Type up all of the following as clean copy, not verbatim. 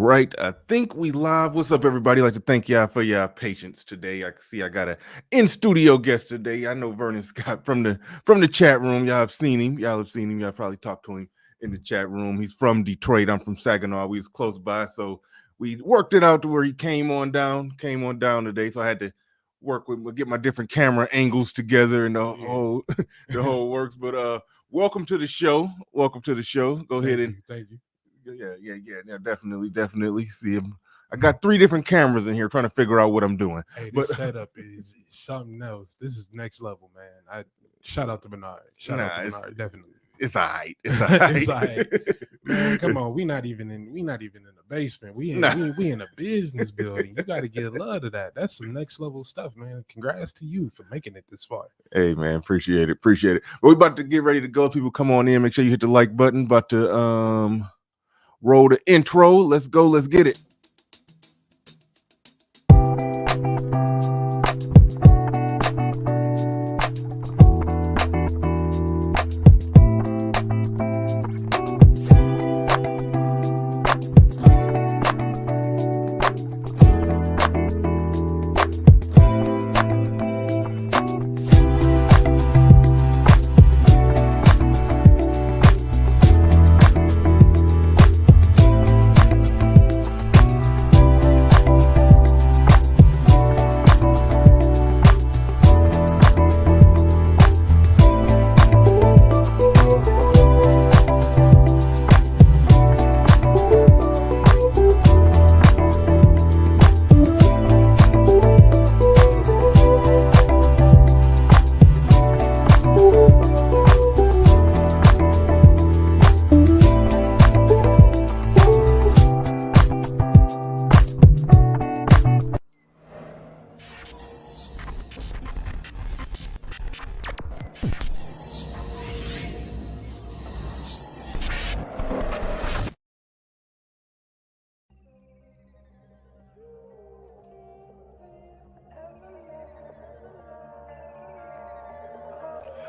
right, I think we live. What's up, everybody? I'd like to thank y'all for your patience today. I see I got a in studio guest today. I know Vernon Scott from the chat room. Y'all have seen him. Y'all probably talked to him in the chat room. He's from Detroit. I'm from Saginaw. We was close by, so we worked it out to where he came on down today. So I had to get my different camera angles together and the whole works. But welcome to the show. Go ahead and thank you. Yeah, definitely. See him. I got 3 different cameras in here trying to figure out what I'm doing. Hey, this setup is something else. This is next level, man. I shout out to Bernard. Definitely. It's all right. It's all right. Man, come on. We not even in the basement. We in a business building. You got to get love to that. That's some next level stuff, man. Congrats to you for making it this far. Hey, man, appreciate it. But we about to get ready to go. People come on in. Make sure you hit the like button. About to roll the intro. Let's go. Let's get it.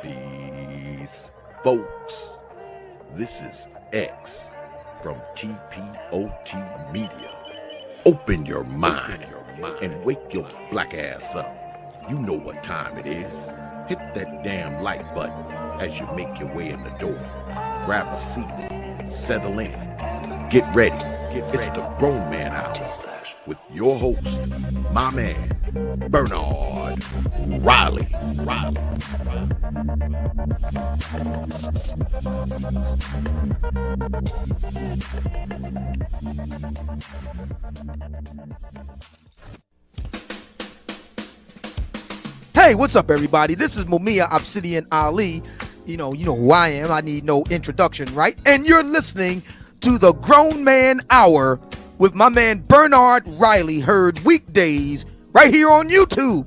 Peace, folks. This is X from TPOT Media. Open your mind and wake your black ass up. You know what time it is. Hit that damn like button as you make your way in the door. Grab a seat, settle in, get ready. It's the Grown Man Hour with your host, my man, Bernard Riley. Hey, what's up, everybody? This is Mumia Obsidian Ali. You know who I am. I need no introduction, right? And you're listening to the Grown Man Hour with my man Bernard Riley, heard weekdays right here on YouTube.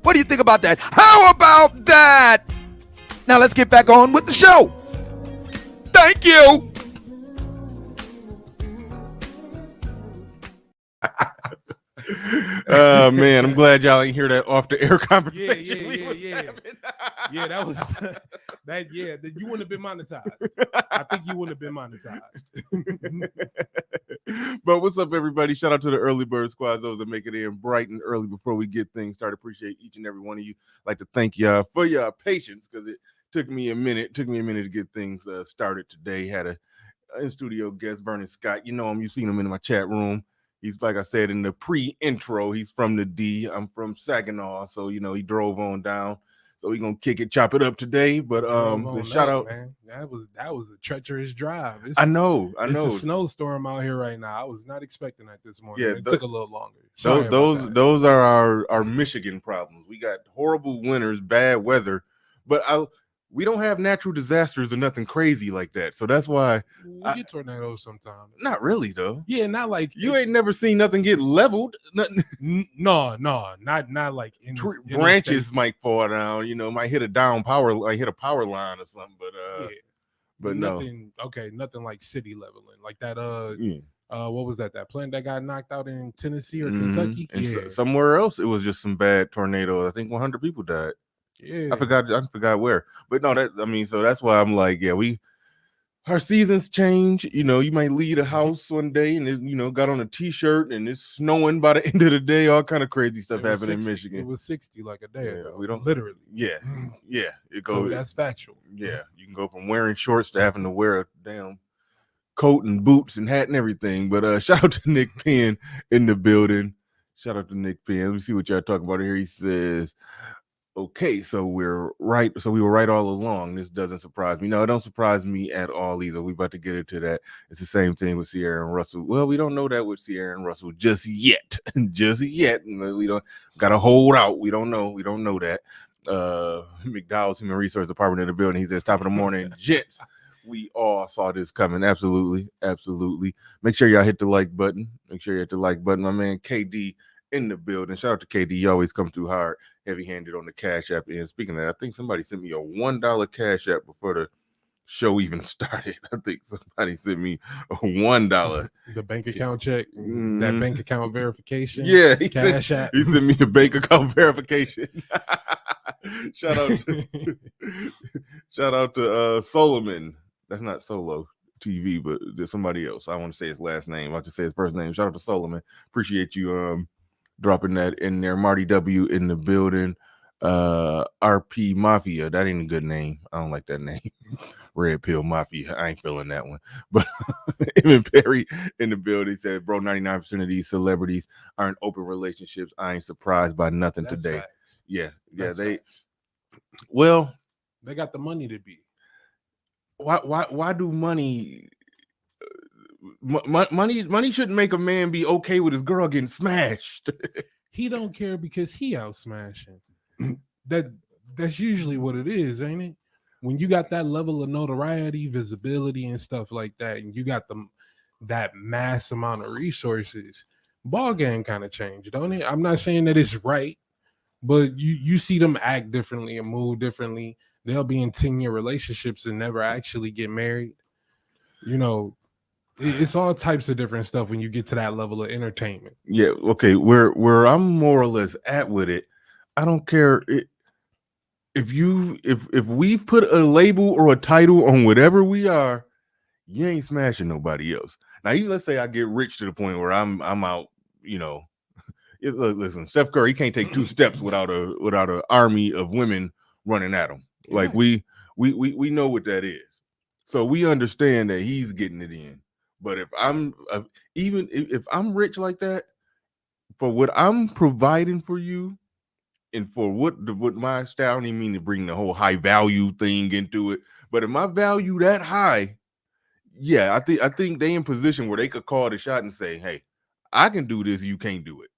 What do you think about that? How about that? Now let's get back on with the show. Thank you. Man, I'm glad y'all ain't hear that off the air conversation. Yeah, that was that. Yeah, you wouldn't have been monetized. I think you wouldn't have been monetized. But what's up, everybody? Shout out to the early bird squads, those that make it in bright and early before we get things started. Appreciate each and every one of you. I'd like to thank y'all for your patience, because it took me a minute to get things started today. Had a in studio guest, Vernon Scott. You know him. You've seen him in my chat room. He's, like I said in the pre-intro, he's from the D. I'm from Saginaw, so he drove on down. So we're gonna chop it up today. But shout out, man. That was a treacherous drive. I know. It's a snowstorm out here right now. I was not expecting that this morning. Yeah, it took a little longer. Those are our Michigan problems. We got horrible winters, bad weather, but we don't have natural disasters or nothing crazy like that. So that's why we get tornadoes sometimes. Not really, though. Yeah, not like you ain't never seen nothing get leveled. No, not like branches might fall down. Might hit a power line or something. But nothing. No. Okay, nothing like city leveling like that. What was that? That plant that got knocked out in Tennessee or Kentucky? And somewhere else, it was just some bad tornadoes. I think 100 people died. Yeah, I forgot where, but no, so that's why I'm like, yeah, our seasons change. You know, you might leave a house one day and it, you know, got on a t-shirt and it's snowing by the end of the day. All kind of crazy stuff happened in Michigan. It was 60 like a day ago. We don't literally. Yeah, yeah. It goes. So that's factual. Yeah, you can go from wearing shorts to having to wear a damn coat and boots and hat and everything. But shout out to Nick Penn in the building. Shout out to Nick Penn. Let me see what y'all talking about here. He says, okay, so we're right. So we were right all along. This doesn't surprise me. No, it don't surprise me at all either. We about to get into that. It's the same thing with Sierra and Russell. Well, we don't know that with Sierra and Russell just yet. Just yet. We don't got to hold out. We don't know. We don't know that. McDowell's Human Resource Department in the building. He says, top of the morning, gents. We all saw this coming. Absolutely. Absolutely. Make sure y'all hit the like button. Make sure you hit the like button. My man KD in the building. Shout out to KD. You always come through hard, heavy-handed on the Cash App. And speaking of that, I think somebody sent me a $1 Cash App before the show even started. I think somebody sent me a $1. The bank account check, that bank account verification. Yeah, Cash App. He sent me a bank account verification. Shout out to Solomon. That's not Solo TV, but there's somebody else. I want to say his last name. I'll just say his first name. Shout out to Solomon. Appreciate you dropping that in there. Marty W in the building. RP Mafia. That ain't a good name. I don't like that name. Red Pill Mafia. I ain't feeling that one. But Evan Perry in the building said, bro, 99% of these celebrities are in open relationships. I ain't surprised by nothing today. Facts. Yeah. That's they facts. Well, they got the money to be. Why do money shouldn't make a man be okay with his girl getting smashed? He don't care because he out smashing. That's usually what it is, ain't it? When you got that level of notoriety, visibility, and stuff like that, and you got that mass amount of resources, ball game kind of changed, don't it? I'm not saying that it's right, but you see them act differently and move differently. They'll be in 10-year relationships and never actually get married. You know, it's all types of different stuff when you get to that level of entertainment. Yeah, okay. Where I'm more or less at with it, I don't care if we've put a label or a title on whatever we are, you ain't smashing nobody else. Now, let's say I get rich to the point where I'm out, you know. Listen, Steph Curry can't take 2 steps without an army of women running at him. Like we know what that is, so we understand that he's getting it in. But if I'm if I'm rich like that, for what I'm providing for you, and for what my style, I don't even mean to bring the whole high value thing into it, but if my value that high, yeah, I think they in position where they could call the shot and say, hey, I can do this, you can't do it.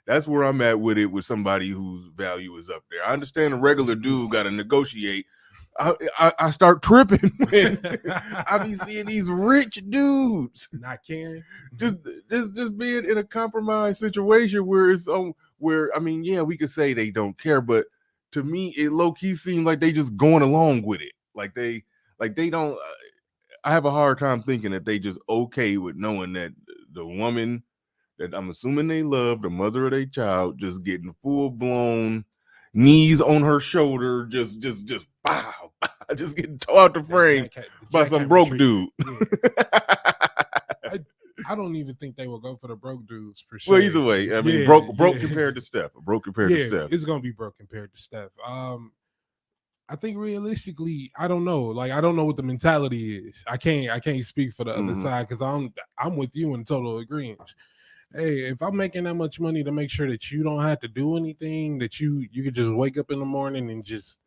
That's where I'm at with it, with somebody whose value is up there. I understand a regular dude got to negotiate. I start tripping when I be seeing these rich dudes not caring, just being in a compromised situation where it's where, I mean, yeah, we could say they don't care, but to me, it low key seems like they just going along with it. Like they don't. I have a hard time thinking that they just okay with knowing that the woman that I'm assuming they love, the mother of their child, just getting full blown knees on her shoulder, just bow, just getting tore out the frame by some broke dude. Yeah. I don't even think they will go for the broke dudes per se. Well, either way, I mean, broke compared to Steph. Broke compared to Steph. It's gonna be broke compared to Steph. I think realistically, I don't know. Like, I don't know what the mentality is. I can't speak for the other side, because I'm with you in total agreement. Hey, if I'm making that much money to make sure that you don't have to do anything, that you could just wake up in the morning and just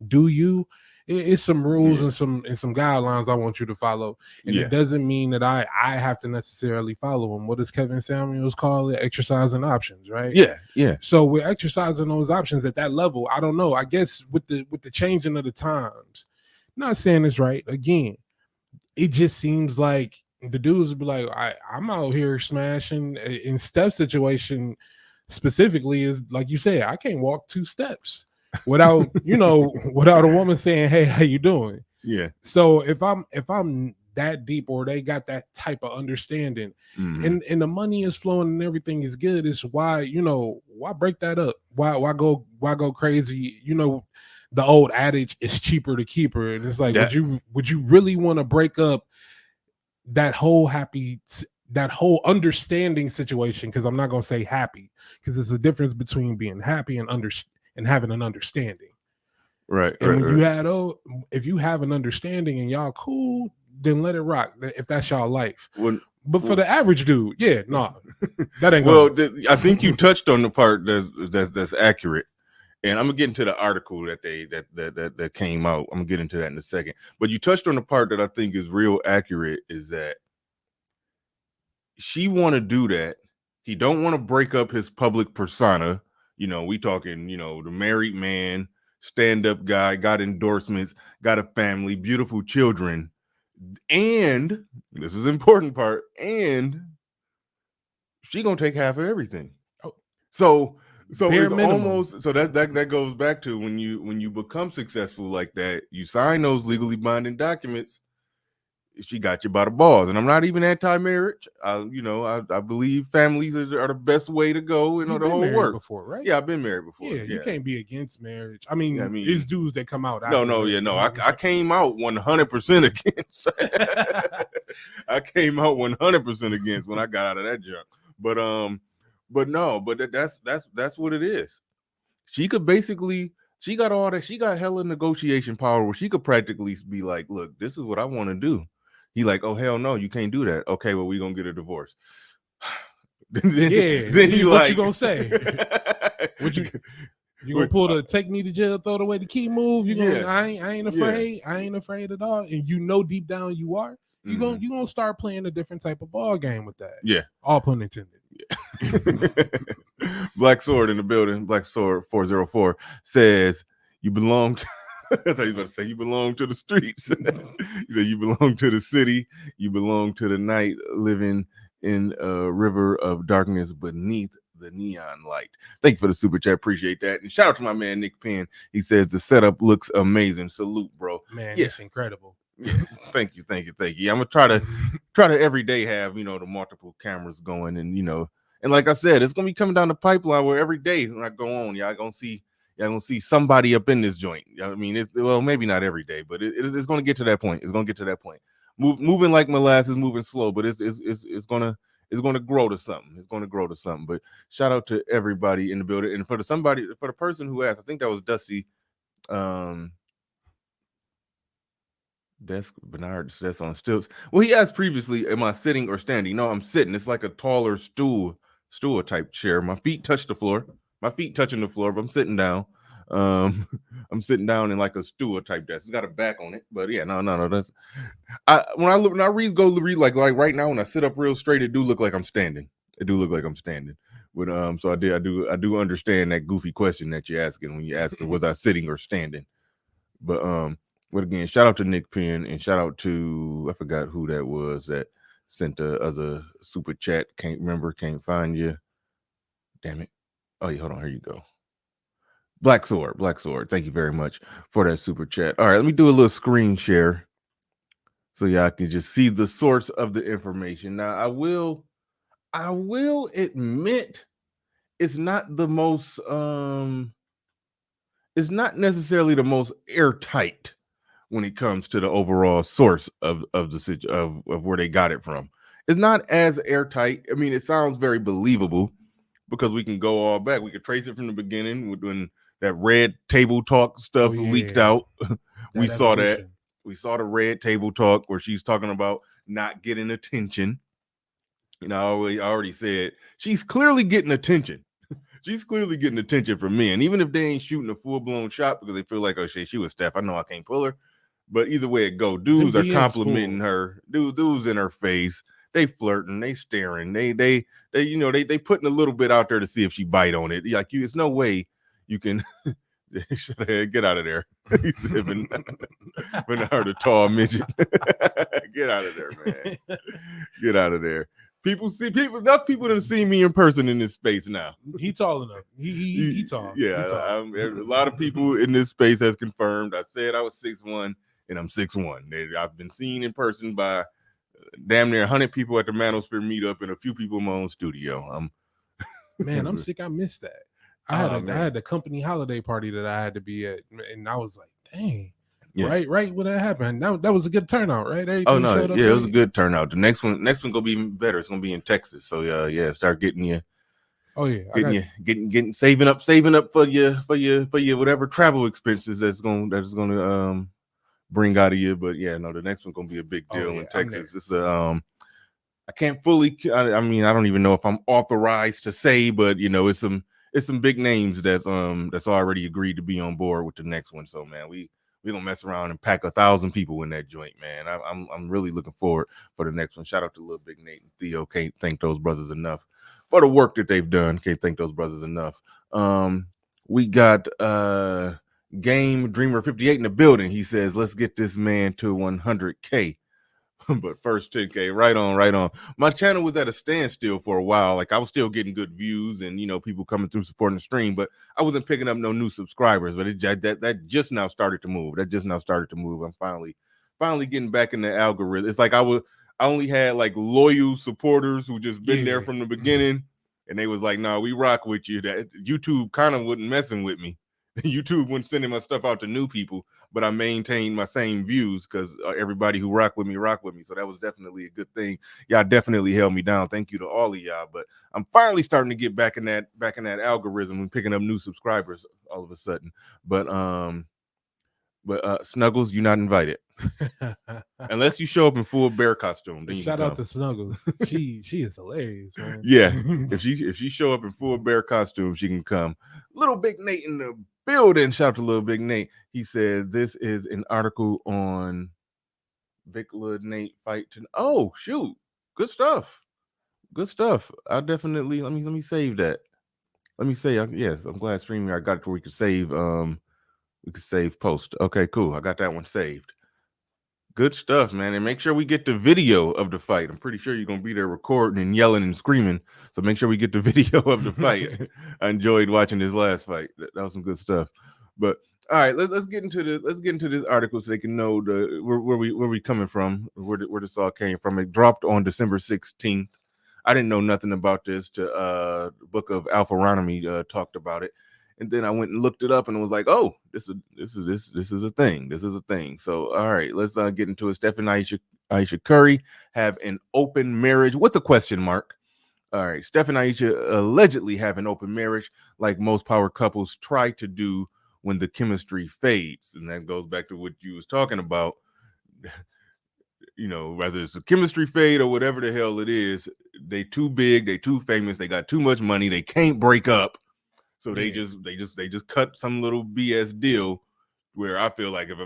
do you, it's some rules and some guidelines I want you to follow. And it doesn't mean that I have to necessarily follow them. What does Kevin Samuels call it? Exercising options, right? Yeah. So we're exercising those options at that level. I don't know. I guess with the changing of the times, not saying it's right. Again, it just seems like the dudes would be like, I'm out here smashing. In Steph's situation specifically, is like you said, I can't walk 2 steps without without a woman saying, hey, how you doing? Yeah. So if I'm that deep, or they got that type of understanding, and the money is flowing and everything is good, it's why break that up? Why go crazy? the old adage is cheaper to keep her, and it's like, That- would you really want to break up that whole understanding situation? Because I'm not gonna say happy, because there's a difference between being happy and having an understanding. Right. And right, when right. if you have an understanding and y'all cool, then let it rock. If that's y'all life. But for the average dude, yeah, no, that ain't well. going. I think you touched on the part that's accurate, and I'm gonna get into the article that came out. I'm gonna get into that in a second. But you touched on the part that I think is real accurate, is that she want to do that. He don't want to break up his public persona. We talking, the married man, stand-up guy, got endorsements, got a family, beautiful children. And this is the important part, and she gonna take half of everything. Oh. So Bare it's minimum. almost, so that goes back to when you become successful like that, you sign those legally binding documents. She got you by the balls, and I'm not even anti-marriage. I believe families are the best way to go. You've The been wole married work. before, right? Yeah, I've been married before. Yeah, you can't be against marriage. I mean, Yeah, it's dudes that come out. I came out 100% against. I came out 100% against when I got out of that junk. But that's what it is. She could basically, she got all that. She got hella negotiation power where she could practically be like, look, this is what I want to do. He like, oh hell no, you can't do that. Okay, well, we gonna get a divorce. Then he what like, you gonna say? You gonna pull the take me to jail, throw away the key move? You gonna I ain't afraid. I ain't afraid at all. And deep down you are. You gonna start playing a different type of ball game with that. Yeah. All pun intended. Black Sword in the building. Black Sword 404 says you belong to I thought he was about to say you belong to the streets. He said you belong to the city, you belong to the night, living in a river of darkness beneath the neon light. Thank you for the super chat. Appreciate that. And shout out to my man Nick Penn. He says the setup looks amazing. Salute, bro. Man, it's incredible. Yeah. Thank you. I'm gonna try to every day have the multiple cameras going, and and like I said, it's gonna be coming down the pipeline where every day when I go on, y'all gonna see somebody up in this joint. I mean, maybe not every day, but it's gonna get to that point. It's gonna get to that point. Moving like molasses, moving slow, but it's gonna grow to something. It's gonna grow to something. But shout out to everybody in the building, and for the person who asked, I think that was Dusty. Bernard that's on stilts. Well, he asked previously, am I sitting or standing? No, I'm sitting. It's like a taller stool type chair. My feet touch the floor. My feet touching the floor, but I'm sitting down. I'm sitting down in like a stool type desk. It's got a back on it, but yeah, no. That's when I read like right now when I sit up real straight, it do look like I'm standing. But so I do understand that goofy question that you're asking when you ask was I sitting or standing. But again, shout out to Nick Penn and shout out to, I forgot who that was that sent us a super chat. Can't find you. Damn it. Oh, yeah, hold on. Here you go. Black Sword. Thank you very much for that super chat. All right, let me do a little screen share so y'all can just see the source of the information. Now, I will admit it's not the most, it's not necessarily the most airtight when it comes to the overall source of where they got it from. It's not as airtight. I mean, it sounds very believable because we can go all back. We could trace it from the beginning when that red table talk stuff leaked out. We saw that. We saw the red table talk where she's talking about not getting attention. I already said she's clearly getting attention. She's clearly getting attention from men, even if they ain't shooting a full-blown shot because they feel like, oh shit, she was Steph. I know I can't pull her. But either way it go, dudes are complimenting her. Dudes in her face. They flirting. They staring. They putting a little bit out there to see if she bite on it. Like it's no way you can get out of there. He said, Bernard, a tall midget. Get out of there, man. Get out of there. Enough people didn't see me in person in this space now. He tall enough. He tall. Yeah, he tall. A lot of people in this space has confirmed. I said I was 6'1". And I'm 6'1". I've been seen in person by damn near 100 people at the Manosphere meetup and a few people in my own studio. Man, I'm sick. I missed that. I had Oh, I man. had the company holiday party that I had to be at, and I was like, dang. Yeah. Right when that happened. That was a good turnout, right? Everything Oh no, showed up yeah, it was a right? good turnout. The next one gonna be even better. It's gonna be in Texas. So yeah, start getting you, Oh yeah, I got you. getting saving up for your whatever travel expenses that's gonna bring out of you. But yeah, no, the next one's gonna be a big Oh deal yeah, in I'm there. Texas. It's a I can't fully. I mean, I don't even know if I'm authorized to say, but it's some big names that's already agreed to be on board with the next one. So man, we gonna mess around and pack 1,000 people in that joint, man. I'm really looking forward for the next one. Shout out to Lil Big Nate and Theo. Can't thank those brothers enough for the work that they've done. Can't thank those brothers enough. We got Game Dreamer 58 in the building. He says, let's get this man to 100K. But first 10K, right on. My channel was at a standstill for a while. Like I was still getting good views and people coming through supporting the stream, but I wasn't picking up no new subscribers. But that just now started to move. I'm finally getting back in the algorithm. It's like I only had like loyal supporters who just been there from the beginning, and they was like, "Nah, we rock with you." That YouTube kind of wasn't messing with me. YouTube wasn't sending my stuff out to new people, but I maintained my same views because everybody who rock with me. So that was definitely a good thing. Y'all definitely held me down. Thank you to all of y'all. But I'm finally starting to get back in that algorithm and picking up new subscribers all of a sudden. But Snuggles, you're not invited unless you show up in full bear costume. Then you Shout can out come. to Snuggles. She is hilarious, man. Yeah, if she show up in full bear costume, she can come. Little Big Nate in the building. Shout out to Little Big Nate. He said this is an article on Big Little Nate fight to. Oh shoot, good stuff. I definitely let me save that. Let me say yes. I'm glad streaming. I got it to where we could save. We could save post. Okay, cool. I got that one saved. Good stuff, man. And make sure we get the video of the fight. I'm pretty sure you're going to be there recording and yelling and screaming. So make sure we get the video of the fight. I enjoyed watching this last fight. That was some good stuff. But all right, let's get into this article so they can know where we coming from, where this all came from. It dropped on December 16th. I didn't know nothing about this to the book of Alpharonomy talked about it. And then I went and looked it up and was like, oh, this is a thing. This is a thing. So, all right, let's get into it. Steph and Ayesha Curry have an open marriage with a question mark. All right, Steph and Ayesha allegedly have an open marriage like most power couples try to do when the chemistry fades. And that goes back to what you was talking about. Whether it's a chemistry fade or whatever the hell it is, they too big, they too famous, they got too much money, they can't break up. So they just cut some little BS deal where I feel like if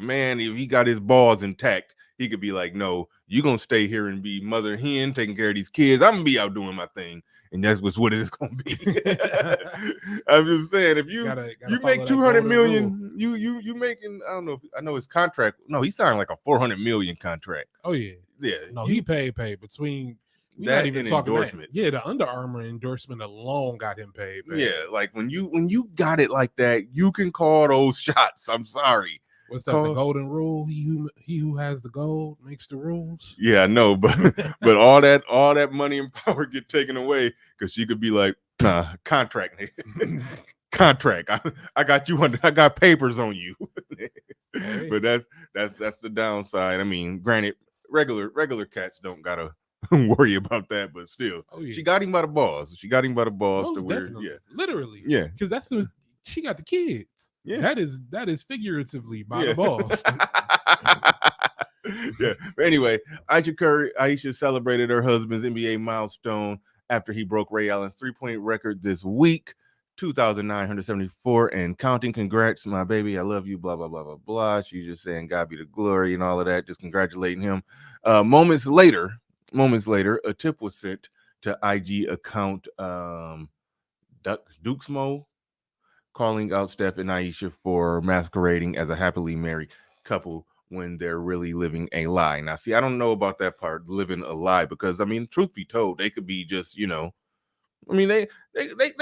he got his balls intact, he could be like, no, you're going to stay here and be mother hen, taking care of these kids. I'm going to be out doing my thing. And that's what it is going to be. I'm just saying, if you make 200 million, you making, I know his contract. No, he signed like a 400 million contract. Oh yeah. Yeah. No, he paid between we're that not even and talking endorsements. That. Yeah, the Under Armour endorsement alone got him paid. Yeah, like when you got it like that, you can call those shots. I'm sorry. What's that? The golden rule? He who has the gold makes the rules. Yeah, I know, but all that money and power get taken away because she could be like, nah, contract. I got you I got papers on you. Hey. But that's the downside. I mean, granted, regular cats don't gotta worry about that, but still, she got him by the balls. Most to where, definitely. Literally, yeah, because she got the kids. Yeah, that is figuratively by the balls. Yeah. But anyway, Ayesha celebrated her husband's NBA milestone after he broke Ray Allen's 3-point record this week, 2,974 and counting. Congrats, my baby. I love you. Blah blah blah blah blah. She's just saying God be the glory and all of that. Just congratulating him. Moments later, a tip was sent to IG account Dukesmo, calling out Steph and Ayesha for masquerading as a happily married couple when they're really living a lie. Now, see, I don't know about that part, living a lie, because I mean, truth be told, they could be just, I mean, they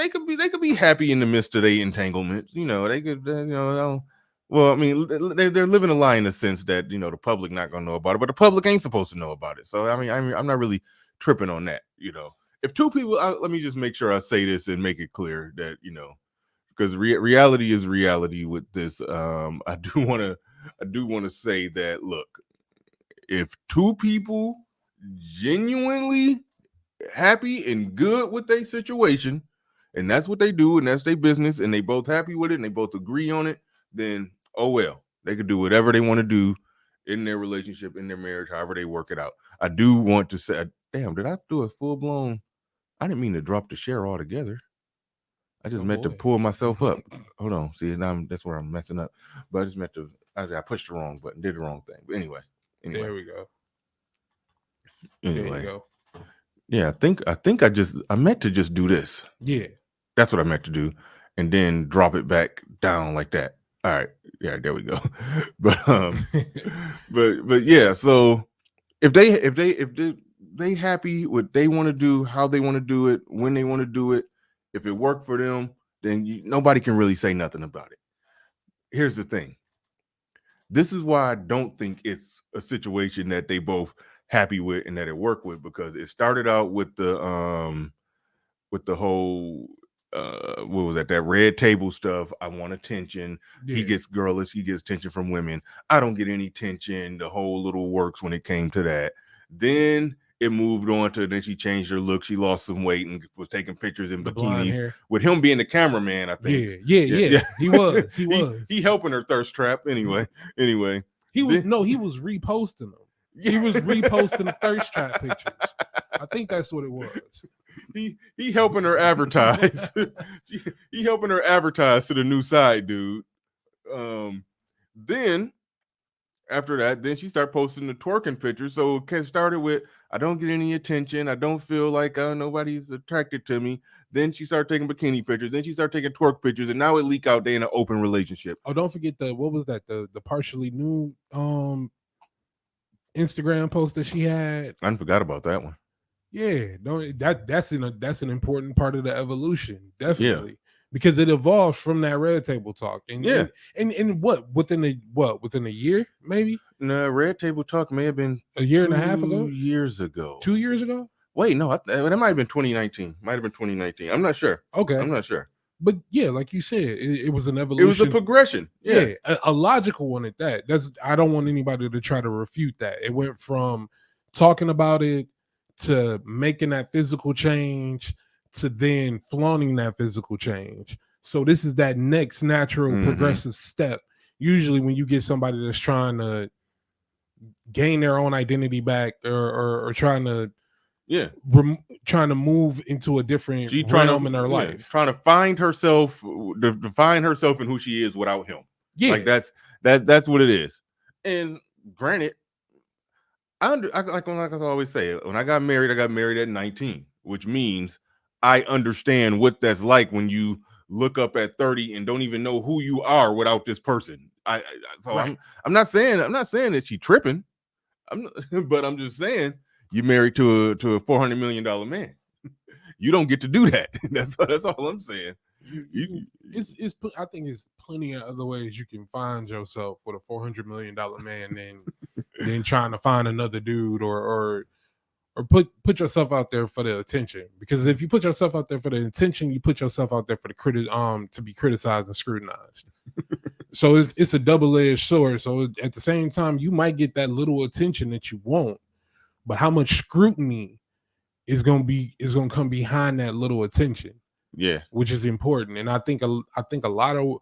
could be happy in the midst of their entanglements. They could, well, I mean, they're living a lie in the sense that, the public not going to know about it, but the public ain't supposed to know about it. So, I mean, I'm not really tripping on that. If two people, let me just make sure I say this and make it clear that, because reality is reality with this. I do want to say that, look, if two people genuinely happy and good with their situation, and that's what they do, and that's their business, and they both happy with it, and they both agree on it, then oh well, they could do whatever they want to do in their relationship, in their marriage, however they work it out. I do want to say, damn, did I do a full blown? I didn't mean to drop the share altogether. I just meant to pull myself up. Hold on, see, now that's where I'm messing up. But I just meant to. I pushed the wrong button, did the wrong thing. But anyway, there we go. Anyway, there you go. Yeah, I think I meant to just do this. Yeah, that's what I meant to do, and then drop it back down like that. All right, yeah, there we go. But but yeah. So if they happy with they want to do, how they want to do it, when they want to do it, if it worked for them, then nobody can really say nothing about it. Here's the thing. This is why I don't think it's a situation that they both happy with and that it worked with, because it started out with the whole what was that red table stuff. I want attention. Yeah. He gets girlish, he gets attention from women. I don't get any attention. The whole little works when it came to that. Then it moved on to, then she changed her look. She lost some weight and was taking pictures in bikinis with him being the cameraman, I think. Yeah. He was. He helping her thirst trap anyway. He was reposting them. He was reposting the thirst trap pictures. I think that's what it was. He helping her advertise. He helping her advertise to the new side, dude. Then after that, then she started posting the twerking pictures. So it started with, I don't get any attention. I don't feel like nobody's attracted to me. Then she started taking bikini pictures. Then she started taking twerk pictures, and now it leaked out they in an open relationship. Oh, don't forget what was that? The partially nude Instagram post that she had. I forgot about that one. Yeah, that's an important part of the evolution, definitely, because it evolved from that red table talk. And and what within a year maybe? No, red table talk may have been a year and a half ago. 2 years ago. 2 years ago? Wait, no, that might have been 2019. Might have been 2019. I'm not sure. Okay, I'm not sure. But yeah, like you said, it was an evolution. It was a progression. Yeah, a logical one at that. I don't want anybody to try to refute that. It went from talking about it to making that physical change to then flaunting that physical change. So this is that next natural progressive step. Usually when you get somebody that's trying to gain their own identity back or trying to trying to move into a different realm in her life, trying to find herself, define herself in who she is without him. Yeah, like that's what it is. And granted, like I always say, when I got married at 19, which means I understand what that's like when you look up at 30 and don't even know who you are without this person. I'm not saying that she tripping. But I'm just saying, you're married to a $400 million man. You don't get to do that. That's all I'm saying. I think it's plenty of other ways you can find yourself with a $400 million man than trying to find another dude or put yourself out there for the attention. Because if you put yourself out there for the attention, you put yourself out there for the to be criticized and scrutinized. So it's a double-edged sword. So at the same time, you might get that little attention that you want, but how much scrutiny is gonna come behind that little attention? Yeah, which is important. And I think a lot of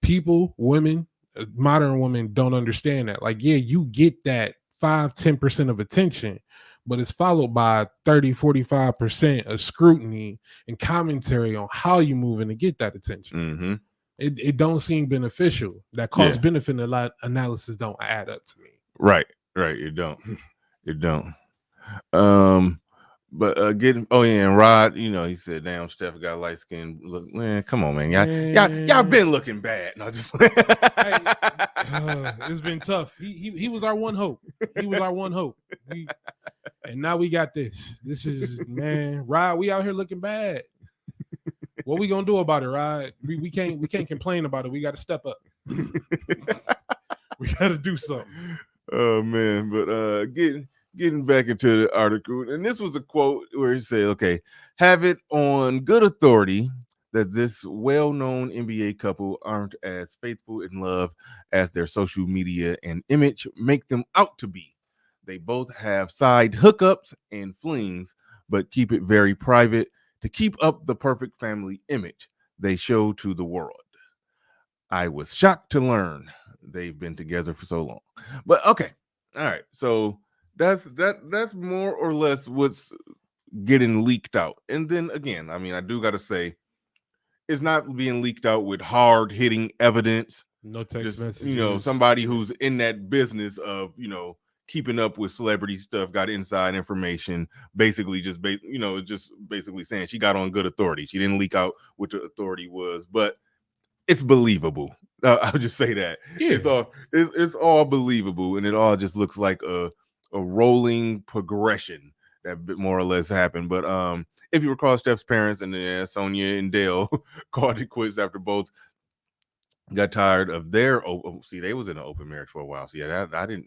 people, women, modern women, don't understand that. Like, yeah, you get that 5-10% of attention, but it's followed by 30-45% of scrutiny and commentary on how you moving to get that attention. It don't seem beneficial. That cost benefit analysis don't add up to me. Right. It don't. But and Rod, he said, "Damn, Steph got light skin. Look, man, come on, man, y'all been looking bad." No, just it's been tough. He was our one hope. And now we got this. This is, man, Rod. We out here looking bad. What we gonna do about it, Rod? We can't complain about it. We got to step up. We got to do something. Oh man, but getting back into the article, and this was a quote where he said, "Okay, have it on good authority that this well-known NBA couple aren't as faithful in love as their social media and image make them out to be. They both have side hookups and flings, but keep it very private to keep up the perfect family image they show to the world. I was shocked to learn they've been together for so long. But okay, all right. So that's more or less what's getting leaked out. And then again, I mean, I do got to say, it's not being leaked out with hard hitting evidence. No text Just messages. somebody who's in that business of keeping up with celebrity stuff, got inside information, basically just just basically saying she got on good authority. She didn't leak out what the authority was, but it's believable. I'll just say that. Yeah. It's all believable, and it all just looks like a rolling progression that more or less happened. But if you recall, Steph's parents and Sonia and Dale called it quits after both got tired of their they was in an open marriage for a while. See, I didn't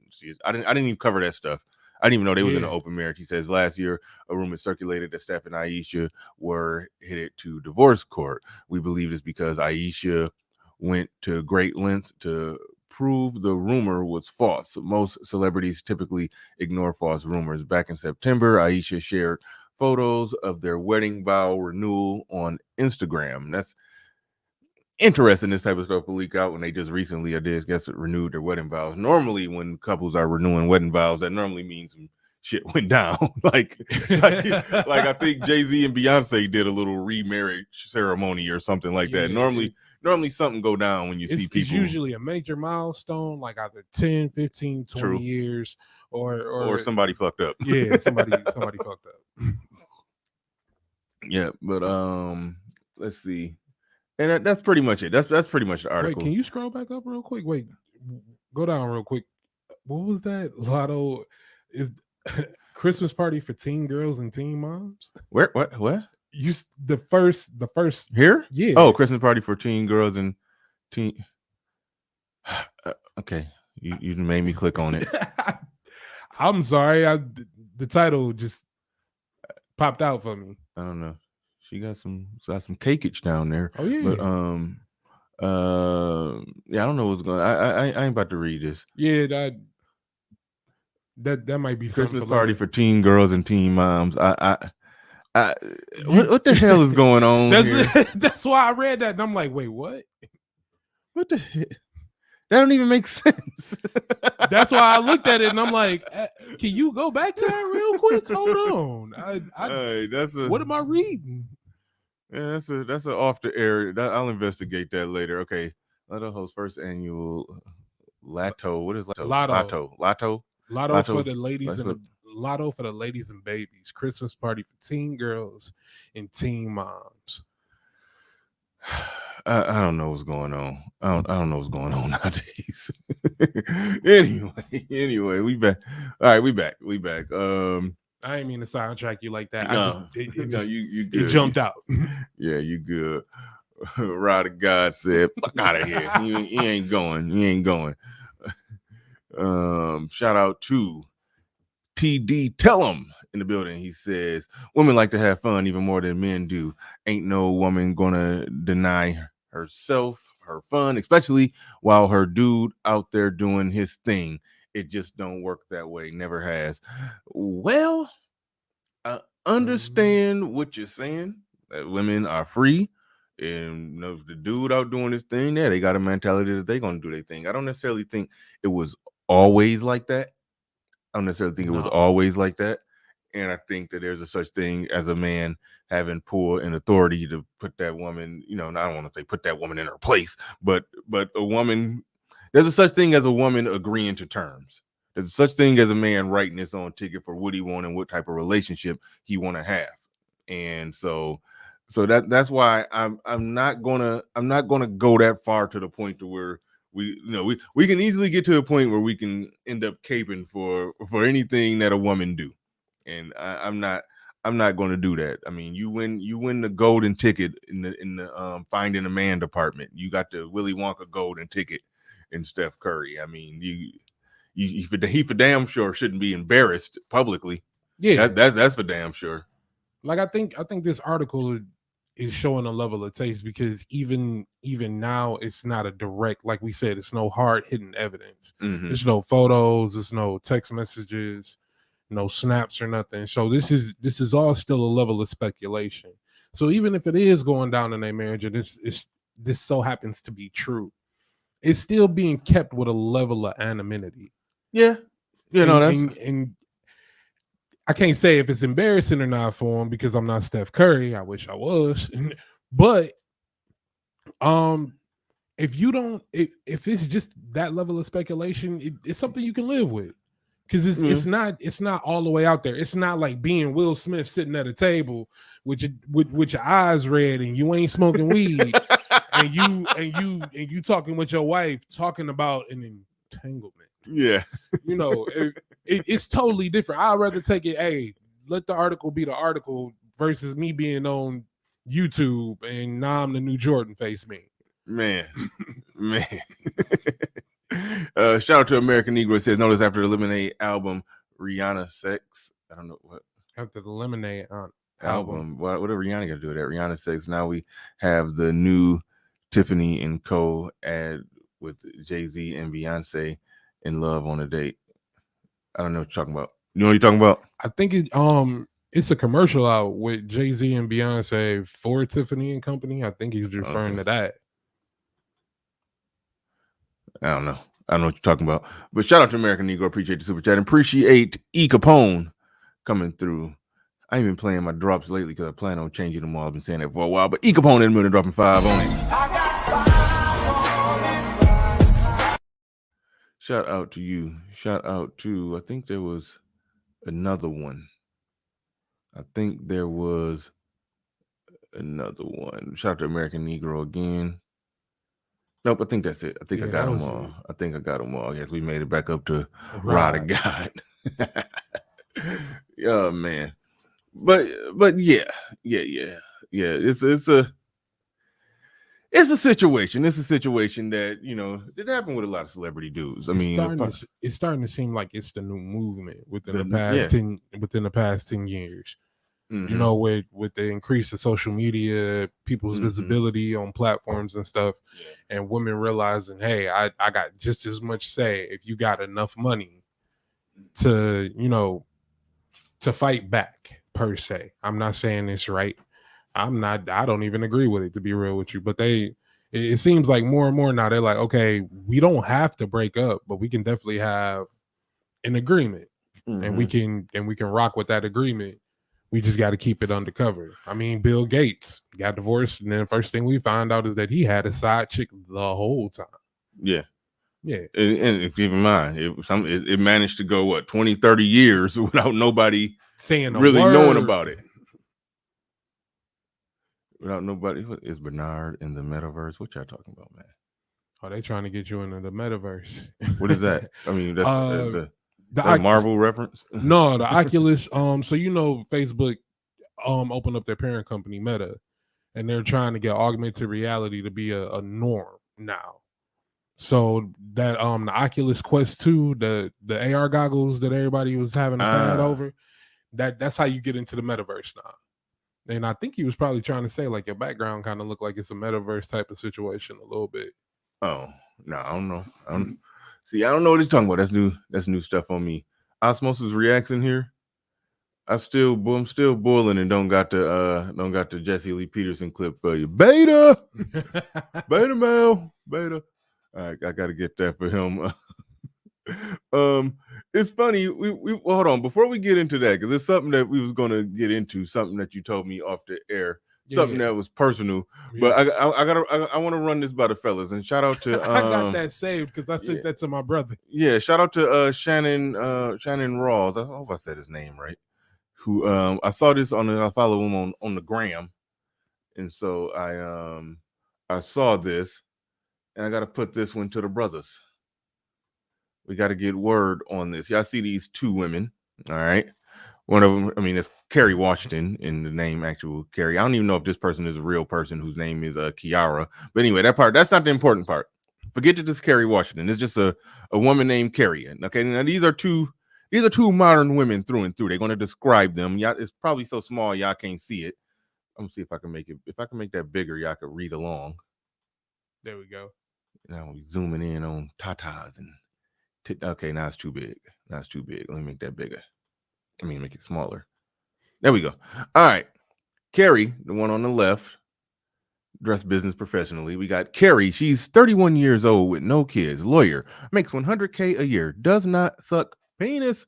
even cover that stuff. I didn't even know they was in an open marriage. He says last year a rumor circulated that Steph and Ayesha were headed to divorce court. We believe this because Ayesha went to great lengths to prove the rumor was false. Most celebrities typically ignore false rumors. Back in September, Ayesha shared photos of their wedding vow renewal on Instagram. That's interesting. This type of stuff will leak out when they just recently, renewed their wedding vows. Normally, when couples are renewing wedding vows, that normally means some shit went down. like I think Jay-Z and Beyonce did a little remarriage ceremony or something like that. Normally something go down when you see people. It's usually a major milestone, like either 10, 15, 20 True. years, or somebody fucked up. Yeah, somebody fucked up. Yeah, but let's see. And that's pretty much it. That's pretty much the article. Wait, can you scroll back up real quick? Wait, go down real quick. What was that? Lotto is Christmas party for teen girls and teen moms. Where? What? You the first here? Yeah. Oh, Christmas party for teen girls and teen. Okay, you made me click on it. I'm sorry. The title just popped out for me. I don't know. She got some cakeage down there. Oh yeah. But I don't know what's going on. I ain't about to read this. Yeah, that might be Christmas party for teen girls and teen moms. What the hell is going on? That's why I read that and I'm like, wait, what? What the hell? That don't even make sense. That's why I looked at it and I'm like, can you go back to that real quick? Hold on. What am I reading? Yeah, that's an off the air. I'll investigate that later. Okay. Lotto hosts first annual Lotto. What is Lotto? Lotto for the ladies and Lotto for the ladies and babies. Christmas party for teen girls and teen moms. I don't know what's going on. I don't know what's going on nowadays. anyway, we back. All right, we back. I ain't mean to sidetrack you like that. No, you good. It jumped out. Yeah, you good. Rod of God said, "Fuck out of here. He ain't going. He ain't going." Shout out to TD Tellum in the building. He says, "Women like to have fun even more than men do. Ain't no woman gonna deny herself her fun, especially while her dude out there doing his thing. It just don't work that way. Never has." Well, I understand what you're saying, that women are free, and if the dude out doing his thing, they got a mentality that they're gonna do their thing. I don't necessarily think it was always like that. And I think that there's a such thing as a man having pull and authority to put that woman, I don't want to say put that woman in her place, but a woman, there's a such thing as a woman agreeing to terms. There's a such thing as a man writing his own ticket for what he want and what type of relationship he want to have. And so that's why I'm not gonna go that far to the point to where we can easily get to a point where we can end up caping for anything that a woman do. And I'm not going to do that. I mean, you win the golden ticket in the finding a man department. You got the Willy Wonka golden ticket in Steph Curry. I mean, he for damn sure shouldn't be embarrassed publicly. Yeah, that's for damn sure. Like I think this article is showing a level of taste, because even now it's not a direct, like we said, it's no hard hidden evidence. Mhm. There's no photos, there's no text messages, no snaps or nothing. So this is all still a level of speculation. So even if it is going down in a marriage and this so happens to be true, it's still being kept with a level of anonymity. Yeah. You know, that's And I can't say if it's embarrassing or not for him, because I'm not Steph Curry. I wish I was. But if you don't, if it's just that level of speculation, it's something you can live with, because it's not all the way out there. It's not like being Will Smith sitting at a table with your eyes red and you ain't smoking weed and you talking with your wife talking about an entanglement. yeah. You know, it's totally different. I'd rather take it, hey, let the article be the article versus me being on YouTube and now I'm the new Jordan face me. Man. Shout out to American Negro. It says, notice after the Lemonade album, Rihanna Sex. I don't know what. After the Lemonade album. What did Rihanna got to do with that? Rihanna Sex. Now we have the new Tiffany and Co. ad with Jay-Z and Beyonce in love on a date. I don't know what you're talking about. You know what you're talking about? I think it's a commercial out with Jay-Z and Beyonce for Tiffany and Company. I think he's referring to that. I don't know. I don't know what you're talking about. But shout out to American Negro. Appreciate the super chat. And appreciate E. Capone coming through. I ain't been playing my drops lately because I plan on changing them all. I've been saying that for a while. But E. Capone in the middle dropping 5 on it. Shout out to you. Shout out to, I think there was another one. Shout out to American Negro again. Nope, I think that's it. I think I got them all. I think I got them all. Yes, we made it back up to Rod of God. Yeah, man. But yeah. It's a situation. It's a situation that, you know, it happened with a lot of celebrity dudes. I mean, it's starting to seem like it's the new movement within the past 10 years. Mm-hmm. You know, with the increase of social media, people's visibility on platforms and stuff, and women realizing, hey, I got just as much say if you got enough money to, you know, to fight back, per se. I'm not saying it's right. I don't even agree with it, to be real with you. But it seems like more and more now they're like, okay, we don't have to break up, but we can definitely have an agreement, and we can rock with that agreement. We just got to keep it undercover. I mean, Bill Gates got divorced, and then the first thing we find out is that he had a side chick the whole time. Yeah. And keep in mind, it managed to go, 20, 30 years without nobody saying really knowing about it. Without nobody. Is Bernard in the metaverse? What y'all talking about, man? Oh, they trying to get you into the metaverse. What is that? I mean, that's the Marvel reference. No, the Oculus. So you know, Facebook opened up their parent company, Meta, and they're trying to get augmented reality to be a norm now. So that the Oculus Quest 2, the AR goggles that everybody was having a fad over, that's how you get into the metaverse now. And I think he was probably trying to say, like, your background kind of looked like it's a metaverse type of situation a little bit. Oh, no, I don't know. See, I don't know what he's talking about. That's new stuff on me. Osmosis reacts in here. I'm still boiling and don't got the Jesse Lee Peterson clip for you. Beta male. Beta. All right, I gotta get that for him. It's funny. We hold on before we get into that, because it's something that we was gonna get into, something that you told me off the air, something that was personal. But I want to run this by the fellas, and shout out to I got that saved because I sent that to my brother. Yeah, shout out to Shannon Rawls. I hope I said his name right. Who I saw this I follow him on the gram, and so I saw this, and I got to put this one to the brothers. We got to get word on this. Y'all see these two women, all right? One of them, I mean, it's Kerry Washington in the name, actual Kerry. I don't even know if this person is a real person whose name is Kiara. But anyway, that's not the important part. Forget that this is Kerry Washington. It's just a woman named Kerry. Okay, now these are two modern women through and through. They're going to describe them. Y'all, it's probably so small y'all can't see it. I'm gonna see if I can make it. If I can make that bigger, y'all can read along. There we go. Now we zooming in on tatas and okay, now it's too big. Now it's too big. Let me make that bigger. I mean, make it smaller. There we go. All right, Carrie, the one on the left, dressed business professionally. We got Carrie. She's 31 years old with no kids. Lawyer, makes $100K a year. Does not suck penis.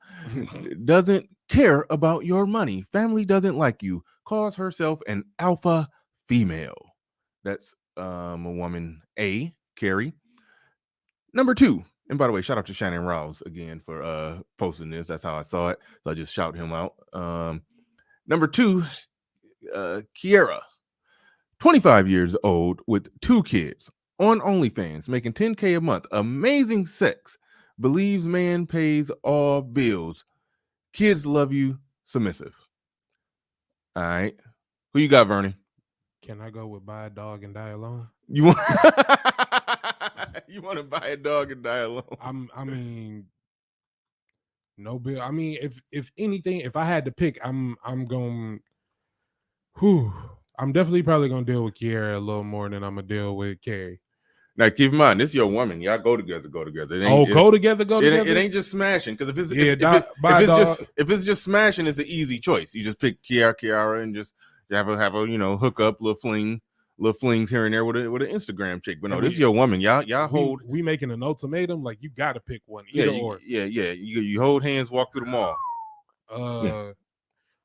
Doesn't care about your money. Family doesn't like you. Calls herself an alpha female. That's a woman A, Carrie. Number 2, and by the way, shout out to Shannon Rouse again for posting this. That's how I saw it. So I just shout him out. Number 2, Kiera, 25 years old with 2 kids, on OnlyFans, making $10K a month. Amazing sex. Believes man pays all bills. Kids love you. Submissive. All right. Who you got, Vernon? Can I go with buy a dog and die alone? You want you want to buy a dog and die alone? I mean, no bill. I mean, if anything, if I had to pick, I'm going. I'm definitely probably gonna deal with Kiera a little more than I'm gonna deal with Carrie. Now keep in mind, this is your woman. Y'all go together. Go together. Go together. It ain't just smashing. Because if it's just smashing, it's an easy choice. You just pick Kiara, and just have a hook up, little flings here and there with an Instagram chick. But no, this is your woman. Y'all hold. We making an ultimatum. Like, you got to pick one. Either or. Yeah. You hold hands, walk through the mall.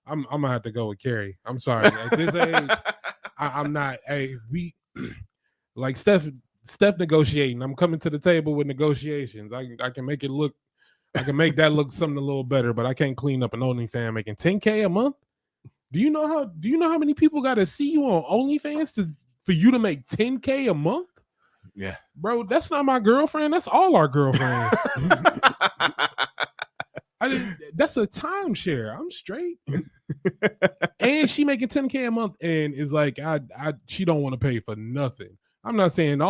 I'm gonna have to go with Carrie. I'm sorry. At this age, I'm not. Hey, we like Steph negotiating. I'm coming to the table with negotiations. I can make it look. I can make that look something a little better, but I can't clean up an OnlyFans making $10K a month. Do you know how many people got to see you on OnlyFans for you to make $10K a month? Yeah, bro, that's not my girlfriend. That's all our girlfriends. That's a timeshare. I'm straight. And she making $10K a month and is like, she don't want to pay for nothing. I'm not saying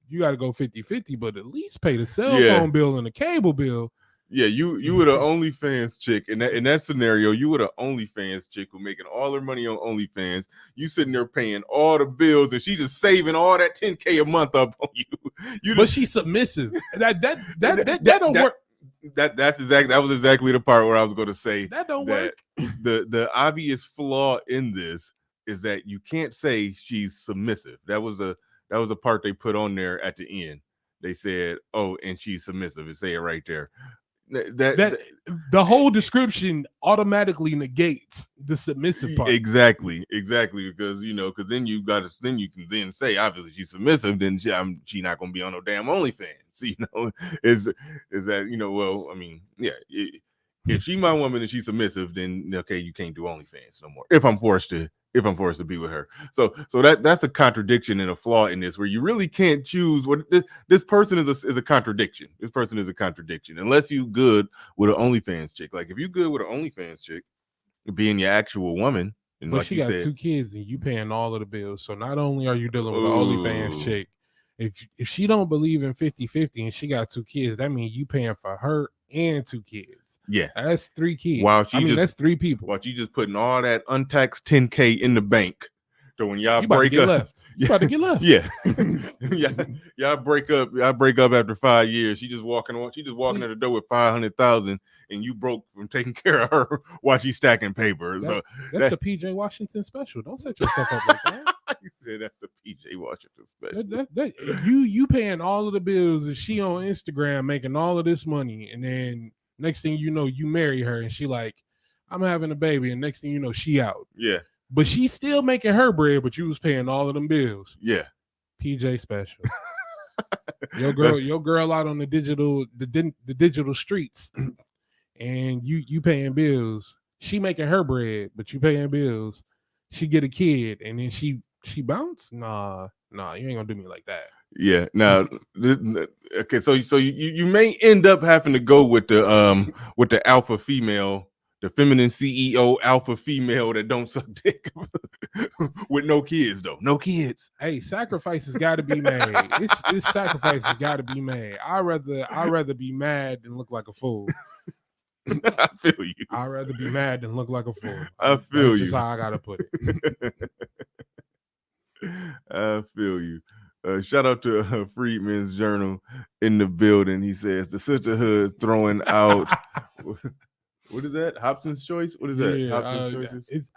you got to go 50-50, but at least pay the cell phone bill and the cable bill. Yeah, you were the OnlyFans chick in that scenario. You were the OnlyFans chick who making all her money on OnlyFans. You sitting there paying all the bills, and she just saving all that $10K a month up on you. But she's submissive. That don't work. That was exactly the part where I was going to say that don't work. The obvious flaw in this is that you can't say she's submissive. That was a part they put on there at the end. They said, "Oh, and she's submissive." And say it right there. That the whole description automatically negates the submissive part. Exactly, because then you can then say obviously she's submissive, then she not gonna be on no damn OnlyFans. Is that well, I mean, yeah, if she my woman and she's submissive, then okay, you can't do OnlyFans no more. If I'm forced to be with her. So that's a contradiction and a flaw in this, where you really can't choose what this person is a contradiction. This person is a contradiction unless you good with an OnlyFans chick. Like if you good with an OnlyFans chick, being your actual woman, and but like she you got said, 2 kids and you paying all of the bills. So not only are you dealing with an OnlyFans chick, if she don't believe in 50-50 and she got 2 kids, that means you paying for her and 2 kids. Yeah, that's 3 kids. That's 3 people. While you just putting all that untaxed $10K in the bank. So when y'all break up, you about to get left. Yeah, y'all break up. Y'all break up after 5 years. She just walking at the door with $500,000, and you broke from taking care of her while she's stacking paper. That's the PJ Washington special. Don't set yourself up like that. You said that's the PJ Washington special. You paying all of the bills, and she on Instagram making all of this money, and then next thing you know, you marry her, and she like, I'm having a baby, and next thing you know, she out. Yeah. But she's still making her bread, but you was paying all of them bills. Yeah. PJ special. your girl out on the digital streets, and you paying bills. She making her bread, but you paying bills. She get a kid, and then she bounce. Nah, you ain't gonna do me like that. Yeah. Now, okay. So you may end up having to go with the alpha female. The feminine CEO alpha female that don't suck dick with no kids though. No kids. Hey, sacrifices got to be made. It's sacrifices got to be made. I'd rather be mad than look like a fool. I feel you. I'd rather be mad than look like a fool. I feel That's you. just how I gotta put it. I feel you. Shout out to Freedman's Journal in the building. He says the sisterhood throwing out. What is that? Hobson's Choice? What is that? Hobson's Choices?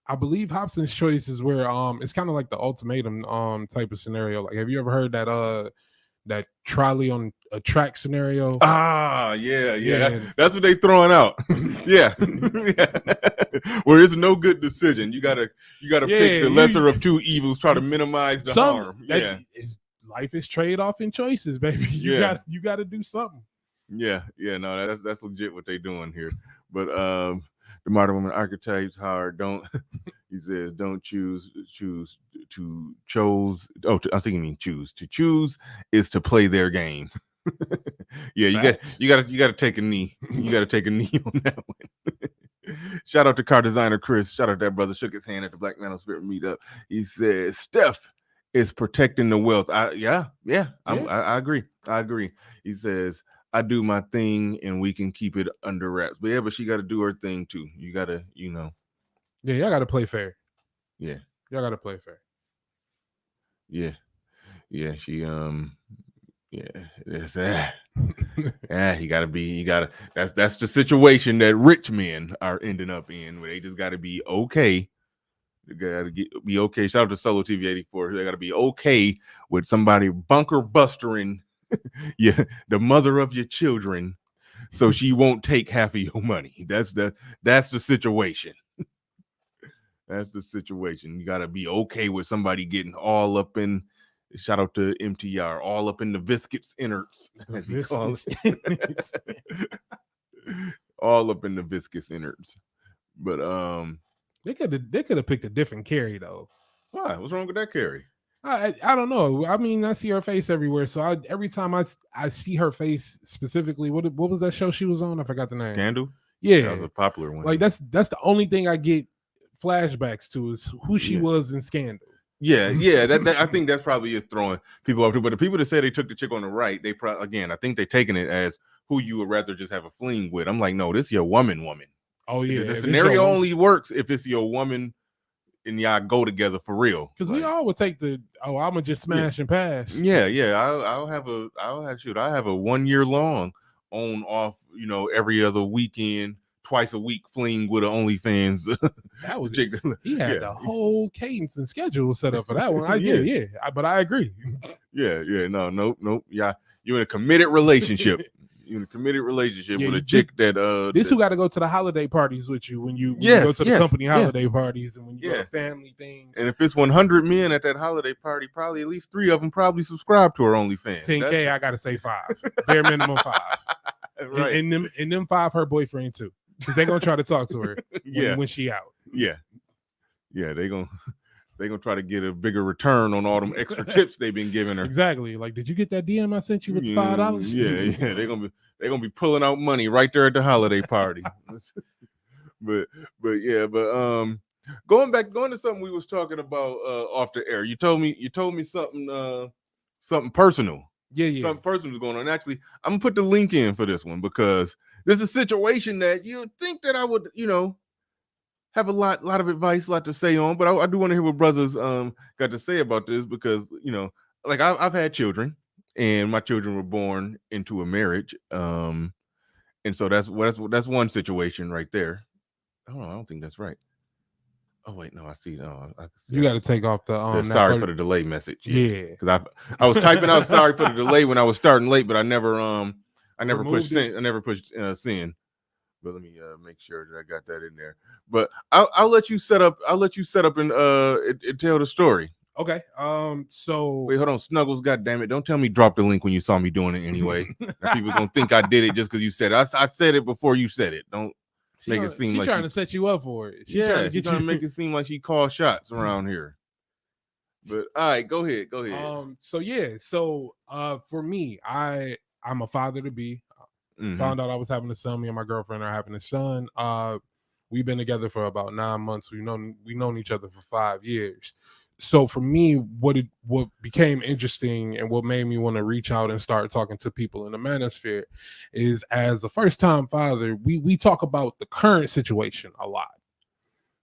I believe Hobson's Choice is where it's kind of like the ultimatum type of scenario. Like, have you ever heard that trolley on a track scenario? Ah, yeah. That's what they throwing out. yeah. Where it's no good decision. You gotta pick the lesser of two evils. Try to minimize the harm. Life is trade off in choices, baby. You gotta do something. Yeah. No, that's legit what they doing here. But the modern woman archetypes hard. He says don't choose to chose. Oh, I think you mean choose. To choose is to play their game. Yeah, you got to take a knee. You got to take a knee on that one. Shout out to car designer Chris. Shout out to that brother. Shook his hand at the Black Metal Spirit meetup. He says Steph is protecting the wealth. I agree. I agree. He says I do my thing and we can keep it under wraps. But she got to do her thing too. You got to, Yeah, y'all got to play fair. Yeah. Y'all got to play fair. Yeah. She it's that. That's the situation that rich men are ending up in, where they just got to be okay. They got to be okay. Shout out to Solo TV 84. They got to be okay with somebody bunker bustering the mother of your children, so she won't take half of your money. That's the situation. That's the situation. You got to be okay with somebody getting all up in. Shout out to MTR, all up in the viscous innards, as he calls it. All up in the viscous innards. But they could have picked a different Carrie though. Why? What's wrong with that Carrie? I don't know. I mean, I see her face everywhere, so every time I see her face specifically, what was that show she was on? I forgot the name. Scandal. Yeah, that was a popular one. Like that's the only thing I get flashbacks to is who she was in Scandal. Yeah. That I think that's probably is throwing people up to. But the people that say they took the chick on the right, they probably I think they're taking it as who you would rather just have a fling with. I'm like, no, this is your woman. Oh yeah, the scenario only works if it's your woman and y'all go together for real. Because we all would take I'm gonna just smash and pass. Yeah. I'll have I have a 1 year long on off. Every other weekend. Twice a week fling with an OnlyFans. That was he had the whole cadence and schedule set up for that one. But I agree. Nope. Yeah, you're in a committed relationship. You're in a committed relationship with a chick that who got to go to the holiday parties with you when you go to the company holiday parties and when you go to family things. And if it's 100 men at that holiday party, probably at least 3 of them probably subscribe to her OnlyFans. 10K, I gotta say 5. Bare minimum 5. Right. And them 5 her boyfriend too. Because they're gonna try to talk to her when she out. Yeah, they're gonna try to get a bigger return on all them extra tips they've been giving her. Exactly. Like, did you get that DM I sent you with the $5? Yeah. They're gonna be pulling out money right there at the holiday party. but going to something we was talking about off the air. You told me something personal. Yeah. Something personal is going on. And actually, I'm gonna put the link in for this one because there's a situation that you think that I would, have a lot of advice, a lot to say on, but I do want to hear what brothers got to say about this because, like I've had children and my children were born into a marriage. And so that's one situation right there. Oh, I don't think that's right. Oh wait, no, I see. You got to take off the sorry for the delay message. Yeah, because I was typing out sorry for the delay when I was starting late, but I never pushed send. I never pushed send. But let me make sure that I got that in there. But I'll let you set up. I'll let you set up and tell the story. Okay. So wait, hold on, Snuggles. God damn it! Don't tell me drop the link when you saw me doing it anyway. People gonna think I did it just because you said it. I said it before you said it. Don't make it seem like she's trying to set you up for it. She's trying to make it seem like she called shots around here. But all right, go ahead. So for me, I'm a father to be. Found out I was having a son. Me and my girlfriend are having a son. We've been together for about 9 months. We've known each other for 5 years. So for me, what became interesting and what made me want to reach out and start talking to people in the manosphere is, as a first-time father, we talk about the current situation a lot.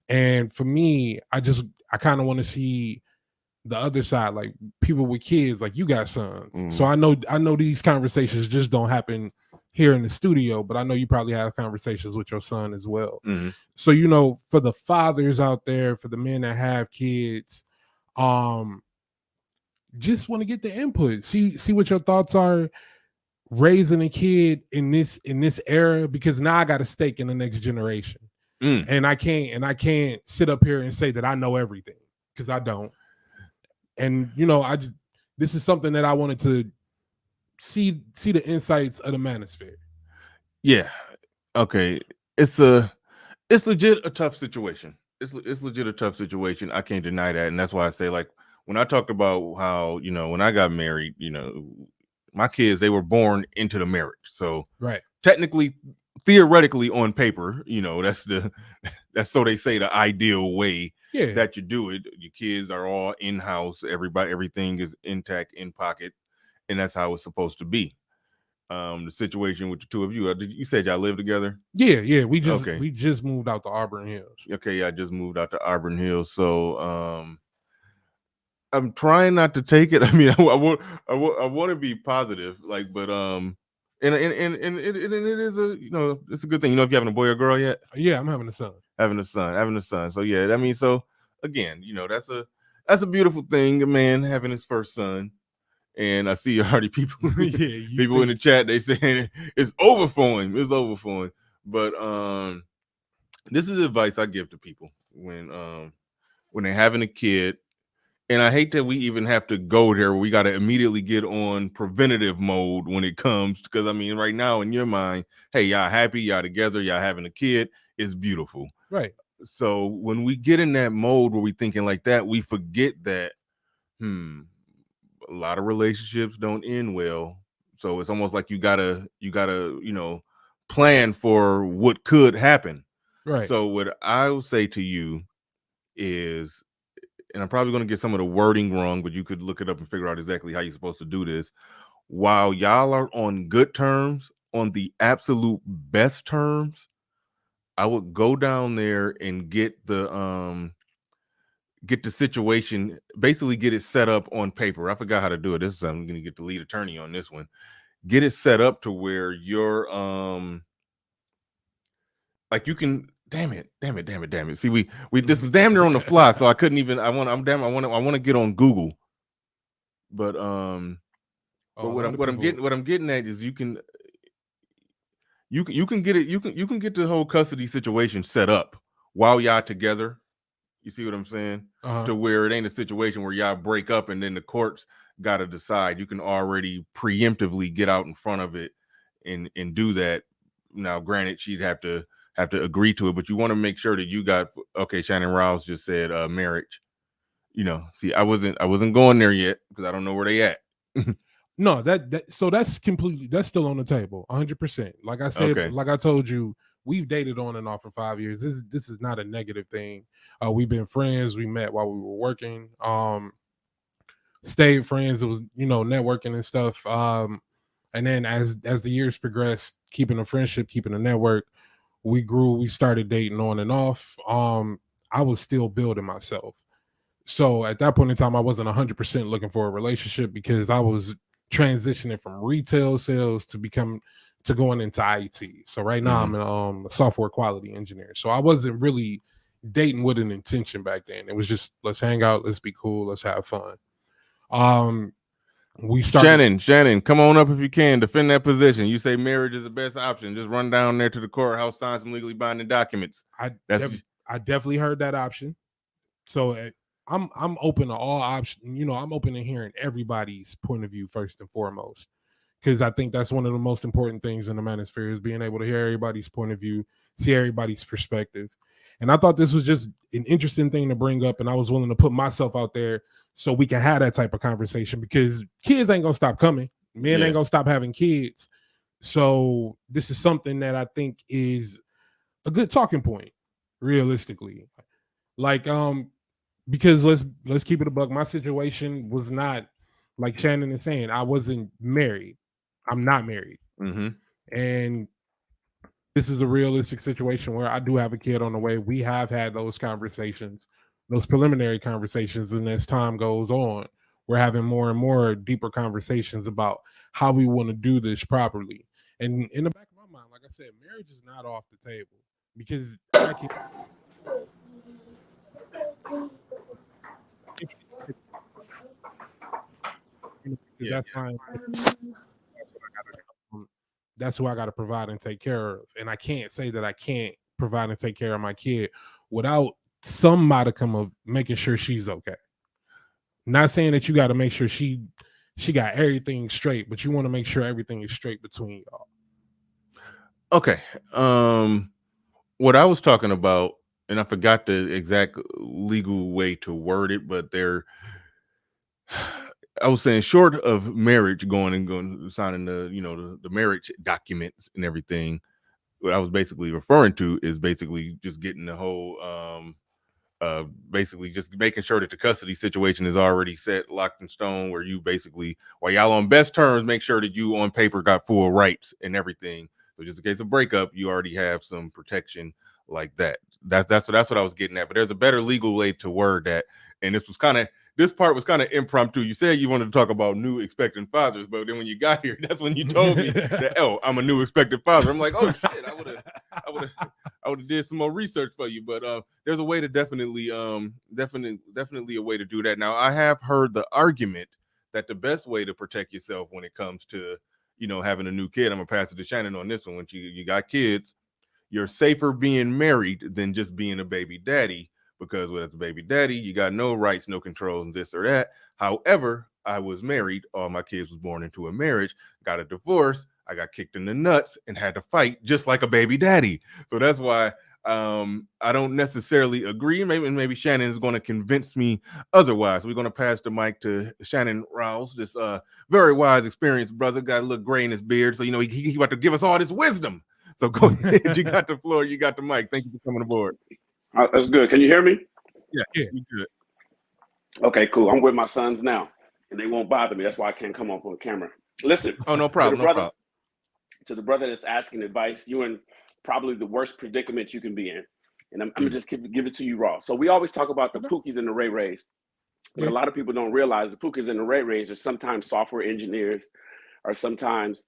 And for me, I kind of want to see the other side, like people with kids, like you got sons. Mhm. So I know these conversations just don't happen here in the studio, but I know you probably have conversations with your son as well. Mhm. So, for the fathers out there, for the men that have kids, just want to get the input. See what your thoughts are raising a kid in this era, because now I got a stake in the next generation. Mm. And I can't sit up here and say that I know everything, because I don't. And this is something that I wanted to see the insights of the manosphere. Yeah. Okay. It's legit a tough situation. It's legit a tough situation. I can't deny that, and that's why I say, like, when I talked about how when I got married, my kids, they were born into the marriage, so Right. technically, theoretically, on paper, that's so they say the ideal way Yeah. that you do it. Your kids are all in house. Everything is intact, in pocket, and that's how it's supposed to be. The situation with the two of you, you said y'all live together? Yeah. We Okay. just moved out to Auburn Hills. Okay, I just moved out to Auburn Hills, so I'm trying not to take it. I mean, I want to be positive, like, but and it is it's a good thing. If you're having a boy or girl yet? Yeah, I'm having a son. Having a son. So yeah, I mean, so again, that's a beautiful thing, a man having his first son. And I see already people people in the chat, they saying it's over for him. It's over for him. But this is advice I give to people when they're having a kid. And I hate that we even have to go there. We got to immediately get on preventative mode when it comes, because I mean, right now in your mind, hey, y'all happy, y'all together, y'all having a kid, it's beautiful. Right. So when we get in that mode where we thinking like that, we forget that a lot of relationships don't end well. So it's almost like you gotta plan for what could happen. Right. So what I will say to you is, and I'm probably going to get some of the wording wrong, but you could look it up and figure out exactly how you're supposed to do this. While y'all are on good terms, on the absolute best terms, I would go down there and get the situation, basically get it set up on paper. I forgot how to do it. This is, I'm going to get the lead attorney on this one. Get it set up to where you're like you can, damn it. See, we this is damn near on the fly, so I couldn't even. I want to get on Google, but what I'm getting at is you can get it. You can get the whole custody situation set up while y'all together. You see what I'm saying? Uh-huh. To where it ain't a situation where y'all break up and then the courts got to decide. You can already preemptively get out in front of it and do that. Now, granted, she'd have to agree to it, but you want to make sure that you got, okay, Shannon Rouse just said marriage. See, I wasn't going there yet because I don't know where they at. No, so that's still on the table, 100%. Like I said, Okay. Like I told you, we've dated on and off for 5 years. This is not a negative thing. We've been friends. We met while we were working. Stayed friends. It was networking and stuff. And then as the years progressed, keeping a friendship, keeping a network, we grew. We started dating on and off. I was still building myself. So at that point in time, I wasn't 100% looking for a relationship because I was transitioning from retail sales to going into IT. So right now I'm a software quality engineer. So I wasn't really dating with an intention back then. It was just, let's hang out, let's be cool, let's have fun. We started. Shannon, come on up if you can. Defend that position. You say marriage is the best option. Just run down there to the courthouse, sign some legally binding documents. I definitely heard that option. So I'm open to all options. I'm open to hearing everybody's point of view first and foremost, because I think that's one of the most important things in the manosphere is being able to hear everybody's point of view, see everybody's perspective. And I thought this was just an interesting thing to bring up, and I was willing to put myself out there so we can have that type of conversation, because kids ain't gonna stop coming. Men ain't gonna stop having kids. So this is something that I think is a good talking point, realistically. Like, because let's keep it a buck. My situation was not like Shannon is saying. I wasn't married. I'm not married. And this is a realistic situation where I do have a kid on the way. We have had those conversations. those preliminary conversations, and as time goes on, we're having more and more deeper conversations about how we want to do this properly. And in the back of my mind, like I said, marriage is not off the table because I can. Because that's my that's who I got to provide and take care of. And I can't say that I can't provide and take care of my kid without some modicum of making sure she's okay. Not saying that you got to make sure she got everything straight, but you want to make sure everything is straight between y'all. Okay. What I was talking about, and I forgot the exact legal way to word it, but I was saying short of marriage, going signing the marriage documents and everything. What I was basically referring to is basically just getting the whole basically just making sure that the custody situation is already set, locked in stone, where you basically, while y'all on best terms, make sure that you on paper got full rights and everything. So just in case of breakup, you already have some protection like that. That's what I was getting at. But there's a better legal way to word that. And this part was kind of impromptu. You said you wanted to talk about new expectant fathers, but then when you got here, that's when you told me that, oh, I'm a new expectant father. I'm like, oh shit, I would have did some more research for you. But there's a way to definitely a way to do that. Now, I have heard the argument that the best way to protect yourself when it comes to having a new kid, I'm gonna pass it to Shannon on this one. When you got kids, you're safer being married than just being a baby daddy, because when it's a baby daddy, you got no rights, no controls, and this or that. However, I was married. All my kids was born into a marriage, got a divorce. I got kicked in the nuts and had to fight just like a baby daddy. So that's why I don't necessarily agree. Maybe Shannon is going to convince me otherwise. We're going to pass the mic to Shannon Rouse, this very wise, experienced brother. Got a little gray in his beard, so he about to give us all this wisdom. So go ahead. You got the floor. You got the mic. Thank you for coming aboard. That's good. Can you hear me? Yeah, you good. Okay, cool. I'm with my sons now, and they won't bother me. That's why I can't come up on camera. Listen. Oh, no problem. To the brother that's asking advice, you're in probably the worst predicament you can be in. And I'm going to just give it to you raw. So we always talk about the Pookies and the Ray Rays. But a lot of people don't realize the Pookies and the Ray Rays are sometimes software engineers, or sometimes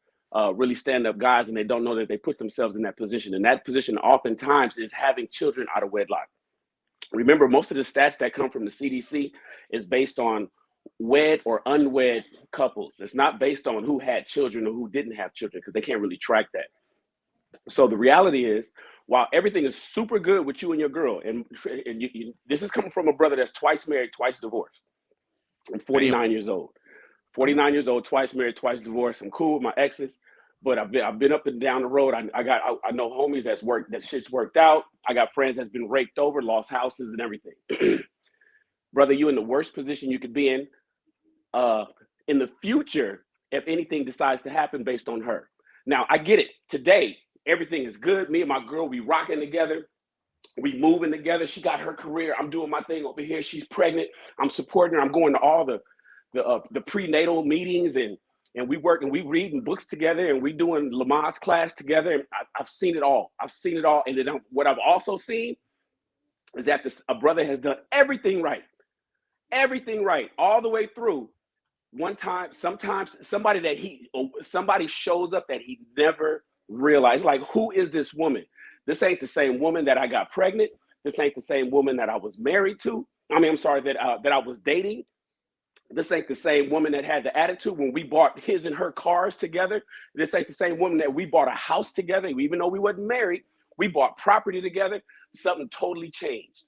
really stand-up guys, and they don't know that they put themselves in that position. And that position oftentimes is having children out of wedlock. Remember, most of the stats that come from the CDC is based on wed or unwed couples. It's not based on who had children or who didn't have children, because they can't really track that. So the reality is, while everything is super good with you and your girl, and this is coming from a brother that's twice married, twice divorced, and 49 years old. 49 years old, twice married, twice divorced. I'm cool with my exes, but I've been up and down the road. I know homies that shit's worked out. I got friends that's been raked over, lost houses and everything. Brother, you in the worst position you could be in the future if anything decides to happen based on her. Now, I get it. Today, everything is good. Me and my girl, we rocking together. We moving together. She got her career. I'm doing my thing over here. She's pregnant. I'm supporting her. I'm going to all the prenatal meetings, and we work and we reading books together, and we doing Lamaze class together. And I've seen it all. And then what I've also seen is that a brother has done everything right all the way through. One time, sometimes somebody shows up that he never realized. Like, who is this woman? This ain't the same woman that I got pregnant. This ain't the same woman that I was married to. That I was dating. This ain't the same woman that had the attitude when we bought his and her cars together. This ain't the same woman that we bought a house together. Even though we wasn't married, we bought property together. Something totally changed.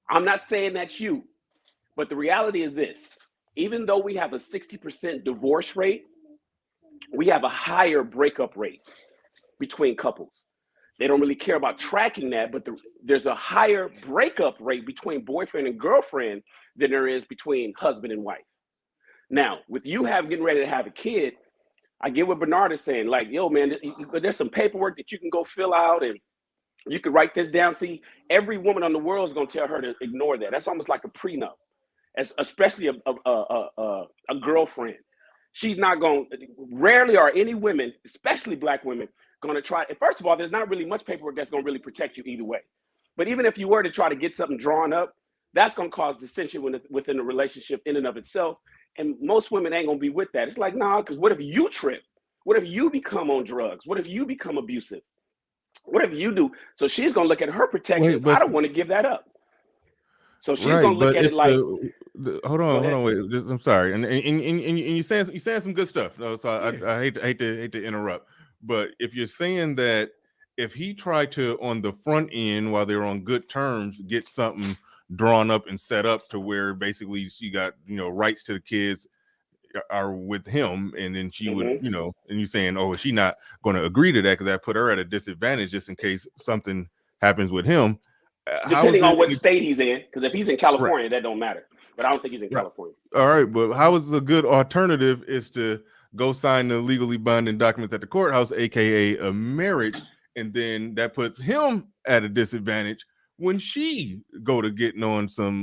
I'm not saying that's you, but the reality is this. Even though we have a 60% divorce rate, we have a higher breakup rate between couples. They don't really care about tracking that, but there's a higher breakup rate between boyfriend and girlfriend than there is between husband and wife. Now, with you getting ready to have a kid, I get what Bernard is saying. Like, yo, man, there's some paperwork that you can go fill out, and you can write this down. See, every woman on the world is going to tell her to ignore that. That's almost like a prenup. Especially a girlfriend. She's not going, rarely are any women, especially black women, going to try. First of all, there's not really much paperwork that's going to really protect you either way. But even if you were to try to get something drawn up, that's going to cause dissension within the relationship in and of itself. And most women ain't going to be with that. It's like, nah, because what if you trip? What if you become on drugs? What if you become abusive? What if you do? So she's going to look at her protections. I don't want to give that up. So she's going to look at it like, hold on, wait. I'm sorry, and you're saying some good stuff. No, so I hate to interrupt, but if you're saying that if he tried to on the front end while they're on good terms get something drawn up and set up to where basically she got rights to the kids are with him, and then she would and you're saying, oh, is she not going to agree to that because that put her at a disadvantage just in case something happens with him? Depending on what state he's in, because if he's in California, that don't matter. But I don't think he's in California. All right, but how is a good alternative is to go sign the legally binding documents at the courthouse, aka a marriage, and then that puts him at a disadvantage when she go to getting on some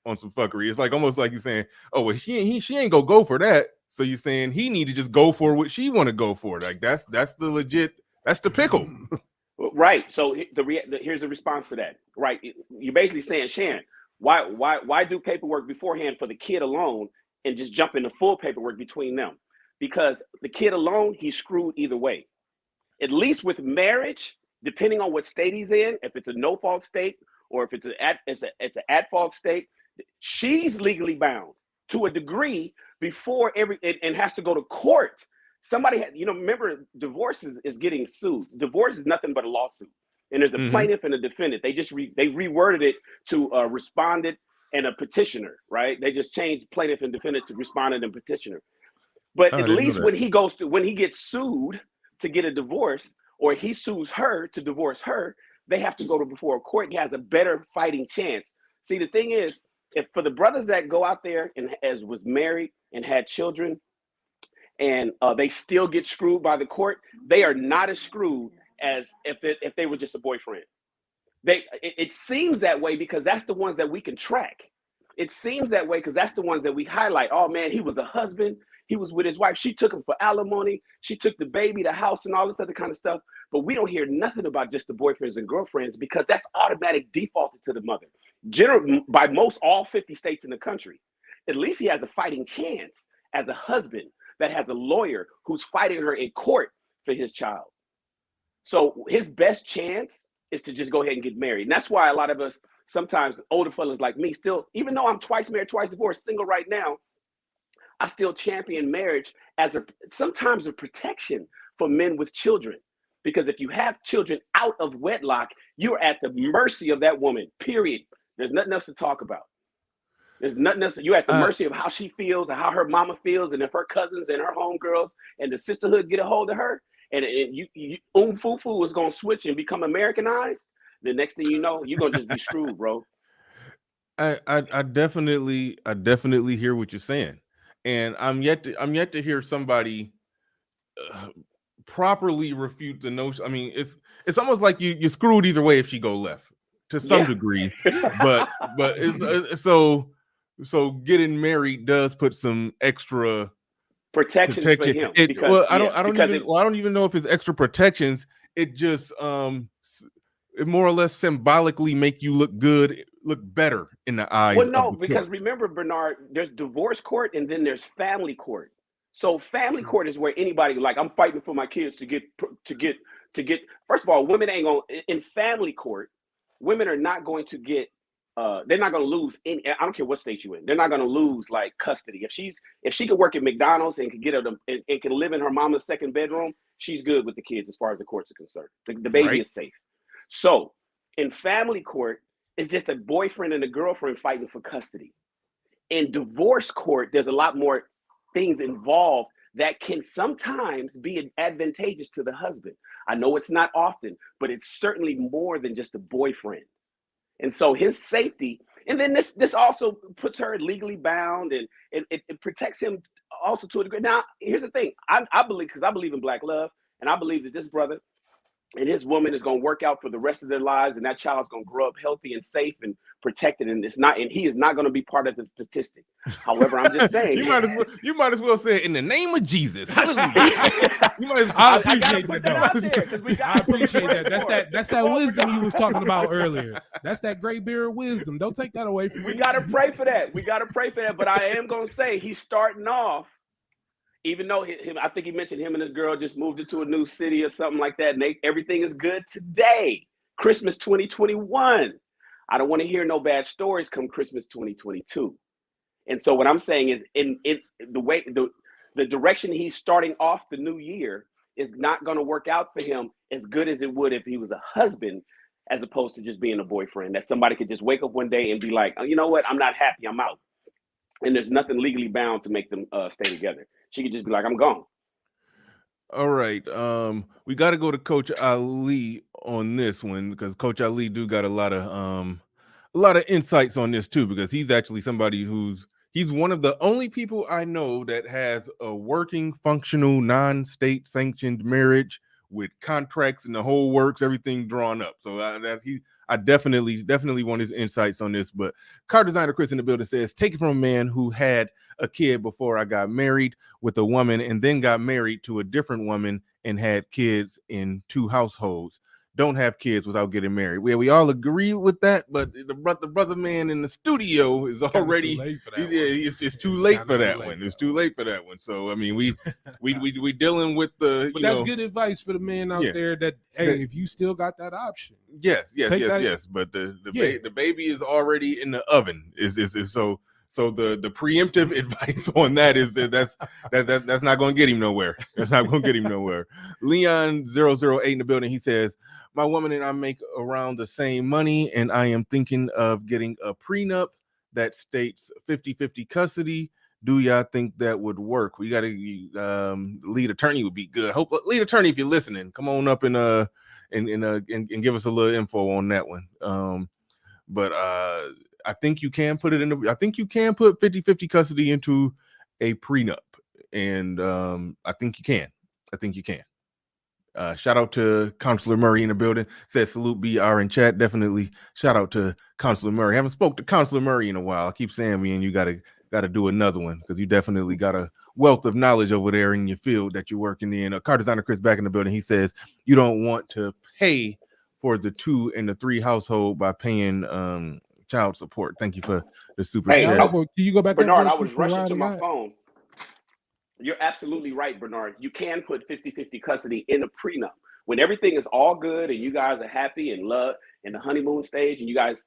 fuckery. It's like almost like you're saying, oh, well, she ain't gonna go for that. So you're saying he need to just go for what she want to go for. Like that's the pickle. Right. So here's the response to that. Right. You're basically saying, Shan, why do paperwork beforehand for the kid alone and just jump into full paperwork between them? Because the kid alone, he's screwed either way. At least with marriage, depending on what state he's in, if it's a no-fault state or if it's an at-fault state, she's legally bound to a degree before and has to go to court. Somebody had, remember, divorce is getting sued. Divorce is nothing but a lawsuit. And there's a plaintiff and a defendant. They just they reworded it to a respondent and a petitioner, right? They just changed plaintiff and defendant to respondent and petitioner. But at least when he gets sued to get a divorce, or he sues her to divorce her, they have to go before a court. He has a better fighting chance. See, the thing is, if for the brothers that go out there and was married and had children, and they still get screwed by the court, they are not as screwed as if they were just a boyfriend. It seems that way because that's the ones that we can track. It seems that way because that's the ones that we highlight. Oh man, he was a husband. He was with his wife. She took him for alimony. She took the baby, the house, and all this other kind of stuff. But we don't hear nothing about just the boyfriends and girlfriends because that's automatic defaulted to the mother. By all 50 states in the country, at least he has a fighting chance as a husband that has a lawyer who's fighting her in court for his child. So his best chance is to just go ahead and get married. And that's why a lot of us, sometimes older fellas like me still, even though I'm twice married, twice divorced, single right now, I still champion marriage as sometimes a protection for men with children. Because if you have children out of wedlock, you're at the mercy of that woman, period. There's nothing else to talk about. There's nothing else. You're at the mercy of how she feels and how her mama feels. And if her cousins and her homegirls and the sisterhood get a hold of her and Fufu is going to switch and become Americanized, the next thing you know, you're going to just be screwed, bro. I definitely hear what you're saying. And I'm yet to hear somebody properly refute the notion. I mean, it's almost like you're screwed either way if she go left to some degree, but it's so getting married does put some extra protections for him. I don't even know if it's extra protections. It just it more or less symbolically make you look better in the eyes. Well, no, because remember, Bernard, there's divorce court and then there's family court. So family court is where anybody, like, I'm fighting for my kids to get. First of all, women ain't going in family court. Women are not going to get. They're not going to lose any. I don't care what state you're in. They're not going to lose like custody. If she could work at McDonald's and could get and can live in her mama's second bedroom, she's good with the kids as far as the courts are concerned. The baby is safe. So in family court, it's just a boyfriend and a girlfriend fighting for custody. In divorce court, there's a lot more things involved that can sometimes be advantageous to the husband. I know it's not often, but it's certainly more than just a boyfriend. And so his safety, and then this also puts her legally bound, and it protects him also to a degree. Now, here's the thing. I believe in black love, and I believe that this brother and his woman is going to work out for the rest of their lives, and that child's going to grow up healthy and safe and protected, and he is not going to be part of the statistic. However, I'm just saying you might as well say it in the name of Jesus. Hallelujah. You might as well, I I gotta appreciate put that that out though. there because we got. I appreciate that. That's that Come on, wisdom you was Bernard. talking about earlier. That's that gray beard wisdom. Don't take that away from We me. gotta pray for that. We gotta pray for that. But I am gonna say he's starting off. Even though I think he mentioned him and his girl just moved into a new city or something like that, and everything is good today. Christmas 2021. I don't want to hear no bad stories come Christmas 2022. And so what I'm saying is, in the way the direction he's starting off the new year is not going to work out for him as good as it would if he was a husband, as opposed to just being a boyfriend. That somebody could just wake up one day and be like, oh, you know what, I'm not happy, I'm out. And there's nothing legally bound to make them stay together. She could just be like, I'm gone. all right. We got to go to Coach Ali on this one because Coach Ali do got a lot of insights on this too, because he's actually somebody he's one of the only people I know that has a working, functional, non-state sanctioned marriage with contracts and the whole works, everything drawn up. So I definitely want his insights on this. But car designer Chris in the building says, take it from a man who had a kid before I got married with a woman and then got married to a different woman and had kids in 2 households. Don't have kids without getting married. We all agree with that, but the brother man in the studio is already it's too late for that one. It's too late for that one. So I mean, we dealing with the. But that's good advice for the men out there. That if you still got that option, yes. But the baby is already in the oven. Is so. So the preemptive advice on that is that's not going to get him nowhere. That's not going to get him nowhere. Leon 008 in the building. He says, my woman and I make around the same money, and I am thinking of getting a prenup that states 50-50 custody. Do y'all think that would work? We got to lead attorney would be good. Hope lead attorney, if you're listening, come on up and give us a little info on that one. But I think you can put it in I think you can put 50-50 custody into a prenup, and I think you can. Shout out to Counselor Murray in the building. Says salute BR in chat. Definitely shout out to Counselor Murray. Haven't spoke to Counselor Murray in a while. I keep saying me and you gotta do another one because you definitely got a wealth of knowledge over there in your field that you're working in. Car designer Chris back in the building. He says you don't want to pay for the 2 and the 3 household by paying child support. Thank you for the super chat. Can you go back, Bernard? I was rushing to my phone. You're absolutely right, Bernard. You can put 50-50 custody in a prenup when everything is all good and you guys are happy and love in the honeymoon stage, and you guys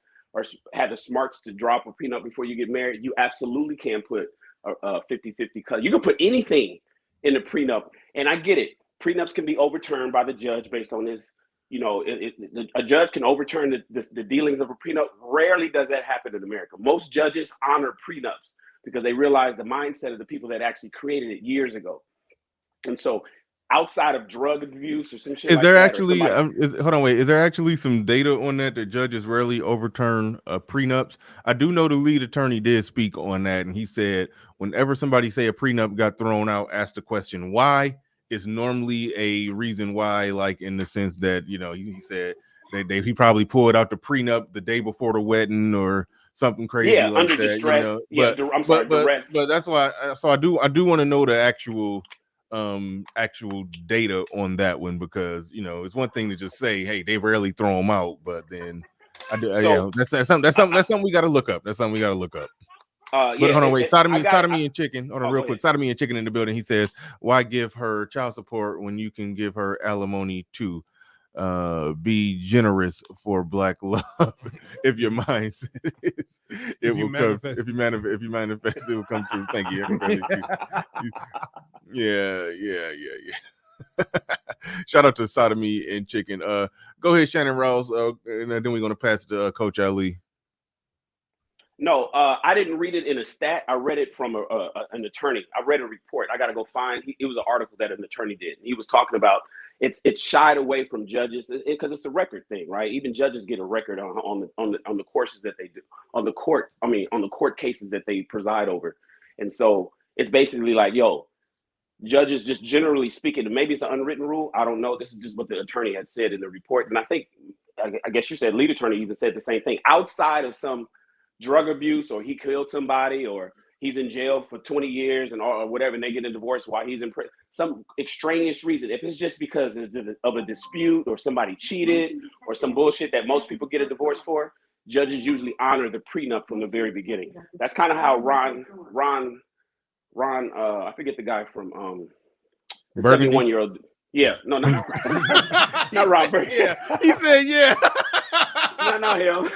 have the smarts to drop a prenup before you get married. You absolutely can put a 50-50 custody. You can put anything in the prenup, and I get it. Prenups can be overturned by the judge based on his. A judge can overturn the dealings of a prenup. Rarely does that happen in America. Most judges honor prenups because they realize the mindset of the people that actually created it years ago. And so outside of drug abuse or some shit is there actually is there actually some data on that judges rarely overturn prenups? I do know the lead attorney did speak on that, and he said whenever somebody say a prenup got thrown out, ask the question why. Is normally a reason why, like in the sense that he said he probably pulled out the prenup the day before the wedding or something crazy like under that. Distress. Duress. But that's why. So I do want to know the actual data on that one, because it's one thing to just say, hey, they rarely throw them out, but then that's something we got to look up. That's something we got to look up. But hold on, wait. Sodomy and chicken. Hold on, real quick. Sodomy and chicken in the building. He says, "Why give her child support when you can give her alimony too? Be generous for Black love. If your mind says it will come. If you manifest, it will come through. Thank you. Yeah. Shout out to Sodomy and chicken. Go ahead, Shannon Rouse. And then we're gonna pass it to Coach Ali. No, I didn't read it in a stat. I read it from an attorney. I read a report. I got to go find. It was an article that an attorney did. He was talking about it's shied away from judges because it's a record thing, right? Even judges get a record on the courses that they do on the court cases that they preside over, and so it's basically like, judges just generally speaking, maybe it's an unwritten rule. I don't know. This is just what the attorney had said in the report, and I think I guess you said lead attorney even said the same thing. Outside of some drug abuse, or he killed somebody, or he's in jail for 20 years or whatever, and they get a divorce while he's in prison, some extraneous reason, if it's just because of a dispute or somebody cheated or some bullshit that most people get a divorce for, judges usually honor the prenup from the very beginning. That's kind of how Ron, I forget the guy from the 71-year-old. Yeah, no, not Ron Burgundy. Yeah, he said, yeah. Not him.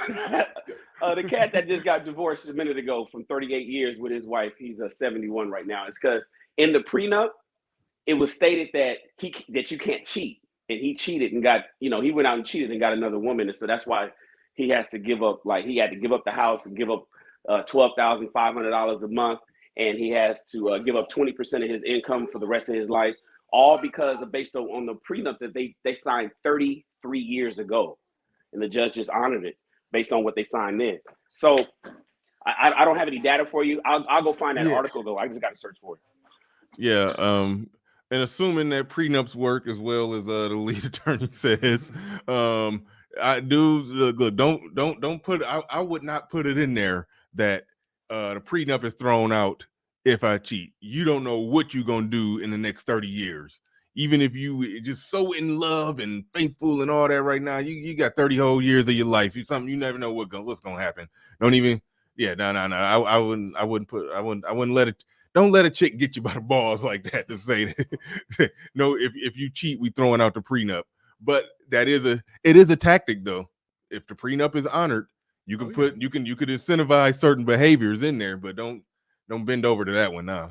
The cat that just got divorced a minute ago from 38 years with his wife, he's 71 right now. It's because in the prenup, it was stated that you can't cheat, and he cheated and got, he went out and cheated and got another woman, and so that's why he has to give up. Like, he had to give up the house and give up $12,500 a month, and he has to give up 20% of his income for the rest of his life, all because based on the prenup that they signed 33 years ago, and the judge just honored it based on what they signed then. So I don't have any data for you. I'll go find that article though. I just got to search for it. Yeah. And assuming that prenups work as well as the lead attorney says, look, don't put. I would not put it in there that the prenup is thrown out if I cheat. You don't know what you're gonna do in the next 30 years. Even if you just so in love and faithful and all that right now, you got 30 whole years of your life. You never know what's gonna happen. Don't even. Yeah, no. I wouldn't let it. Don't let a chick get you by the balls like that to say that. No, if you cheat, we throwing out the prenup. But it is a tactic though. If the prenup is honored, you can you could incentivize certain behaviors in there, but don't bend over to that one. No.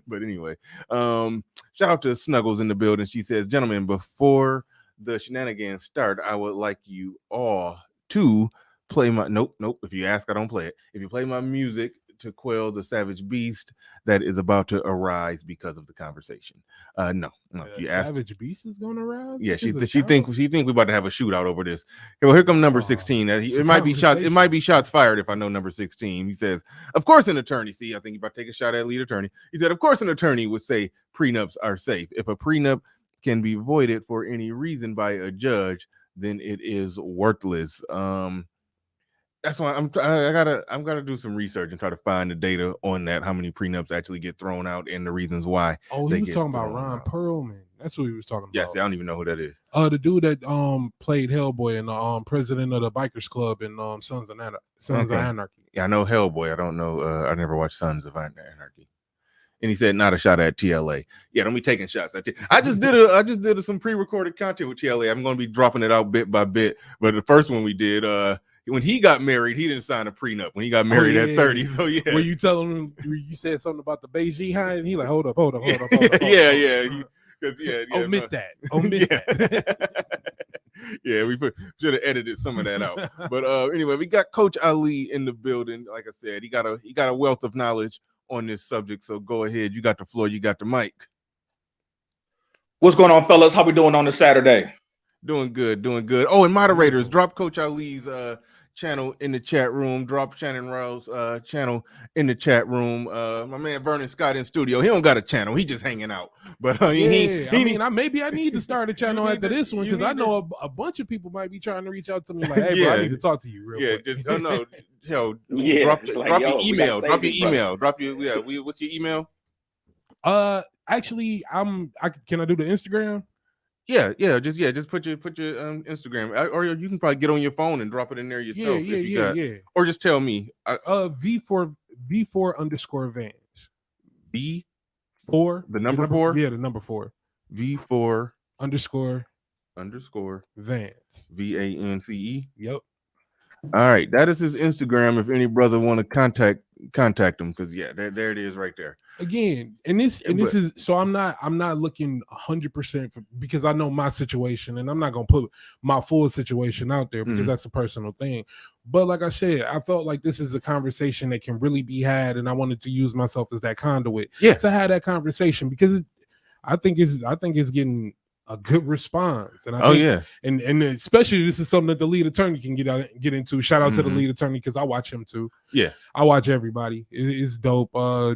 But anyway, shout out to Snuggles in the building. She says, gentlemen, before the shenanigans start, I would like you all to play my nope. If you ask, I don't play it. If you play my music to quell the savage beast that is about to arise because of the conversation. No. If you ask, savage beast is going to rise. Yeah, she think we're about to have a shootout over this. Well, here come number 16. It might be shots. It might be shots fired if I know number 16. He says, of course, an attorney. See, I think you're about to take a shot at lead attorney. He said, of course, an attorney would say prenups are safe. If a prenup can be voided for any reason by a judge, then it is worthless. That's why I'm gotta do some research and try to find the data on that, how many prenups actually get thrown out and the reasons why. Oh, he was talking about Ron Perlman. That's what he was talking about. Yes, I don't even know who that is. The dude that played Hellboy and the president of the Bikers Club in Sons of Anarchy. Yeah, I know Hellboy. I don't know. I never watched Sons of Anarchy. And he said, not a shot at TLA. Yeah, don't be taking shots at I just did some pre-recorded content with TLA. I'm going to be dropping it out bit by bit. But the first one we did, when he got married, he didn't sign a prenup when he got married at 30. So yeah. When you tell him, you said something about the Beijing high, and he like, hold up. Yeah. Omit that. Yeah, we should have edited some of that out. But anyway, we got Coach Ali in the building. Like I said, he got a wealth of knowledge on this subject. So go ahead. You got the floor. You got the mic. What's going on, fellas? How we doing on this Saturday? Doing good. Oh, and moderators, drop Coach Ali's channel in the chat room. Drop Shannon Rowe's channel in the chat room. My man Vernon Scott in studio. He don't got a channel. He just hanging out. But maybe I need to start a channel after this one because I know a bunch of people might be trying to reach out to me like, hey, bro, I need to talk to you real quick. Drop your email. What's your email? Actually, can I do the Instagram? Yeah. Just put your Instagram, or you can probably get on your phone and drop it in there yourself. Yeah. Or just tell me. V4 _Vans. V4. The number 4. Yeah, the number 4. V4 __ Vance. VANCE. Yep. All right, that is his Instagram. If any brother want to contact him, because there it is right there. Again, this is so I'm not looking 100% because I know my situation, and I'm not gonna put my full situation out there because that's a personal thing. But like I said, I felt like this is a conversation that can really be had, and I wanted to use myself as that conduit to have that conversation because I think it's getting a good response. And and especially this is something that the lead attorney can get into. Shout out to the lead attorney because I watch him too. Yeah, I watch everybody. It's dope.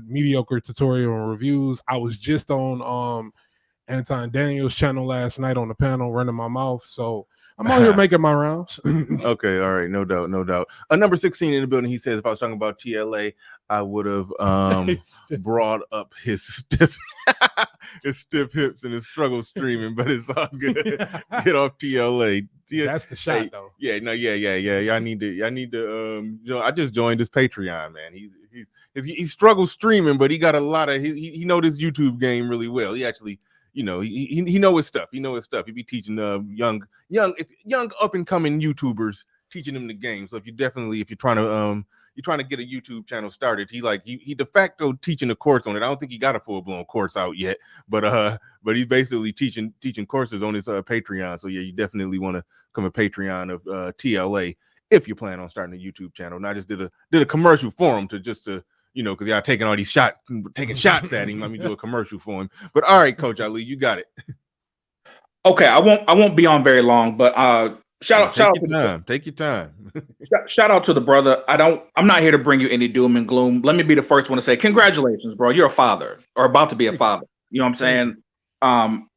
Mediocre tutorial and reviews. I was just on Anton Daniel's channel last night on the panel running my mouth. So I'm out here making my rounds. Okay, all right, no doubt. Number 16 in the building. He says, if I was talking about TLA, I would have brought up his stiff hips and his struggle streaming, but it's all good. Get off TLA. That's the shot, though. Yeah. Y'all need to. I just joined his Patreon, man. He struggles streaming, but he got a lot of. He know this YouTube game really well. He actually. He know his stuff. He be teaching young up and coming YouTubers, teaching them the game. So if you're trying to get a YouTube channel started, he de facto teaching a course on it. I don't think he got a full blown course out yet, but he's basically teaching courses on his Patreon. So yeah, you definitely want to become a Patreon of TLA if you plan on starting a YouTube channel. And I just did a commercial for him to because y'all taking all these shots at him. Let me do a commercial for him. But all right, Coach Ali, you got it. Okay, I won't be on very long, but shout out. Take your time. Shout out to the brother. I'm not here to bring you any doom and gloom. Let me be the first one to say congratulations, bro. You're a father or about to be a father. You know what I'm saying?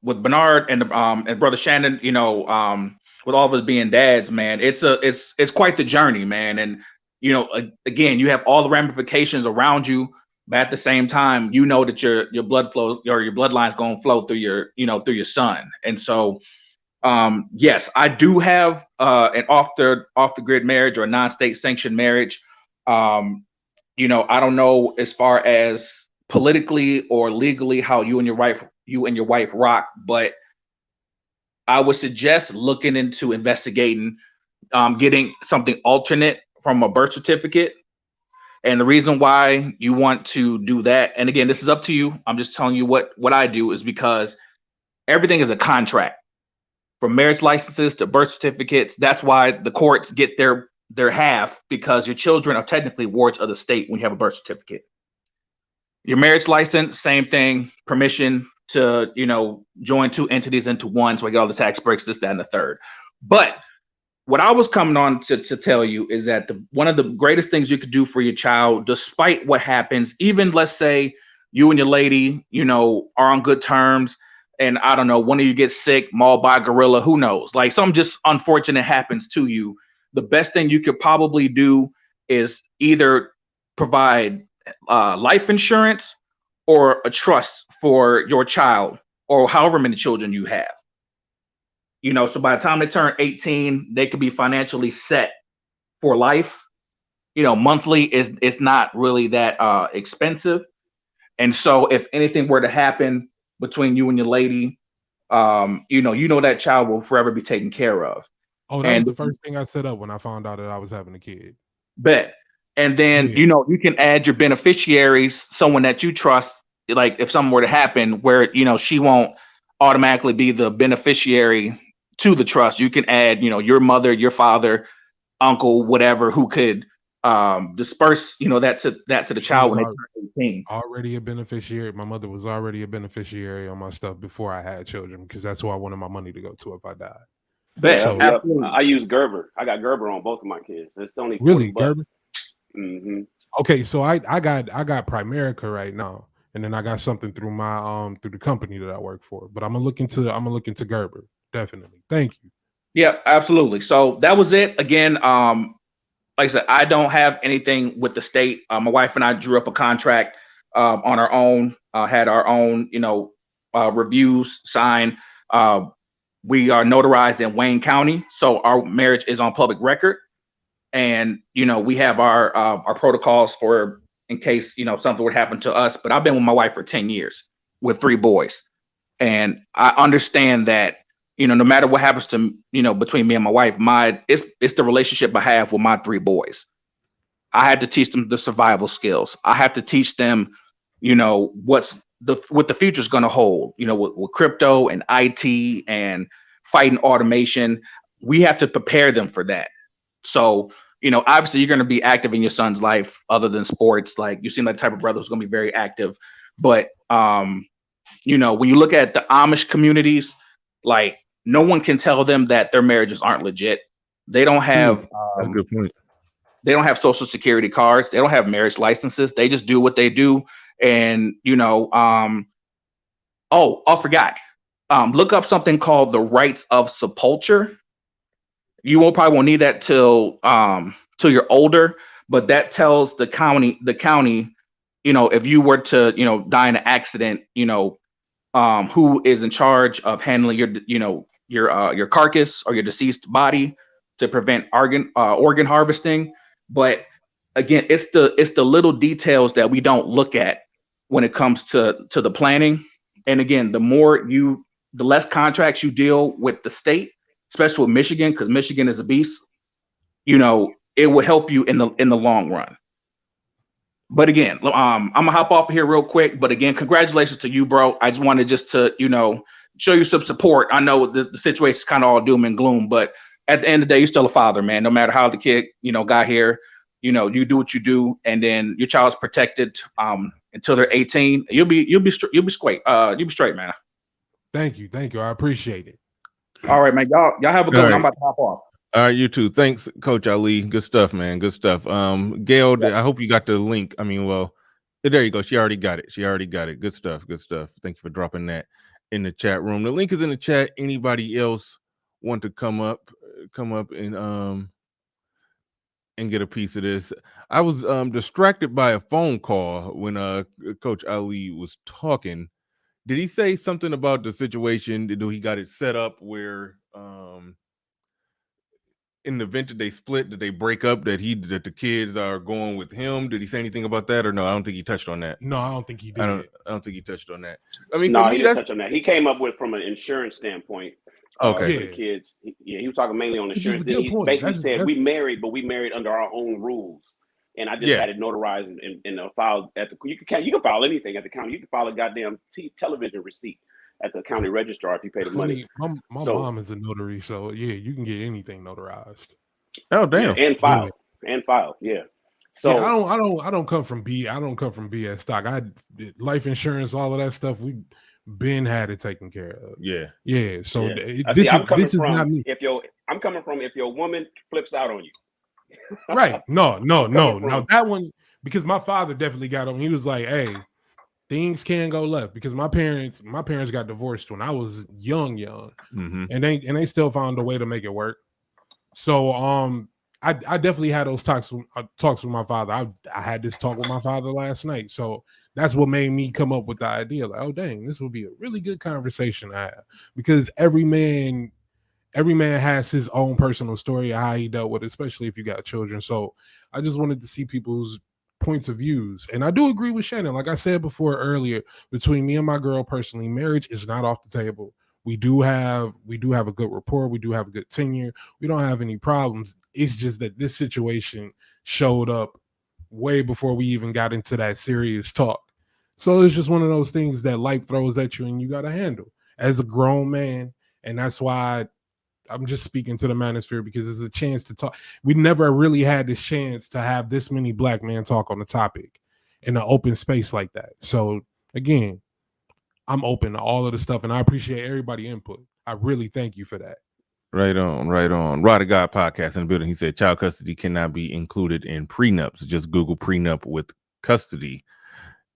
With Bernard and and brother Shannon, with all of us being dads, man, it's quite the journey, man. And again, you have all the ramifications around you, but at the same time, that your blood flows or your bloodline's going to flow through your son. And so, yes, I do have an off the grid marriage or a non-state sanctioned marriage. I don't know as far as politically or legally how you and your wife rock, but I would suggest looking into investigating, getting something alternate from a birth certificate. And the reason why you want to do that, and again, this is up to you. I'm just telling you what I do, is because everything is a contract, from marriage licenses to birth certificates. That's why the courts get their half, because your children are technically wards of the state when you have a birth certificate. Your marriage license, same thing, permission to, join two entities into one, so I get all the tax breaks, this, that, and the third. But what I was coming on to tell you is that one of the greatest things you could do for your child, despite what happens, even let's say you and your lady, are on good terms, and I don't know, one of you gets sick, mauled by a gorilla, who knows? Like, something just unfortunate happens to you. The best thing you could probably do is either provide life insurance or a trust for your child or however many children you have. So by the time they turn 18, they could be financially set for life. Monthly is not really that expensive. And so if anything were to happen between you and your lady, that child will forever be taken care of. Oh, that was the first thing I set up when I found out that I was having a kid. Bet. And then, you can add your beneficiaries, someone that you trust. Like if something were to happen where, she won't automatically be the beneficiary to the trust, you can add, your mother, your father, uncle, whatever, who could disperse, that to the child when they turn 18. Already a beneficiary. My mother was already a beneficiary on my stuff before I had children, because that's who I wanted my money to go to if I died. So, I use Gerber. I got Gerber on both of my kids. It's only really $40. Gerber. Mm-hmm. Okay, so I got Primerica right now, and then I got something through my through the company that I work for. But I'm gonna look into Gerber. Definitely. Thank you. Yeah, absolutely. So that was it. Again, like I said, I don't have anything with the state. My wife and I drew up a contract on our own, had our own, reviews signed. We are notarized in Wayne County, so our marriage is on public record. And, we have our protocols for in case, something would happen to us. But I've been with my wife for 10 years with 3 boys. And I understand that, no matter what happens to, between me and my wife, it's the relationship I have with my 3 boys. I had to teach them the survival skills. I have to teach them, what the future is going to hold, with crypto and IT and fighting automation. We have to prepare them for that. So, obviously you're going to be active in your son's life other than sports. Like, you seem like the type of brother who's going to be very active. But, when you look at the Amish communities, like, no one can tell them that their marriages aren't legit. They don't have, that's a good point. They don't have social security cards. They don't have marriage licenses. They just do what they do. And, I forgot. look up something called the rights of sepulture. You probably won't need that till you're older, but that tells the county, if you were to, die in an accident, who is in charge of handling your carcass or your deceased body to prevent organ harvesting. But again, it's the little details that we don't look at when it comes to the planning. And again, the less contracts you deal with the state, especially with Michigan, because Michigan is a beast, it will help you in the long run. But again, I'm gonna hop off here real quick. But again, congratulations to you, bro. I just wanted to show you some support. I know the situation is kind of all doom and gloom, but at the end of the day, you're still a father, man. No matter how the kid got here, you do what you do, and then your child's protected until they're 18. You'll be straight. You'll be straight, man. Thank you. I appreciate it. All right, man. Y'all have a good one. Right. I'm about to hop off. All right, you too. Thanks, Coach Ali. Good stuff, man. Good stuff. Gail, I hope you got the link. I mean, well, there you go. She already got it. Good stuff. Thank you for dropping that in the chat room. The link is in the chat. Anybody else want to come up and get a piece of this? I was distracted by a phone call when Coach Ali was talking. Did he say something about the situation? Did he got it set up where in the event that they split, did they break up, that the kids are going with him? Did he say anything about that, or no? I don't think he touched on that. No, I don't think he did. I don't think he touched on that. I mean, no, for me, he didn't touch on that. He came up with from an insurance standpoint. Okay. For the kids. He was talking mainly on insurance. Then he basically said we married, but we married under our own rules. And I just had it notarized and filed at the. You can file anything at the county. You can file a goddamn television receipt at the county registrar if you pay the money. My mom is a notary, so yeah, you can get anything notarized. Oh damn! Yeah, and filed. Yeah. So I don't come from BS stock. Life insurance, all of that stuff. We been had it taken care of. Yeah. So yeah. This is not me. I'm coming from if your woman flips out on you. Right. No. Now that one, because my father definitely got on. He was like, "Hey, things can go left," because my parents got divorced when I was young, mm-hmm. and they still found a way to make it work. So I definitely had those talks with my father. I had this talk with my father last night. So that's what made me come up with the idea. Like, oh dang, this would be a really good conversation to have, because every man has his own personal story of how he dealt with it, especially if you got children. So I just wanted to see people's points of views. And I do agree with Shannon. Like I said before earlier, between me and my girl personally, marriage is not off the table. We do have a good rapport. We do have a good tenure. We don't have any problems. It's just that this situation showed up way before we even got into that serious talk. So it's just one of those things that life throws at you and you got to handle as a grown man. And that's why I'm just speaking to the manosphere, because it's a chance to talk. We never really had this chance to have this many black men talk on the topic in an open space like that. So again, I'm open to all of the stuff, and I appreciate everybody input. I really thank you for that. Right on. Rod of God podcast in the building. He said child custody cannot be included in prenups. Just Google prenup with custody.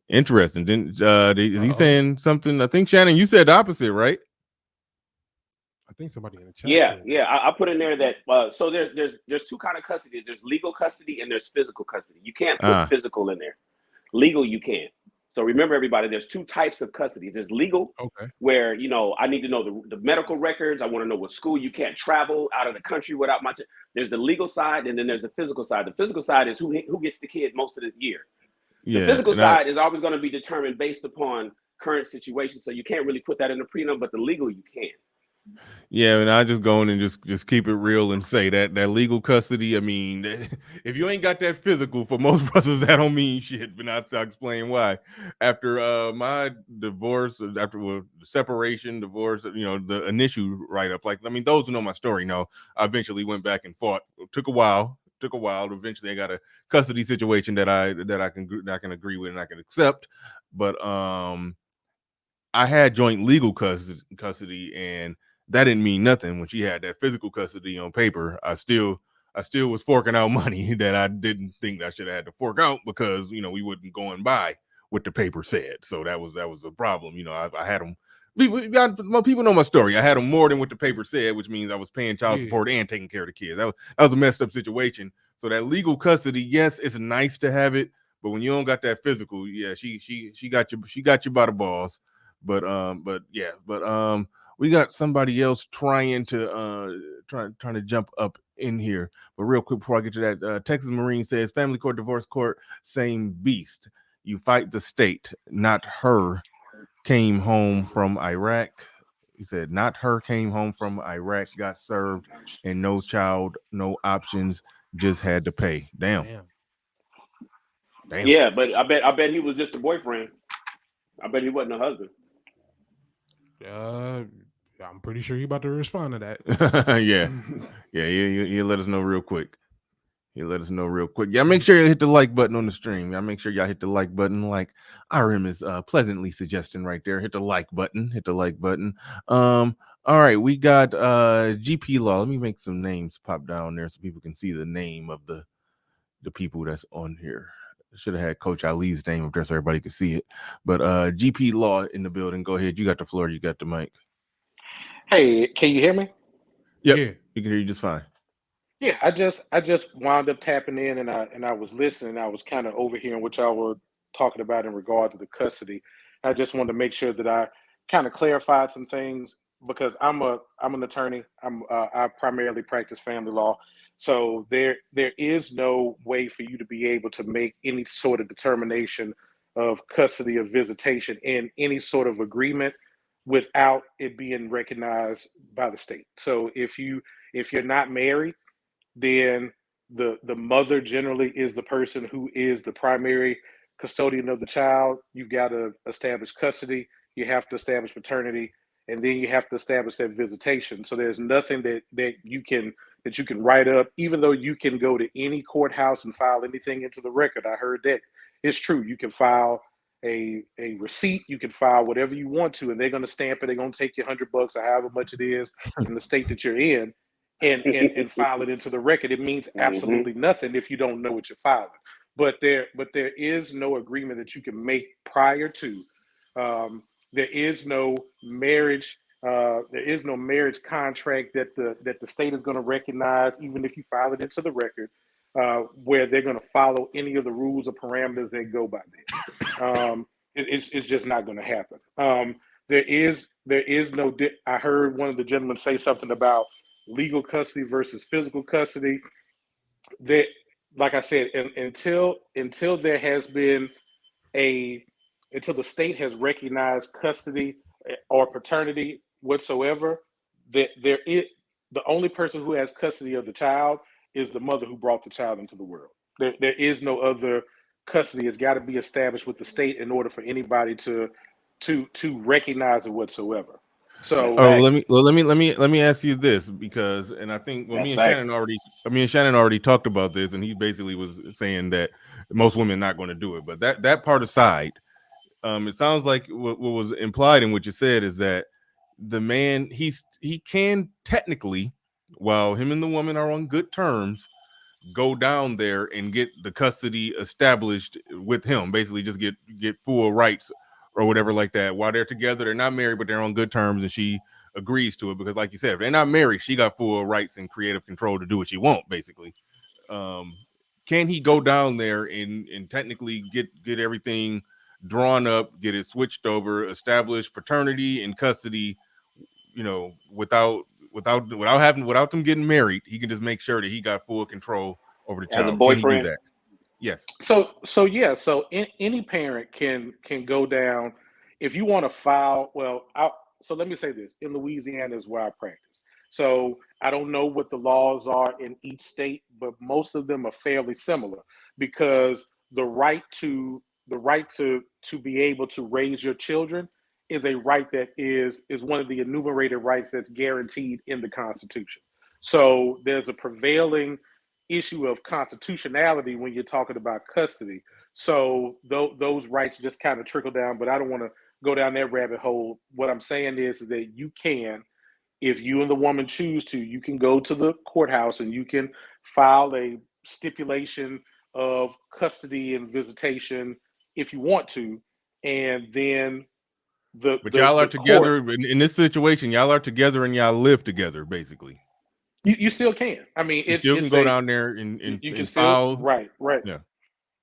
Interesting. Is he saying something? I think, Shannon, you said the opposite, right? I think somebody in the chat. Yeah. I put in there that so there's two kind of custody. There's legal custody and there's physical custody. You can't put physical in there. Legal, you can. So remember, everybody, there's two types of custody. There's legal, where I need to know the medical records. I want to know what school. You can't travel out of the country without my. There's the legal side, and then there's the physical side. The physical side is who gets the kid most of the year. The physical side is always going to be determined based upon current situation. So you can't really put that in the prenup, but the legal you can. Yeah, and I just go in and just keep it real and say that legal custody. I mean, if you ain't got that physical, for most brothers, that don't mean shit. But I'll explain why. After my divorce, after the separation, divorce, the initial write up. Like, I mean, those who know my story know I eventually went back and fought. It took a while. Eventually, I got a custody situation that I can agree with and I can accept. But I had joint legal custody, and that didn't mean nothing when she had that physical custody on paper. I still was forking out money that I didn't think I should have had to fork out, because we wasn't going by what the paper said. So that was a problem. I had them People know my story. I had them more than what the paper said, which means I was paying child support and taking care of the kids. That was a messed up situation. So that legal custody, yes, it's nice to have it, but when you don't got that physical, yeah, she got you by the balls. But we got somebody else trying to jump up in here. But real quick before I get to that, Texas Marine says family court, divorce court, same beast. You fight the state, not her. Came home from Iraq. He said, not her, came home from Iraq, got served, and no child, no options, just had to pay. Damn. Yeah, but I bet he was just a boyfriend. I bet he wasn't a husband. I'm pretty sure you about to respond to that. Yeah. You let us know real quick. Y'all make sure you hit the like button on the stream. Y'all make sure y'all hit the like button, like RM is pleasantly suggesting right there. Hit the like button. All right, we got GP Law. Let me make some names pop down there so people can see the name of the people that's on here. Should have had Coach Ali's name up there so everybody could see it. But GP Law in the building. Go ahead. You got the floor. You got the mic. Hey, can you hear me? Yep. Yeah. We can hear you just fine. Yeah, I just wound up tapping in and I was listening. I was kind of overhearing what y'all were talking about in regard to the custody. I just wanted to make sure that I kind of clarified some things because I'm an attorney. I primarily practice family law. So there is no way for you to be able to make any sort of determination of custody or visitation in any sort of agreement without it being recognized by the state. So if you're not married, then the mother generally is the person who is the primary custodian of the child. You've got to establish custody, you have to establish paternity, and then you have to establish that visitation. So there's nothing that you can write up, even though you can go to any courthouse and file anything into the record. I heard that it's true. You can file a receipt, you can file whatever you want to, and they're going to stamp it. They're going to take you $100 or however much it is in the state that you're in, and file it into the record. It means absolutely nothing if you don't know what you're filing. But there is no agreement that you can make prior to. There is no marriage. There is no marriage contract that the state is going to recognize, even if you file it into the record, where they're going to follow any of the rules or parameters that go by that. It's just not going to happen. There is no. I heard one of the gentlemen say something about legal custody versus physical custody. That, like I said, until there has been until the state has recognized custody or paternity whatsoever, that there is the only person who has custody of the child is the mother who brought the child into the world. There is no other custody. It's got to be established with the state in order for anybody to recognize it whatsoever. So let me ask you this, because, and I think me and Shannon already talked about this, and he basically was saying that most women are not going to do it. But that part aside, it sounds like what was implied in what you said is that the man, he can technically, while him and the woman are on good terms, go down there and get the custody established with him, basically just get full rights or whatever like that while they're together. They're not married, but they're on good terms, and she agrees to it because, like you said, if they're not married, she got full rights and creative control to do what she wants, basically. Can he go down there and technically get everything drawn up, get it switched over, establish paternity and custody, without them getting married? He can just make sure that he got full control over the child. As a boyfriend? Can he do that? Yes. So any parent can go down if you want to file. Well, so let me say this: in Louisiana is where I practice. So I don't know what the laws are in each state, but most of them are fairly similar, because the right to be able to raise your children is a right that is one of the enumerated rights that's guaranteed in the Constitution. So there's a prevailing issue of constitutionality when you're talking about custody. So those rights just kind of trickle down, but I don't want to go down that rabbit hole. What I'm saying is that you can, if you and the woman choose to, you can go to the courthouse and you can file a stipulation of custody and visitation if you want to, and then But y'all are together in this situation. Y'all are together and y'all live together, basically. You still can. I mean, you still can go down there and you can file. still right. Yeah.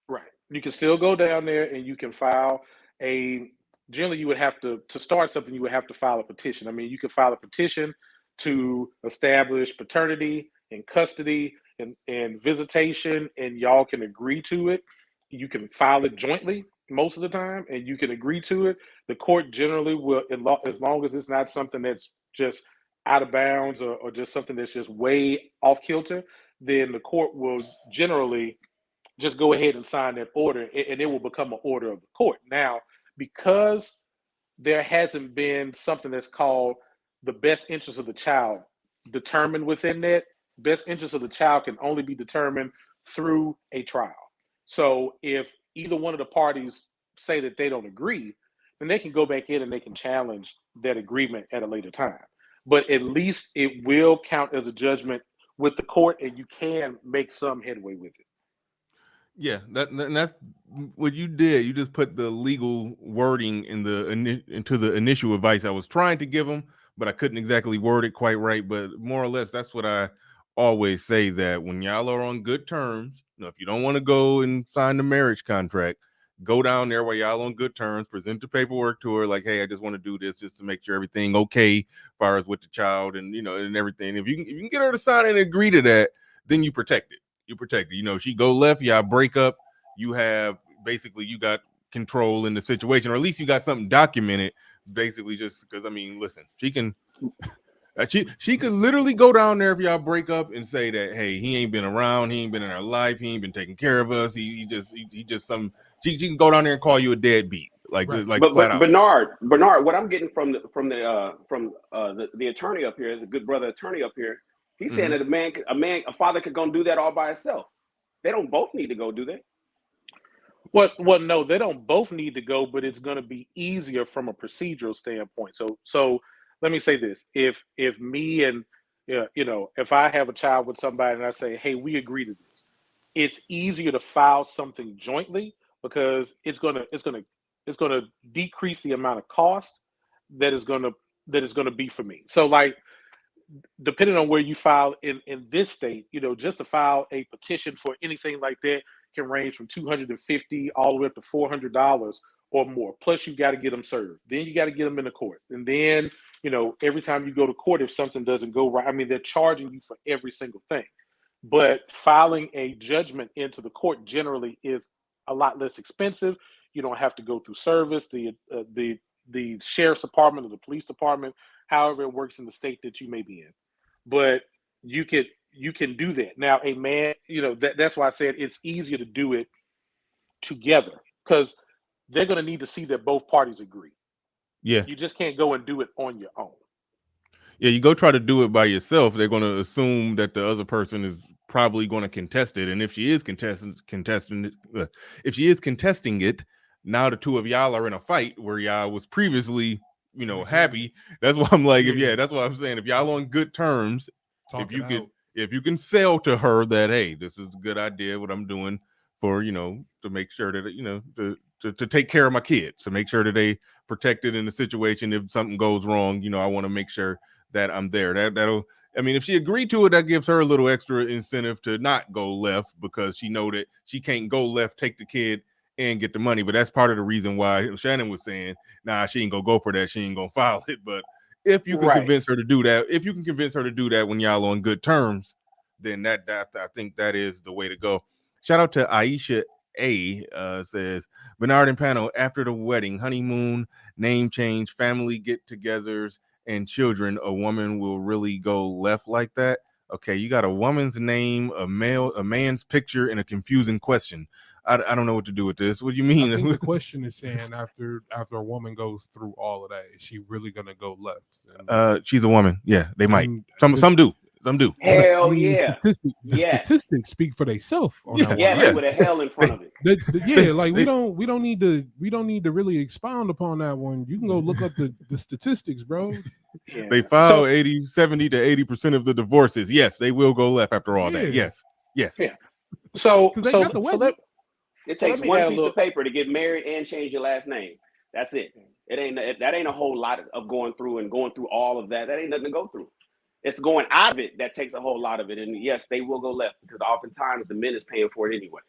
Right. You can still go down there and you can file generally you would have to start something, you would have to file a petition. I mean, you can file a petition to establish paternity and custody and visitation, and y'all can agree to it. You can file it jointly most of the time, and you can agree to it. The court generally will, as long as it's not something that's just out of bounds or just something that's just way off kilter, then the court will generally just go ahead and sign that order, and it will become an order of the court. Now, because there hasn't been something that's called the best interest of the child determined within that, best interest of the child can only be determined through a trial. So if either one of the parties say that they don't agree, then they can go back in and they can challenge that agreement at a later time. But at least it will count as a judgment with the court, and you can make some headway with it. Yeah, that's what you did. You just put the legal wording into the initial advice I was trying to give them, but I couldn't exactly word it quite right. But more or less, that's what I always say, that when y'all are on good terms, if you don't want to go and sign the marriage contract, go down there while y'all on good terms, present the paperwork to her, like, hey, I just want to do this just to make sure everything okay as far as with the child and and everything. If you can get her to sign and agree to that, then you protect it. You protect it. She go left, y'all break up, you got control in the situation, or at least you got something documented, basically, just because, I mean, listen, she can she could literally go down there if y'all break up and say that, hey, he ain't been around, he ain't been in our life, he ain't been taking care of us, she can go down there and call you a deadbeat, but flat out. Bernard, what I'm getting from the attorney up here, the good brother attorney up here, he's saying that a father could go and do that all by himself. They don't both need to go, do they? Well, no, they don't both need to go, but it's going to be easier from a procedural standpoint. So let me say this: if me and if I have a child with somebody and I say, hey, we agree to this, it's easier to file something jointly because it's gonna decrease the amount of cost that is gonna be for me. So, like, depending on where you file in this state, just to file a petition for anything like that can range from $250 all the way up to $400 or more. Plus, you got to get them served. Then you got to get them in the court. And then, every time you go to court, if something doesn't go right, I mean, they're charging you for every single thing. But filing a judgment into the court generally is a lot less expensive. You don't have to go through service, the sheriff's department or the police department, however it works in the state that you may be in. But you can do that. Now, a man, that's why I said it's easier to do it together, because they're going to need to see that both parties agree. Yeah. You just can't go and do it on your own. Yeah, you go try to do it by yourself, they're going to assume that the other person is probably going to contest it. And if she is contesting it, now the two of y'all are in a fight where y'all was previously, happy. That's why I'm like, that's why I'm saying, if y'all on good terms, if you can sell to her that, hey, this is a good idea, what I'm doing for, to make sure that, to take care of my kids, to make sure that they protected in the situation. If something goes wrong, I want to make sure that I'm there. That'll, I mean, if she agreed to it, that gives her a little extra incentive to not go left, because she know that she can't go left, take the kid and get the money. But that's part of the reason why Shannon was saying, nah, she ain't gonna go for that. She ain't gonna file it. But if you can convince her to do that, when y'all on good terms, then that I think that is the way to go. Shout out to Ayesha A, says, Bernard and panel, after the wedding, honeymoon, name change, family get-togethers, and children, a woman will really go left like that? Okay, you got a woman's name, a man's picture, and a confusing question. I don't know what to do with this. What do you mean? I think the question is saying, after a woman goes through all of that, is she really gonna go left? She's a woman. Yeah, they might. Some do. Hell yeah. The statistics speak for themselves on that one. Yes, with a hell in front of it. Like we don't need to really expound upon that one. You can go look up the statistics, bro. Yeah. They file 70 to 80% of the divorces. Yes, they will go left after all that. Yes. Yeah. It takes one piece of paper to get married and change your last name. That's it. That ain't a whole lot of going through all of that. That ain't nothing to go through. It's going out of it that takes a whole lot of it. And yes, they will go left because oftentimes the men is paying for it anyway.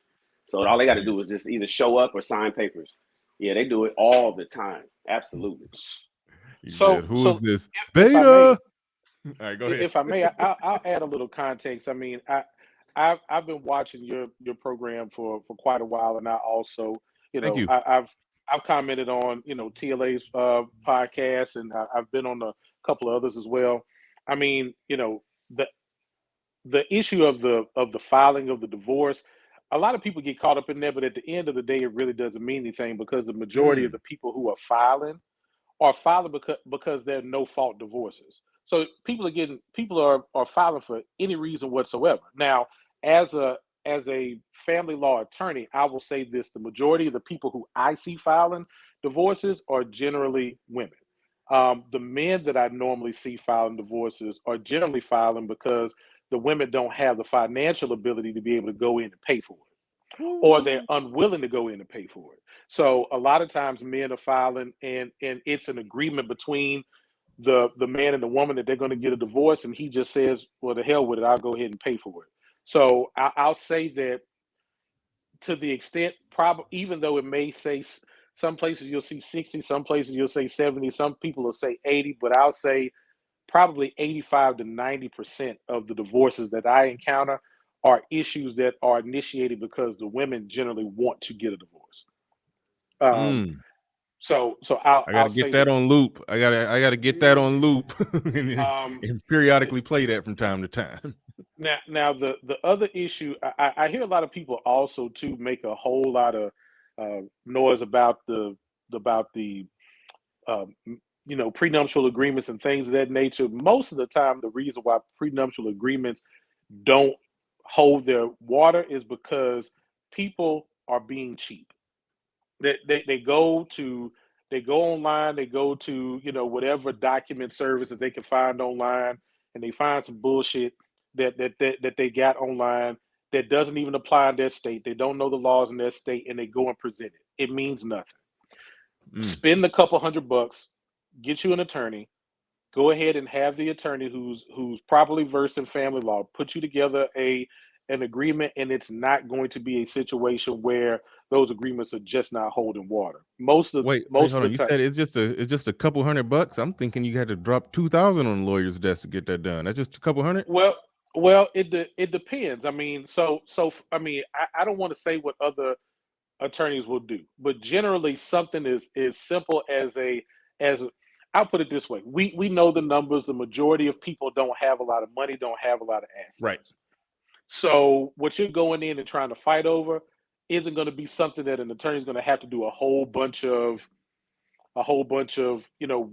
So all they got to do is just either show up or sign papers. Yeah, they do it all the time. Absolutely. He So, said, "Who is this if I may, beta?" All right, go ahead. if I may, I'll add a little context. I mean, I've been watching your program for quite a while, and I also, Thank you. I've commented on TLA's podcast, and I've been on a couple of others as well. I mean, the issue of the filing of the divorce, a lot of people get caught up in there, but at the end of the day, it really doesn't mean anything because the majority of the people who are filing because they're no fault divorces. So people are filing for any reason whatsoever. Now, as a family law attorney, I will say this: the majority of the people who I see filing divorces are generally women. The men that I normally see filing divorces are generally filing because the women don't have the financial ability to be able to go in and pay for it, or they're unwilling to go in and pay for it. So a lot of times men are filing and it's an agreement between the man and the woman that they're going to get a divorce, and he just says, well, the hell with it, I'll go ahead and pay for it. So I'll say that to the extent, probably, even though it may say some places you'll see 60, some places you'll say 70, some people will say 80, but I'll say probably 85 to 90% of the divorces that I encounter are issues that are initiated because the women generally want to get a divorce. So I I'll gotta get say that that. on loop. I gotta get that on loop and, Um, and periodically play that from time to time. now the other issue, I hear a lot of people also too make a whole lot of noise about the prenuptial agreements and things of that nature. Most of the time, the reason why prenuptial agreements don't hold their water is because people are being cheap. They go to they go online, they go to whatever document service that they can find online, and they find some bullshit that they got online that doesn't even apply in their state. They don't know the laws in their state, and they go and present it. It means nothing. Spend a couple $100, get you an attorney. Go ahead and have the attorney who's properly versed in family law put you together an agreement, and it's not going to be a situation where those agreements are just not holding water. Wait, Most of hold the on. You time. said it's just a couple $100. I'm thinking you had to drop 2,000 on the lawyer's desk to get that done. That's just a couple hundred. Well, it depends. I mean, I mean, I don't want to say what other attorneys will do, but generally something is simple as I'll put it this way: we know the numbers. The majority of people don't have a lot of money, don't have a lot of Right. assets. So what you're going in and trying to fight over isn't going to be something that an attorney is going to have to do a whole bunch of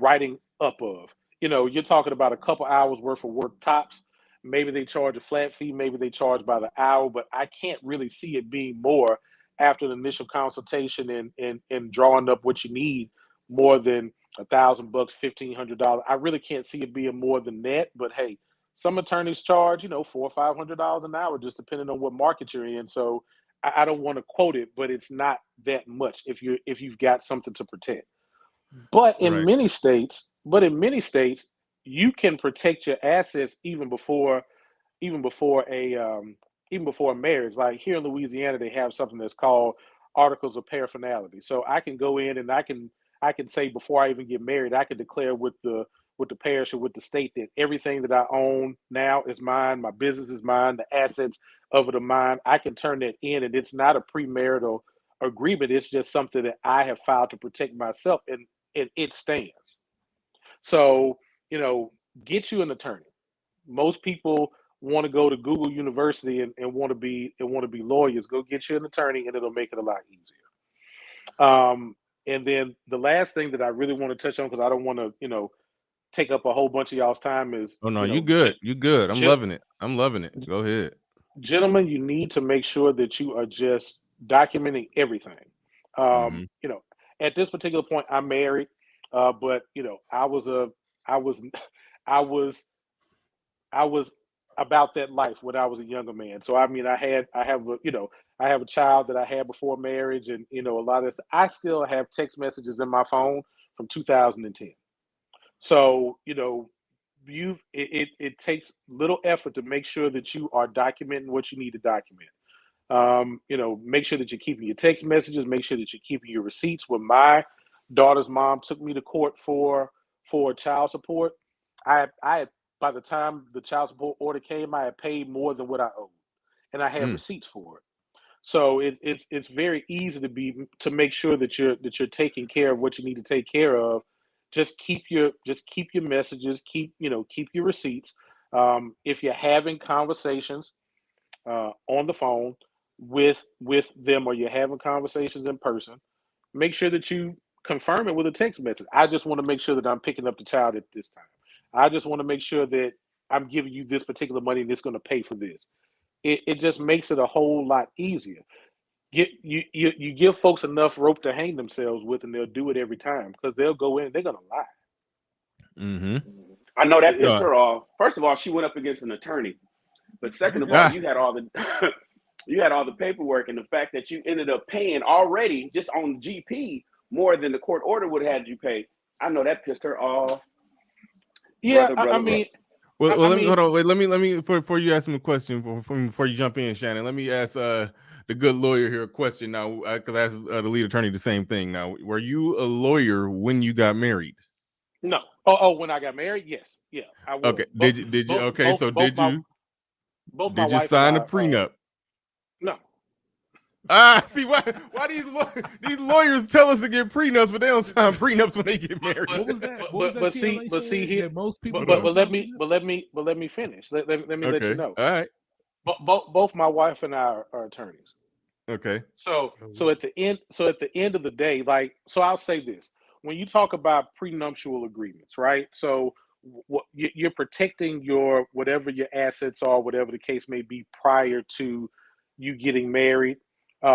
writing up of. You're talking about a couple hours worth of work tops. Maybe they charge a flat fee, maybe they charge by the hour, but I can't really see it being more after the initial consultation and drawing up what you need more than $1,000, $1,500. I really can't see it being more than that. But hey, some attorneys charge $400 or $500 an hour, just depending on what market you're in. So I don't want to quote it, but it's not that much if you've got something to protect. Right. But in many states, you can protect your assets even before a even before a marriage. Like here in Louisiana, they have something that's called articles of parapherналity. So I can go in and I can say before I even get married, I can declare with the parish or with the state that everything that I own now is mine. My business is mine. The assets of it are mine. I can turn that in, and it's not a premarital agreement. It's just something that I have filed to protect myself, and it stands. So, get you an attorney. Most people want to go to Google University and want to be lawyers. Go get you an attorney, and it'll make it a lot easier. And then the last thing that I really want to touch on, because I don't want to, take up a whole bunch of y'all's time, is Oh no, you good. You good. I'm gen- loving it. I'm loving it. Go ahead. gentlemen, you need to make sure that you are just documenting everything. Hmm. At this particular point, I'm married, but I was, I was, I was about that life when I was a younger man. So I mean, I have a child that I had before marriage, and a lot of this. I still have text messages in my phone from 2010. So, you know, it takes little effort to make sure that you are documenting what you need to document. You know, make sure that you're keeping your text messages, make sure that you're keeping your receipts. When my daughter's mom took me to court for child support, I by the time the child support order came, I had paid more than what I owed, and I had receipts for it. So it's very easy to make sure that you're taking care of what you need to take care of. Just keep your messages, keep your receipts. If you're having conversations on the phone with them, or you're having conversations in person, make sure that you confirm it with a text message. I just want to make sure that I'm picking up the child at this time. I just want to make sure that I'm giving you this particular money and it's going to pay for this. It just makes it a whole lot easier. You give folks enough rope to hang themselves with, and they'll do it every time because they'll go in, they're gonna lie. I know that pissed Yeah. her off. First of all, she went up against an attorney, but second of all, you had all the you had all the paperwork, and the fact that you ended up paying already just on GP more than the court order would have had you pay. I know that pissed her off. Yeah, Brother, I mean, Well, I let me mean- hold on. Wait, let me before you ask him a question before you jump in, Shannon. Let me ask the good lawyer here a question now, because I asked the lead attorney the same thing. Now, were you a lawyer when you got married? no. Oh, when I got married, yes, yeah, I was. Okay. Did you? Okay. So did you? Both Did my you wife sign and a prenup? No. See why these lawyers tell us to get prenups, but they don't sign prenups when they get married. What was that? What was that But TLA see said here, that most people but don't let sign me prenups? let me finish. Let me let you Okay. know. All right. Both my wife and I are attorneys. Okay. So at the end of the day, I'll say this: when you talk about prenuptial agreements, right? So you're protecting your whatever your assets are, whatever the case may be, prior to you getting married.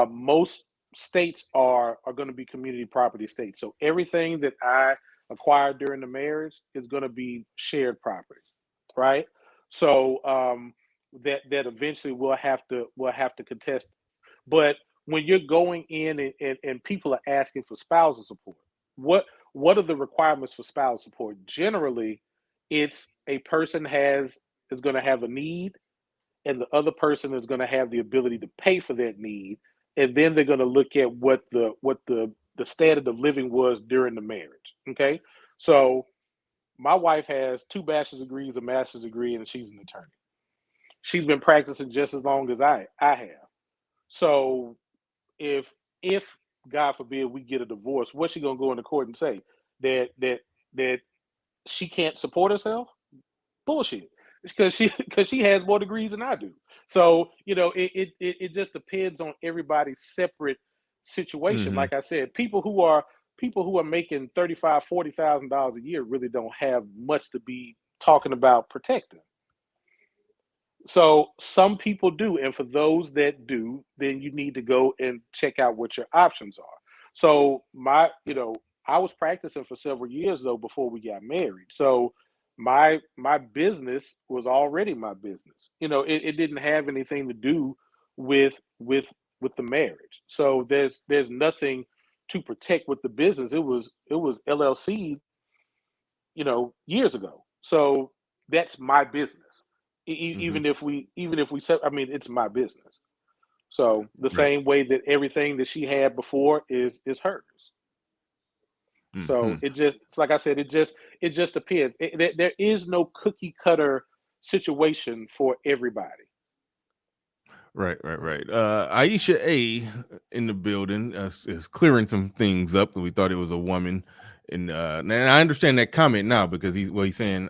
Most states are going to be community property states, so everything that I acquired during the marriage is going to be shared property, right? So that eventually we'll have to contest. But when you're going in and people are asking for spousal support, what are the requirements for spousal support? Generally, it's a person is going to have a need, and the other person is going to have the ability to pay for that need, and then they're going to look at what the standard of living was during the marriage. Okay, so my wife has 2 bachelor's degrees, a master's degree, and she's an attorney. She's been practicing just as long as I have. So if God forbid we get a divorce, what's she gonna go into court and say? That she can't support herself? Bullshit. Because she has more degrees than I do. So it just depends on everybody's separate situation. Like I said, people who are making $35,000-$40,000 a year really don't have much to be talking about protecting. So some people do, and for those that do, then you need to go and check out what your options are. So I was practicing for several years though before we got married. So my business was already my business. It didn't have anything to do with the marriage. So there's nothing to protect with the business. It was LLC, years ago. So that's my business. Even if we said, I mean, it's my business. So the same way that everything that she had before is hers. So it's like I said, it just depends. There is no cookie cutter situation for everybody. Right. Ayesha A in the building is clearing some things up. We thought it was a woman, and I understand that comment now because he's saying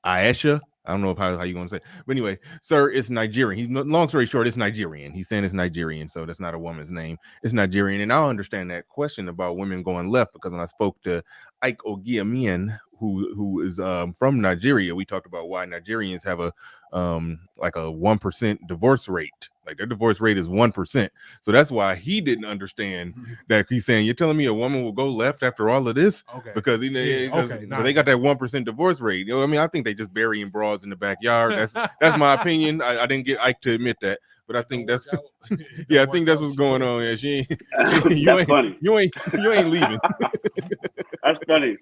Ayesha. I don't know how you going to say it. But anyway, sir, it's Nigerian. Long story short, it's Nigerian. He's saying it's Nigerian, so that's not a woman's name. It's Nigerian, and I understand that question about women going left because when I spoke to Ike Ogiamien, who is from Nigeria. We talked about why Nigerians have a like a 1% divorce rate. Like their divorce rate is 1%. So that's why he didn't understand that. He's saying, you're telling me a woman will go left after all of this? Okay. Because they got that 1% divorce rate. You know, I mean, I think they just burying broads in the backyard. That's my opinion. I didn't get Ike to admit that, but I think that's yeah, I think that's what's going on. Yeah, she That's funny. You ain't leaving. That's funny.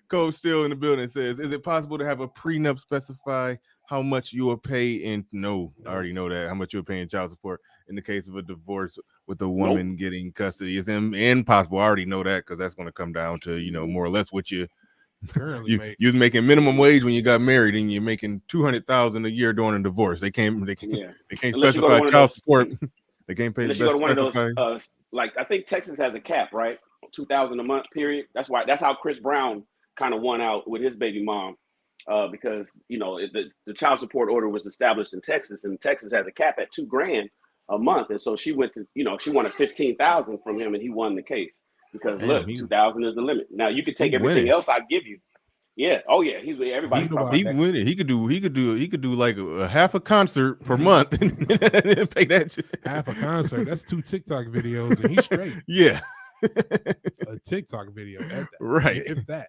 Coach still in the building says, is it possible to have a prenup specify how much you will pay? And no, I already know that, how much you'll pay in child support in the case of a divorce with a woman getting custody is impossible. I already know that, because that's going to come down to, you know, more or less what you was making minimum wage when you got married, and you're making $200,000 a year during a divorce. They can't specify child support. They can't pay. Unless you go to one of those, like I think Texas has a cap, right? $2,000 a month period. That's how Chris Brown kind of won out with his baby mom, because you know the child support order was established in Texas, and Texas has a cap at $2,000 a month, and so she went to, you know, she wanted $15,000 from him, and he won the case because look, 2,000 is the limit. Now you could take everything else I give you. Yeah. Oh yeah. He's everybody. He winning. He could do like a half a concert per month and pay that shit. Half a concert. That's 2 TikTok videos, and he's straight. Yeah. A TikTok video, right? If that.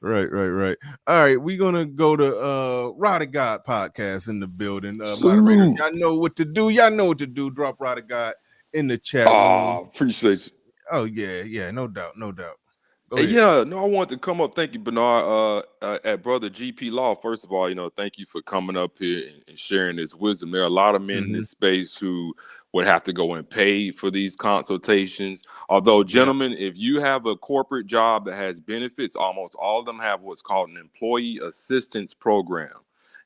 Right. All right, we're gonna go to Rod of God podcast in the building. Moderators, y'all know what to do. Drop Rod of God in the chat room. Appreciate you. Oh yeah, no doubt. Yeah, no, I wanted to come up. Thank you, Bernard. At Brother GP Law, first of all, you know, thank you for coming up here and sharing this wisdom. There are a lot of men in this space who would have to go and pay for these consultations. Although, gentlemen, if you have a corporate job that has benefits, almost all of them have what's called an employee assistance program.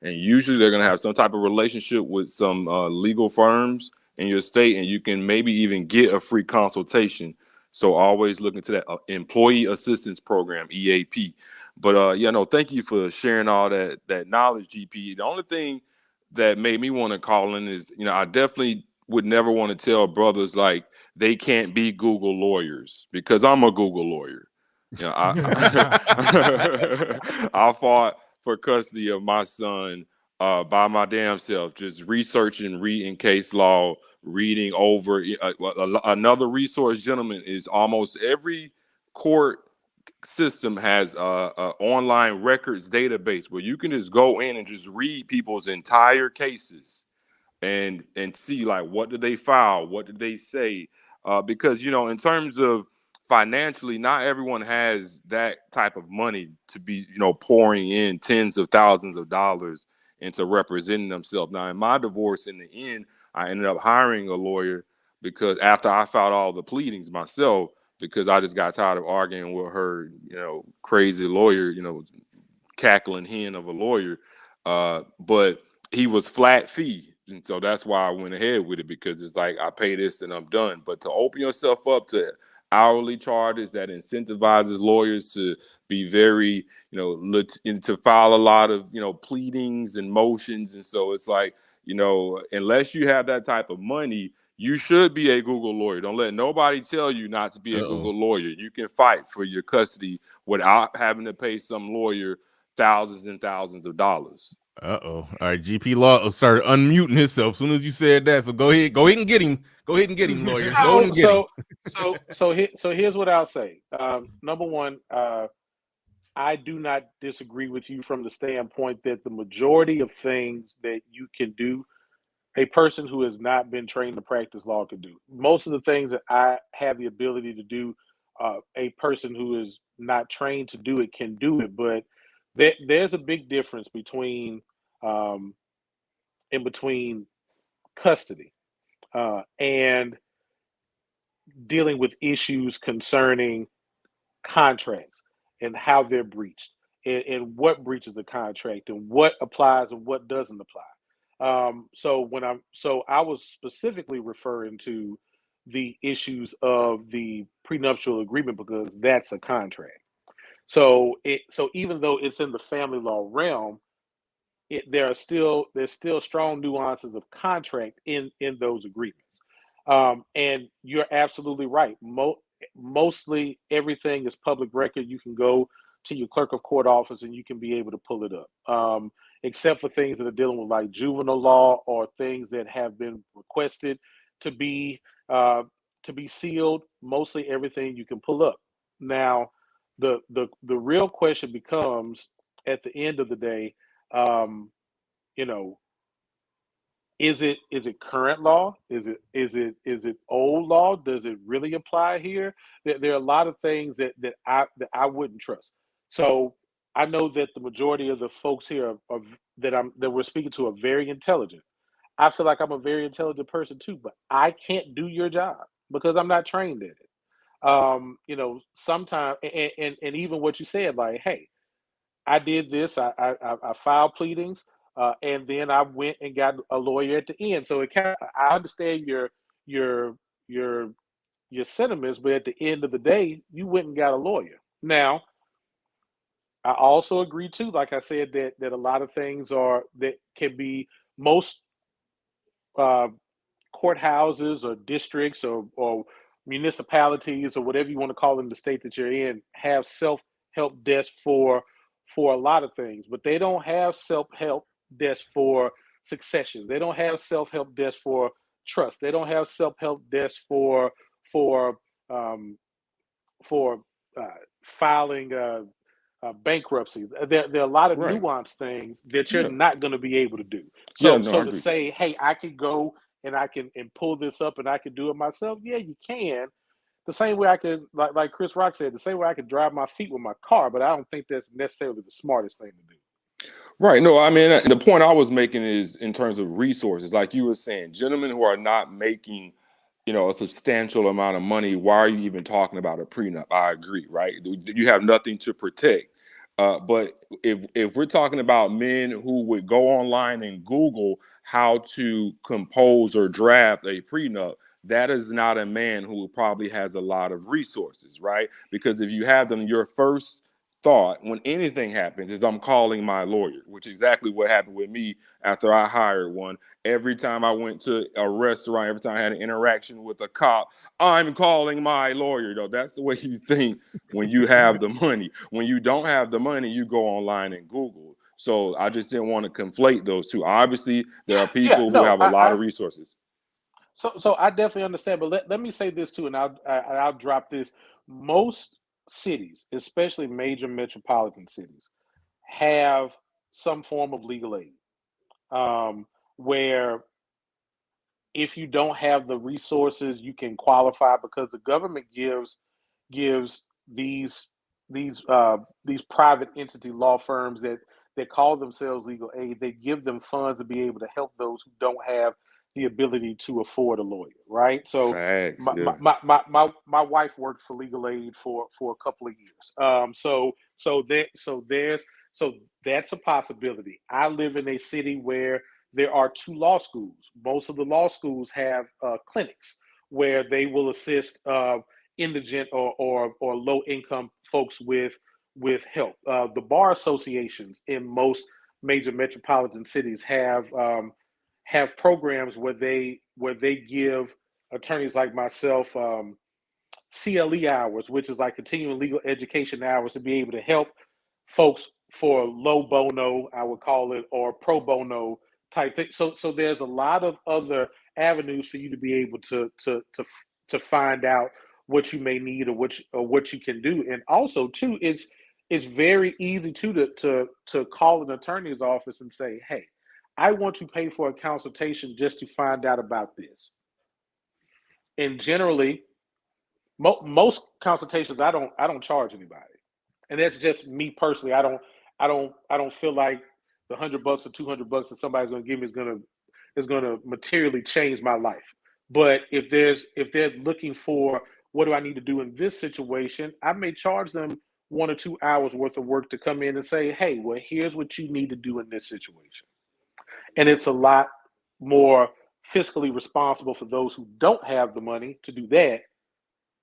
And usually they're going to have some type of relationship with some legal firms in your state, and you can maybe even get a free consultation. So always look into that employee assistance program, EAP. But thank you for sharing all that knowledge, GP. The only thing that made me want to call in is, you know, I definitely would never want to tell brothers like they can't be Google lawyers, because I'm a Google lawyer. You know, I fought for custody of my son by my damn self, just researching, reading case law, reading over. Another resource, gentlemen, is almost every court system has a online records database where you can just go in and just read people's entire cases and see, like, what did they file, what did they say, because, you know, in terms of financially, not everyone has that type of money to be, you know, pouring in tens of thousands of dollars into representing themselves. Now, in my divorce, in the end, I ended up hiring a lawyer, because after I filed all the pleadings myself, because I just got tired of arguing with her, you know, crazy lawyer, you know, cackling hen of a lawyer. But he was flat fee. And so that's why I went ahead with it, because it's like, I pay this and I'm done. But to open yourself up to hourly charges that incentivizes lawyers to be very, you know, to file a lot of, you know, pleadings and motions. And so it's like, you know, unless you have that type of money, you should be a Google lawyer. Don't let nobody tell you not to be a Google lawyer. You can fight for your custody without having to pay some lawyer thousands and thousands of dollars. All right, GP Law started unmuting himself as soon as you said that. So go ahead and get him. Go ahead and get him, lawyer. So here's what I'll say. Number one, I do not disagree with you from the standpoint that the majority of things that you can do, a person who has not been trained to practice law can do. Most of the things that I have the ability to do, a person who is not trained to do it can do it. But there's a big difference between custody and dealing with issues concerning contracts and how they're breached, and what breaches the contract, and what applies and what doesn't apply. So I was specifically referring to the issues of the prenuptial agreement, because that's a contract. So even though it's in the family law realm, there's still strong nuances of contract in those agreements. And you're absolutely right. mostly everything is public record. You can go to your clerk of court office and you can be able to pull it up. Except for things that are dealing with like juvenile law or things that have been requested to be uh, sealed. Mostly everything you can pull up. Now, the real question becomes at the end of the day, um, you know, is it current law? Is it old law? Does it really apply here? There are a lot of things that I wouldn't trust. So I know that the majority of the folks here that we're speaking to are very intelligent. I feel like I'm a very intelligent person too, but I can't do your job because I'm not trained in it. Sometimes, and even what you said, like, hey, I did this. I filed pleadings, and then I went and got a lawyer at the end. So it kind of, I understand your your your sentiments, but at the end of the day, you went and got a lawyer. Now, I also agree too, like I said, that a lot of things are that can be most uh, courthouses or districts or municipalities or whatever you want to call them, the state that you're in, have self-help desks for a lot of things, but they don't have self-help desks for succession. They don't have self-help desks for trust. They don't have self-help desks for um, for uh, filing bankruptcy. There are a lot of Right. nuanced things that you're Yeah. not going to be able to do. Yeah. So No, I so to agree. say, hey, I can go and I can and pull this up and I can do it myself. Yeah, you can. The same way I could, like Chris Rock said, the same way I could drive my feet with my car, but I don't think that's necessarily the smartest thing to do. Right. No, I mean, the point I was making is in terms of resources, like you were saying, gentlemen who are not making, a substantial amount of money. Why are you even talking about a prenup? I agree. Right. You have nothing to protect. But if we're talking about men who would go online and Google how to compose or draft a prenup, that is not a man who probably has a lot of resources, right? Because if you have them, your first thought when anything happens is I'm calling my lawyer, which is exactly what happened with me after I hired one. Every time I went to a restaurant, every time I had an interaction with a cop, I'm calling my lawyer. Though that's the way you think when you have the money. When you don't have the money, you go online and Google. So I just didn't want to conflate those two. Obviously, there are Yeah, people who no, have a lot of resources. so I definitely understand, but let me say this too, and I'll drop this. Most cities, especially major metropolitan cities, have some form of legal aid, where if you don't have the resources, you can qualify because the government gives these private entity law firms that call themselves legal aid. They give them funds to be able to help those who don't have the ability to afford a lawyer, right? So Facts, my yeah. my wife worked for legal aid for a couple of years. So that's a possibility. I live in a city where there are two law schools. Most of the law schools have clinics where they will assist indigent or low income folks with help. The bar associations in most major metropolitan cities have programs where they give attorneys like myself CLE hours, which is like continuing legal education hours to be able to help folks for low bono, I would call it, or pro bono type thing. So there's a lot of other avenues for you to be able to find out what you may need or what you can do. And also too, it's very easy to call an attorney's office and say, hey, I want to pay for a consultation just to find out about this. And generally, most consultations I don't charge anybody, and that's just me personally. I don't feel like the $100 or $200 that somebody's going to give me is going to materially change my life. But if they're looking for what do I need to do in this situation, I may charge them 1 or 2 hours worth of work to come in and say, hey, well, here's what you need to do in this situation. And it's a lot more fiscally responsible for those who don't have the money to do that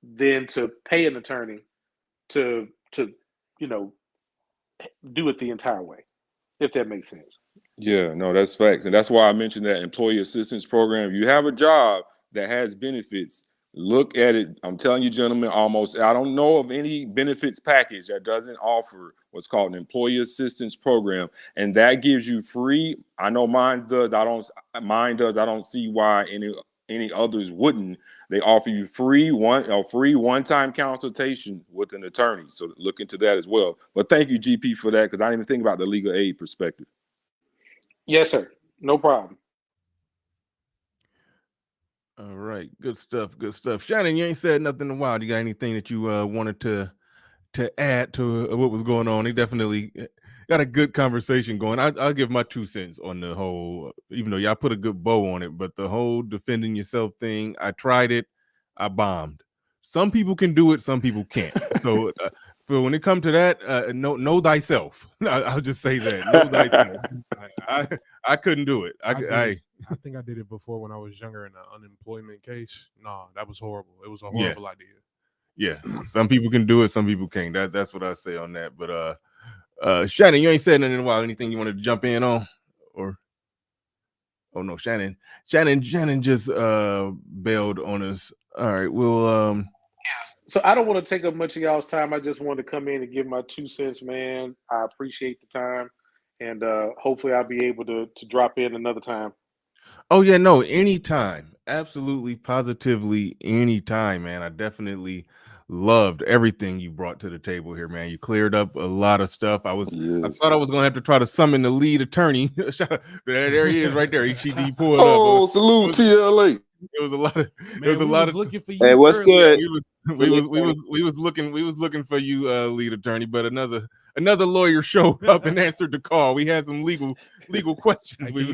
than to pay an attorney to you know do it the entire way, if that makes sense. Yeah, no, that's facts. And that's why I mentioned that employee assistance program. If you have a job that has benefits, Look at it. I'm telling you, gentlemen, I don't know of any benefits package that doesn't offer what's called an employee assistance program. And that gives you free. I know mine does. Mine does. I don't see why any others wouldn't. They offer you free one-time consultation with an attorney. So look into that as well. But thank you, GP, for that, because I didn't even think about the legal aid perspective. Yes, sir. No problem. All right, good stuff, good stuff. Shannon, you ain't said nothing in a while. You got anything that you wanted to add to what was going on? He definitely got a good conversation going. I'll give my 2 cents on the whole, even though y'all put a good bow on it, but the whole defending yourself thing, I tried it, I bombed. Some people can do it, some people can't. So when it comes to that, know thyself. I'll just say that. Know thyself. I couldn't do it. I think I did it before when I was younger in an unemployment case. No, that was horrible. It was a horrible idea. Yeah, some people can do it, some people can't. That's what I say on that. But Shannon, you ain't said nothing in a while. Anything you wanted to jump in on? Or oh no, Shannon just bailed on us. All right, we'll So I don't want to take up much of y'all's time. I just wanted to come in and give my 2 cents, man. I appreciate the time, and hopefully I'll be able to drop in another time. Oh yeah, no, anytime. Absolutely, positively, anytime, man. I definitely loved everything you brought to the table here, man. You cleared up a lot of stuff. I thought I was gonna have to try to summon the lead attorney. There he is, right there. HED pulled up. Salute TLA. It was a lot of. Man, we was looking for you. Hey, what's earlier. good? We was looking for you, lead attorney, but another lawyer showed up and answered the call. We had some legal questions. Can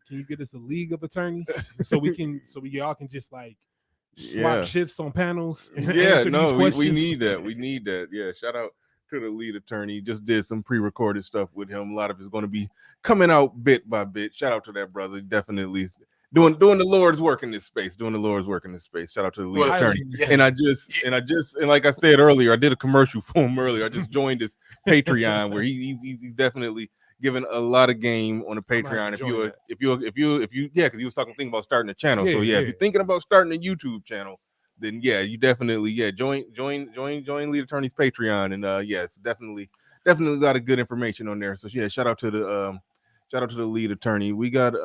you get us a league of attorneys so y'all can just like swap shifts on panels? Yeah, no, we need that. We need that. Yeah, shout out to the lead attorney. Just did some pre-recorded stuff with him. A lot of it's going to be coming out bit by bit. Shout out to that brother. Definitely doing the Lord's work in this space. Shout out to the lead attorney. And like I said earlier, I did a commercial for him earlier. I just joined his Patreon where he's definitely giving a lot of game on the Patreon. If you because he was thinking about starting a channel. If you're thinking about starting a YouTube channel, then you definitely join lead attorney's Patreon. And it's definitely a lot of good information on there. So shout out to the lead attorney. We got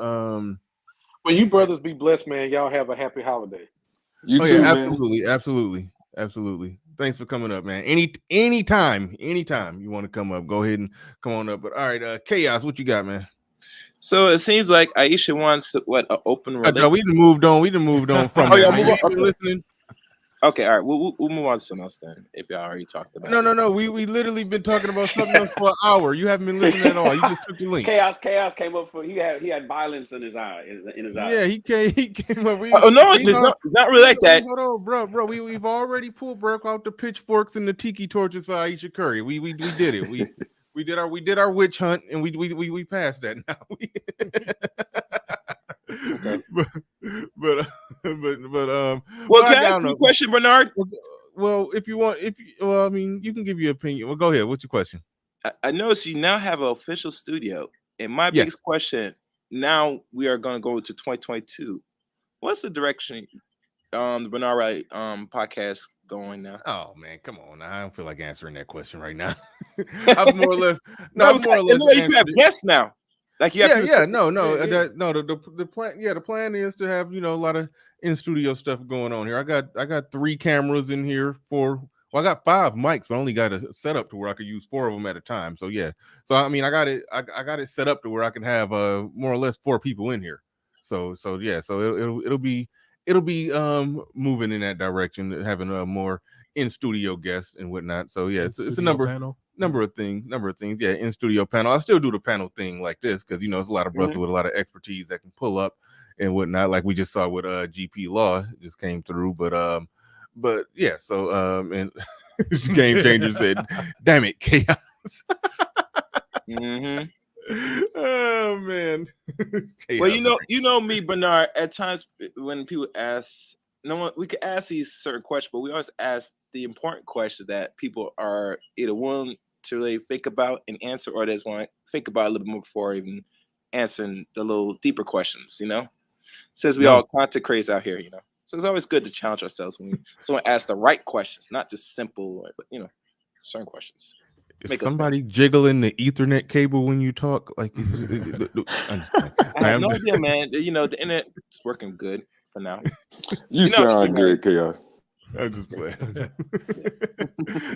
Well, you brothers be blessed, man. Y'all have a happy holiday. You too, man. Absolutely. Thanks for coming up, man. Anytime you want to come up, go ahead and come on up. But all right, Chaos, what you got, man? So it seems like Ayesha wants an open relationship. We done moved on from that. Listening. Okay, all right. We'll move on to something else then. If y'all already talked about it. No. We literally been talking about something else for an hour. You haven't been listening at all. You just took the link. Chaos came up for he had violence in his eye. Yeah, he came up. It's not really like that. Hold on, bro. We've already broke out the pitchforks and the tiki torches for Ayesha Curry. We did it. We did our witch hunt and we passed that now. Okay. But well, can I ask you a question, Bernard? Well, if you want, I mean, you can give your opinion. Well, go ahead. What's your question? I noticed you now have an official studio, and my biggest question now we are going to go to 2022. What's the direction the Bernard Wright podcast going now? Oh man, come on! I don't feel like answering that question right now. I'm more or less. You have guests now. Like you have the plan. Yeah, the plan is to have a lot of in studio stuff going on here. I got 3 cameras in here I got 5 mics, but I only got a setup to where I could use 4 of them at a time. So so I mean I got it set up to where I can have more or less 4 people in here. So it'll be moving in that direction, having more in studio guests and whatnot. So it's a number of things. Yeah, in studio panel. I still do the panel thing like this because it's a lot of brothers with a lot of expertise that can pull up and whatnot. Like we just saw with GP Law just came through, but yeah. So and Game Changer said, "Damn it, Chaos." Oh man. Well, you know me, Bernard. At times when people ask, we could ask these certain questions, but we always ask the important questions that people are either willing to really think about and answer, or they just want to think about a little bit more before even answering the little deeper questions. Since we all content creators out here, So it's always good to challenge ourselves when someone asks the right questions, not just simple, but certain questions. Is somebody jiggling the Ethernet cable when you talk? Like, I have no idea, man. The internet is working good for now. You sound good, Chaos. I'm just playing.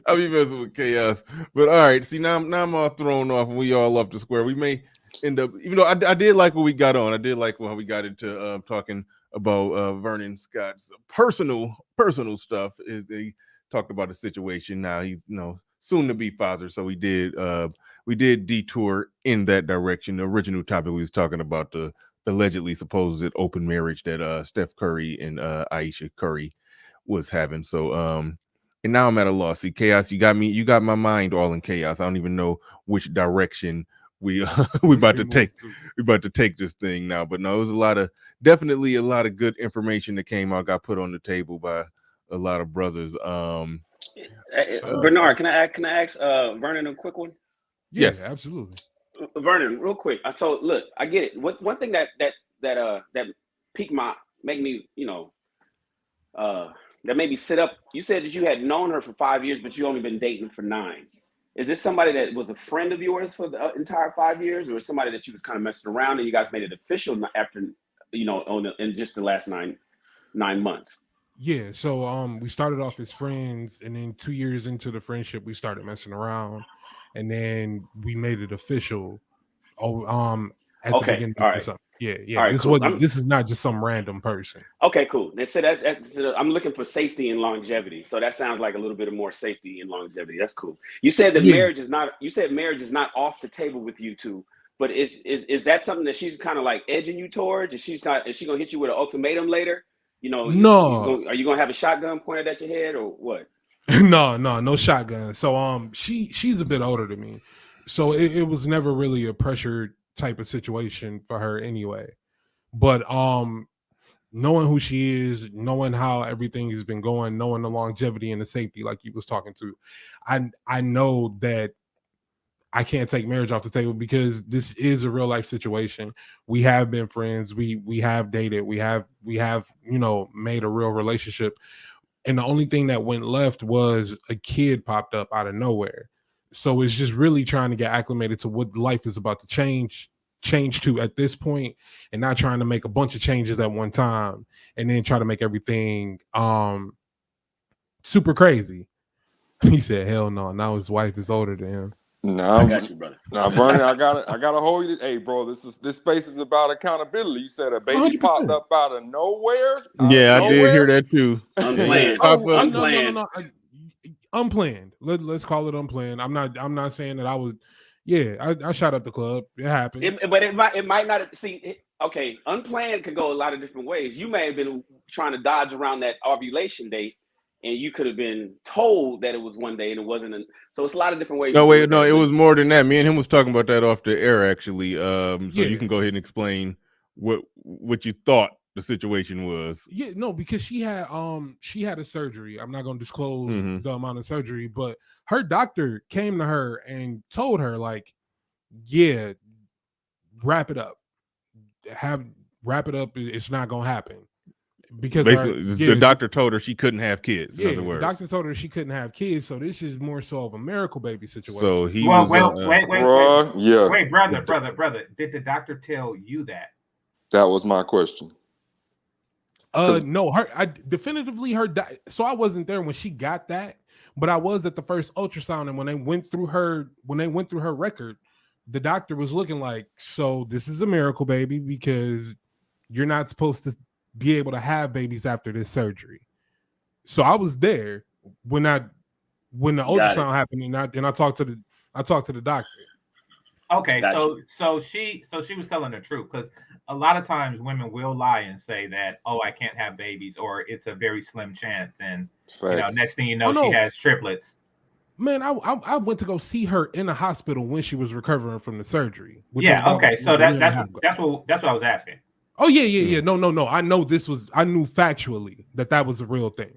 I'll be messing with Chaos. But all right, see, now I'm all thrown off and we all up to square. We may end up, even though I did like what we got on. I did like when we got into talking about Vernon Scott's personal stuff. They talked about the situation. Now he's soon to be father, so we did detour in that direction. The original topic we was talking about the allegedly supposed open marriage that Steph Curry and Ayesha Curry was having. So and now I'm at a loss. See, Chaos, you got my mind all in chaos. I don't even know which direction we about to take. We about to take this thing now. But no, it was definitely a lot of good information that came out, got put on the table by a lot of brothers. Bernard, can I ask Vernon a quick one? Yes, absolutely. Vernon, real quick. So look, I get it. One thing that piqued made me that made me sit up. You said that you had known her for 5 years, but you only been dating for 9. Is this somebody that was a friend of yours for the entire 5 years, or somebody that you was kind of messing around and you guys made it official after in just the last nine months? Yeah, so we started off as friends, and then 2 years into the friendship, we started messing around, and then we made it official. At the beginning. All right. Yeah. All right, This is not just some random person. Okay, cool. They said I'm looking for safety and longevity. So that sounds like a little bit of more safety and longevity. That's cool. You said that marriage is not. You said marriage is not off the table with you two. But is that something that she's kind of like edging you towards? Is she gonna hit you with an ultimatum later? No. Are you gonna have a shotgun pointed at your head or what? No shotgun. So she's a bit older than me, so it was never really a pressure type of situation for her anyway. But knowing who she is, knowing how everything has been going, knowing the longevity and the safety, like you was talking to, I know that I can't take marriage off the table because this is a real life situation. We have been friends. We have dated. We have made a real relationship. And the only thing that went left was a kid popped up out of nowhere. So it's just really trying to get acclimated to what life is about to change to at this point, and not trying to make a bunch of changes at one time and then try to make everything super crazy. He said, hell no. Now his wife is older than him. No, I got you, brother. Now, Bernie, I gotta hold you. Hey, bro, this space is about accountability. You said a baby 100%. popped up out of nowhere. I did hear that too. Unplanned. Unplanned. No. Unplanned. Let's call it unplanned. I'm not saying that I was. Yeah, I shot up the club. It happened. But it might not see. Okay, unplanned could go a lot of different ways. You may have been trying to dodge around that ovulation date, and you could have been told that it was one day and it wasn't. So it's a lot of different ways. No, it was more than that. Me and him was talking about that off the air, actually. You can go ahead and explain what you thought the situation was. Yeah, no, because she had a surgery. I'm not going to disclose the amount of surgery, but her doctor came to her and told her, like, yeah, wrap it up. Wrap it up. It's not going to happen. Because the doctor told her she couldn't have kids. In other words, the doctor told her she couldn't have kids. So this is more so of a miracle baby situation. So he wait, brother. Did the doctor tell you that? That was my question. No, definitively so I wasn't there when she got that, but I was at the first ultrasound, and when they went through her record, the doctor was looking like, so this is a miracle baby because you're not supposed to be able to have babies after this surgery. So I was there when the ultrasound happened, and I talked to the doctor. Okay, so she was telling the truth, because a lot of times women will lie and say that, oh, I can't have babies, or it's a very slim chance, and next thing you know, she has triplets. Man, I went to go see her in the hospital when she was recovering from the surgery. Okay, so that's what I was asking. Oh yeah. No. I knew factually that was a real thing.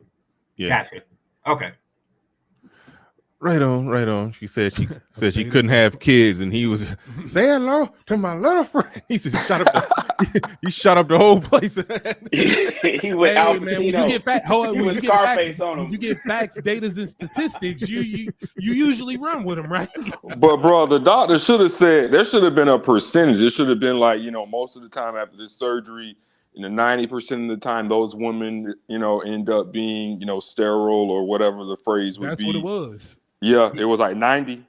Yeah. Gotcha. Okay. Right on. She said she couldn't have kids, and he was say hello to my little friend. He just shut up. He shut up the whole place. He went Al Pacino. Man, when you get facts, on him. You get facts, data, and statistics. You usually run with them, right? But bro, the doctor should have said there should have been a percentage. It should have been like, most of the time after this surgery, 90% of the time those women, end up being, sterile or whatever the phrase would be. That's what it was. Yeah, it was like 90.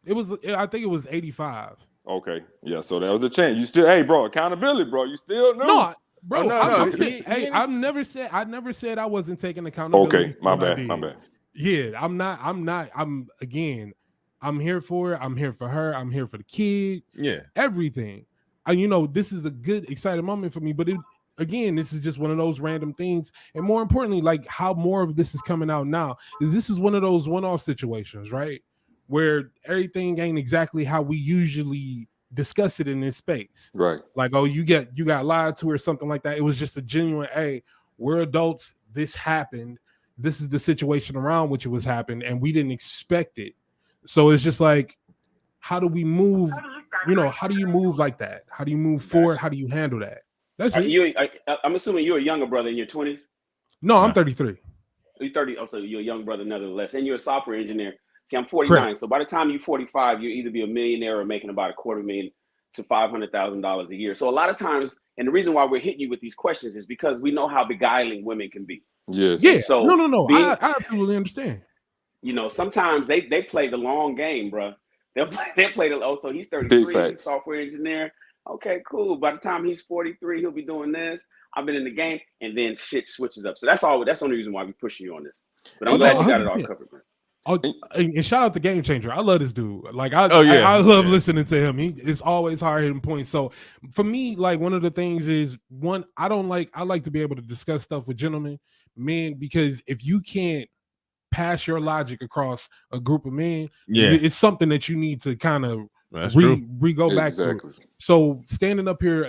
I think it was 85. Okay, yeah, so that was a chance. You still, hey, bro, accountability, bro. You still knew. No, bro. No. I never said I wasn't taking accountability. Okay, my bad. Yeah, I'm here for it. I'm here for her. I'm here for the kid. Yeah, everything. This is a good, exciting moment for me. But this is just one of those random things. And more importantly, like how more of this is coming out now this is one of those one-off situations, right? Where everything ain't exactly how we usually discuss it in this space. Right. Like, oh, you got lied to or something like that. It was just a genuine, hey, we're adults. This happened. This is the situation around which it was happened, and we didn't expect it. So it's just like, how do we move? How do you move like that? How do you move forward? How do you handle that? That's it. I'm assuming you're a younger brother in your 20s? No, I'm 33. You're 30. Oh, so you're a young brother nevertheless. And you're a software engineer. See, I'm 49. Correct. So by the time you're 45, you'll either be a millionaire or making about $250,000 to $500,000 a year. So a lot of times, and the reason why we're hitting you with these questions is because we know how beguiling women can be. Yes. Yeah. So no. I absolutely understand. Sometimes they play the long game, bro. They play the so he's 33, he's a software engineer. Okay, cool. By the time he's 43, he'll be doing this. I've been in the game, and then shit switches up. So that's the only reason why we're pushing you on this. But I'm glad you got it all covered, man. Oh, and shout out to Game Changer. I love this dude. Like I love listening to him. It's always hard hitting points. So for me, like one of the things is I like to be able to discuss stuff with gentlemen, men, because if you can't pass your logic across a group of men, it's something that you need to kind of go back to. So standing up here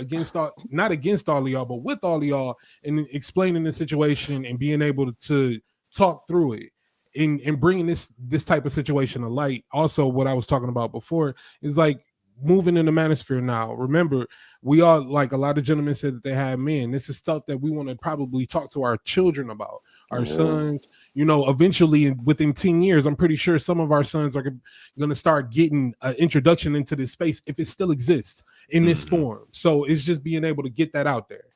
not against all of y'all, but with all of y'all, and explaining the situation and being able to talk through it. In bringing this type of situation to light. Also, what I was talking about before is like moving in the manosphere now. Remember, we all, like a lot of gentlemen said that they have men. This is stuff that we want to probably talk to our children about, our sons. Eventually within 10 years, I'm pretty sure some of our sons are going to start getting an introduction into this space if it still exists in this form. So it's just being able to get that out there.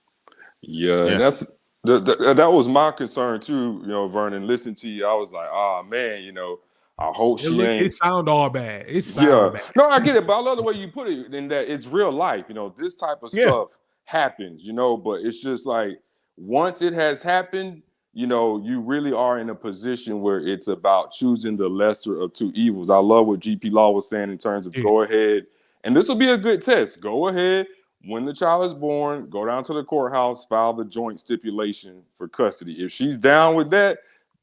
Yeah. That's that was my concern too, Vernon. Listening to you, I was like, oh man, I hope it sound all bad. Bad. No, I get it, but I love the way you put it in that it's real life. This type of stuff happens, but it's just like once it has happened, you really are in a position where it's about choosing the lesser of two evils. I love what GP Law was saying in terms of go ahead, and this will be a good test. Go ahead. When the child is born, go down to the courthouse, file the joint stipulation for custody. If she's down with that,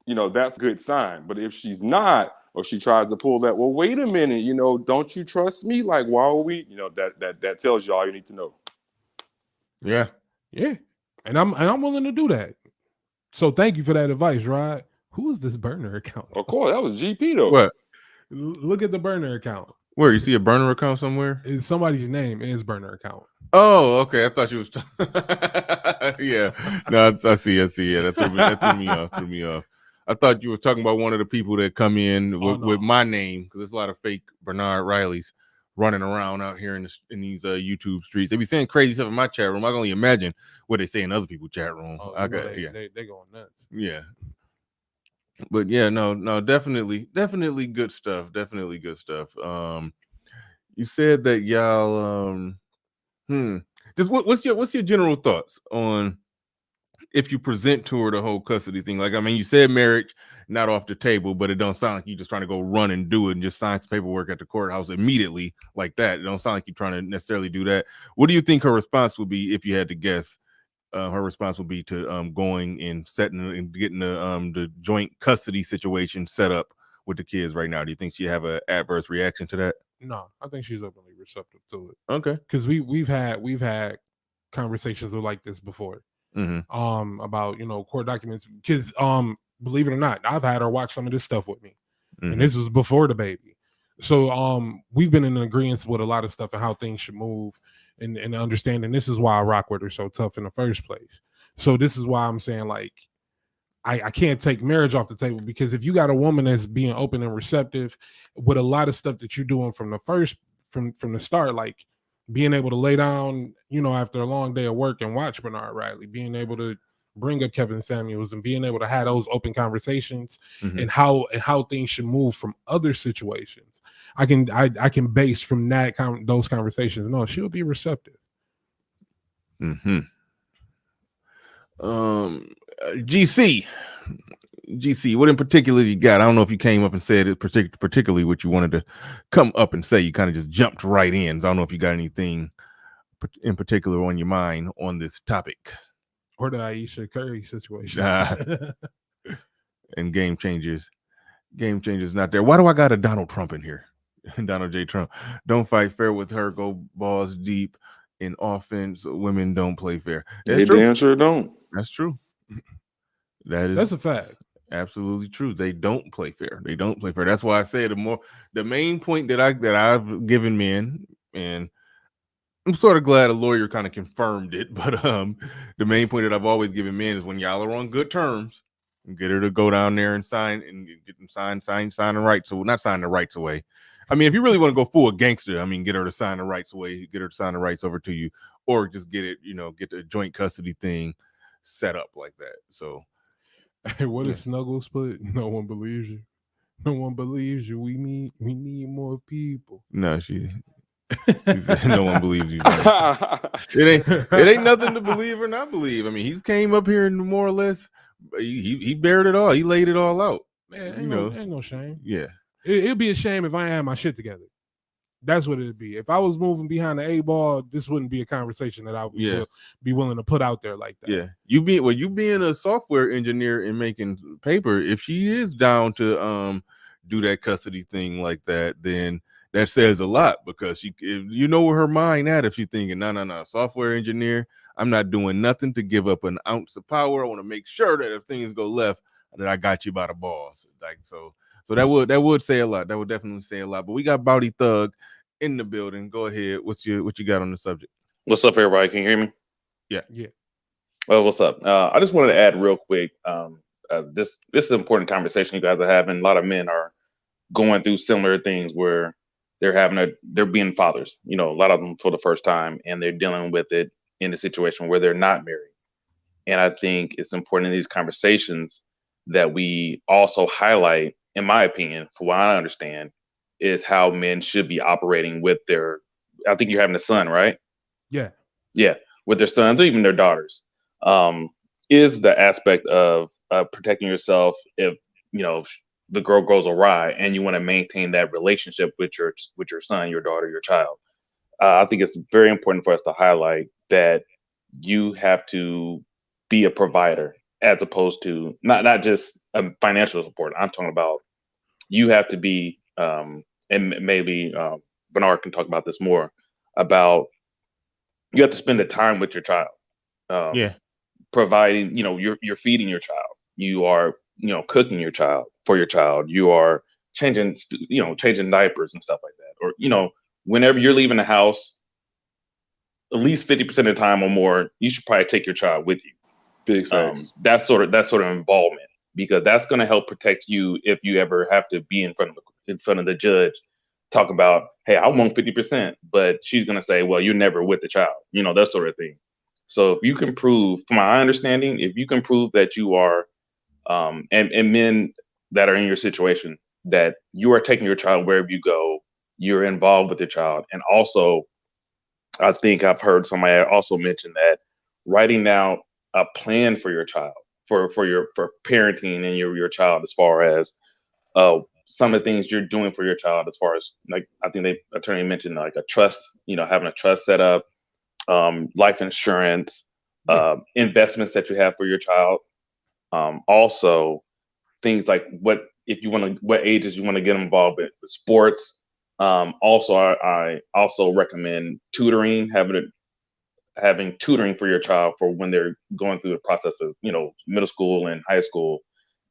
that's a good sign. But if she's not, or she tries to pull that, well, wait a minute, don't you trust me? Like, why are we, that tells you all you need to know. Yeah. Yeah. And I'm willing to do that. So thank you for that advice, Rod. Who is this burner account? Of course, that was GP though. What? Look at the burner account. Where, you see a burner account somewhere? It's somebody's name is burner account. Oh, okay. I thought you was. Yeah. No, I see. Yeah, that threw me off. I thought you were talking about one of the people that come in with my name, because there's a lot of fake Bernard Rileys running around out here in these YouTube streets. They be saying crazy stuff in my chat room. I can only imagine what they say in other people's chat room. They going nuts. Yeah. But yeah, no, definitely good stuff. Definitely good stuff. You said that y'all just what's your general thoughts on if you present to her the whole custody thing? Like, I mean, you said marriage not off the table, but it don't sound like you just trying to go run and do it and just sign some paperwork at the courthouse immediately like that. It don't sound like you're trying to necessarily do that. What do you think her response would be if you had to guess? Her response would be to going and setting and getting the joint custody situation set up with the kids right now. Do you think she have an adverse reaction to that? No, I think she's openly receptive to it. Okay, because we've had conversations like this before. Mm-hmm. About court documents. Because believe it or not, I've had her watch some of this stuff with me. and this was before the baby. So we've been in agreement with a lot of stuff and how things should move, and understanding this is why I rock with her so tough in the first place. So this is why I'm saying, like, I can't take marriage off the table, because if you got a woman that's being open and receptive with a lot of stuff that you're doing from the start, like being able to lay down, after a long day of work and watch Bernard Riley, being able to bring up Kevin Samuels and being able to have those open conversations and how things should move from other situations. I can base from that those conversations. No, she'll be receptive. GC, what in particular you got? I don't know if you came up and said it particularly what you wanted to come up and say. You kind of just jumped right in. So I don't know if you got anything in particular on your mind on this topic. Or the Ayesha Curry situation. And game changers not there. Why do I got a Donald Trump in here? Donald J. Trump. Don't fight fair with her. Go balls deep in offense. Women don't play fair. That's true. Damn sure don't. That's true. That's a fact. Absolutely true. They don't play fair. That's why I say the main point that I've given men, and I'm sort of glad a lawyer kind of confirmed it, but the main point that I've always given men is when y'all are on good terms, get her to go down there and sign and get them sign the rights. So not sign the rights away. I mean, if you really want to go full gangster, I mean, get her to sign the rights away, get her to sign the rights over to you, or just get it, get the joint custody thing set up like that. So hey, what is Snuggles put? No one believes you. No one believes you. We need more people. No, she said no one believes you. It ain't nothing to believe or not believe. I mean, he came up here and more or less he bared it all. He laid it all out. Man, ain't no shame. Yeah. It'd be a shame if I had my shit together. That's what it'd be. If I was moving behind the A ball, this wouldn't be a conversation that I would be willing to put out there like that. Yeah. You being a software engineer and making paper, if she is down to do that custody thing like that, then that says a lot, because you know where her mind at if she's thinking, no, software engineer, I'm not doing nothing to give up an ounce of power. I want to make sure that if things go left, that I got you by the balls. Like so that would say a lot. That would definitely say a lot. But we got Bowdy Thug in the building. Go ahead. What you got on the subject? What's up, everybody? Can you hear me? Yeah. Well, what's up? I just wanted to add real quick. This is an important conversation you guys are having. A lot of men are going through similar things where they're being fathers. A lot of them for the first time, and they're dealing with it in a situation where they're not married. And I think it's important in these conversations that we also highlight, in my opinion, for what I understand, is how men should be operating with I think you're having a son, right? Yeah. Yeah. With their sons or even their daughters, is the aspect of protecting yourself if, the girl goes awry and you want to maintain that relationship with your son, your daughter, your child. I think it's very important for us to highlight that you have to be a provider, as opposed to not just a financial support. I'm talking about you have to be, and maybe Bernard can talk about this more, about you have to spend the time with your child. Providing, you're feeding your child. You are, cooking for your child. You are changing diapers and stuff like that. Or, whenever you're leaving the house, at least 50% of the time or more, you should probably take your child with you. Big facts. That sort of involvement, because that's going to help protect you if you ever have to be in front of the judge, talk about, hey, I want 50%, but she's going to say, well, you're never with the child, that sort of thing. So if you can prove, from my understanding, if you can prove that you are, and men that are in your situation, that you are taking your child wherever you go, you're involved with your child. And also, I think I've heard somebody also mention that writing down a plan for your child, for parenting and your child, as far as some of the things you're doing for your child, as far as, like, I think the attorney mentioned, like a trust, having a trust set up, life insurance, investments that you have for your child. Also things like what ages you want to get involved with sports. Also, I also recommend tutoring, having tutoring for your child for when they're going through the process of, middle school and high school,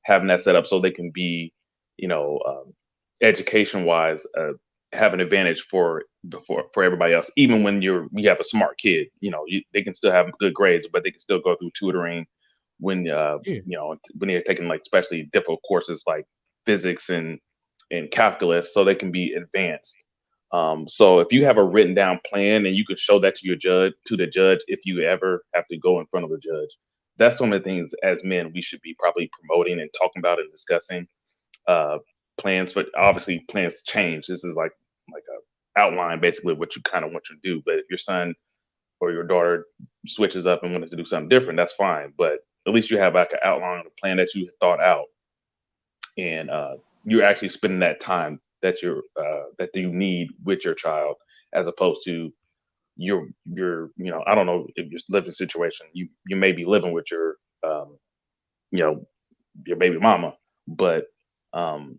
having that set up so they can be, education wise, have an advantage for everybody else. Even when you have a smart kid, they can still have good grades, but they can still go through tutoring when when they're taking like especially difficult courses like physics and calculus, so they can be advanced. So if you have a written down plan and you can show that to the judge, if you ever have to go in front of the judge, that's one of the things as men we should be probably promoting and talking about and discussing. Plans, but obviously plans change. This is like a outline basically what you kind of want to do. But if your son or your daughter switches up and wanted to do something different, that's fine. But at least you have like an outline, a plan that you thought out, and you're actually spending that time that you need with your child, as opposed to your I don't know if you're living situation. You may be living with your your baby mama, but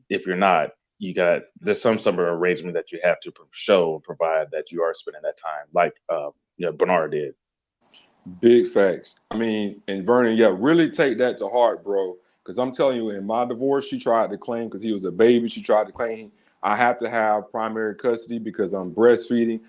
if you're not, there's some sort of arrangement that you have to show and provide that you are spending that time, like Bernard did. Big facts. I mean, and Vernon, really take that to heart, bro. Because I'm telling you, in my divorce, she tried to claim because he was a baby. She tried to claim I have to have primary custody because I'm breastfeeding.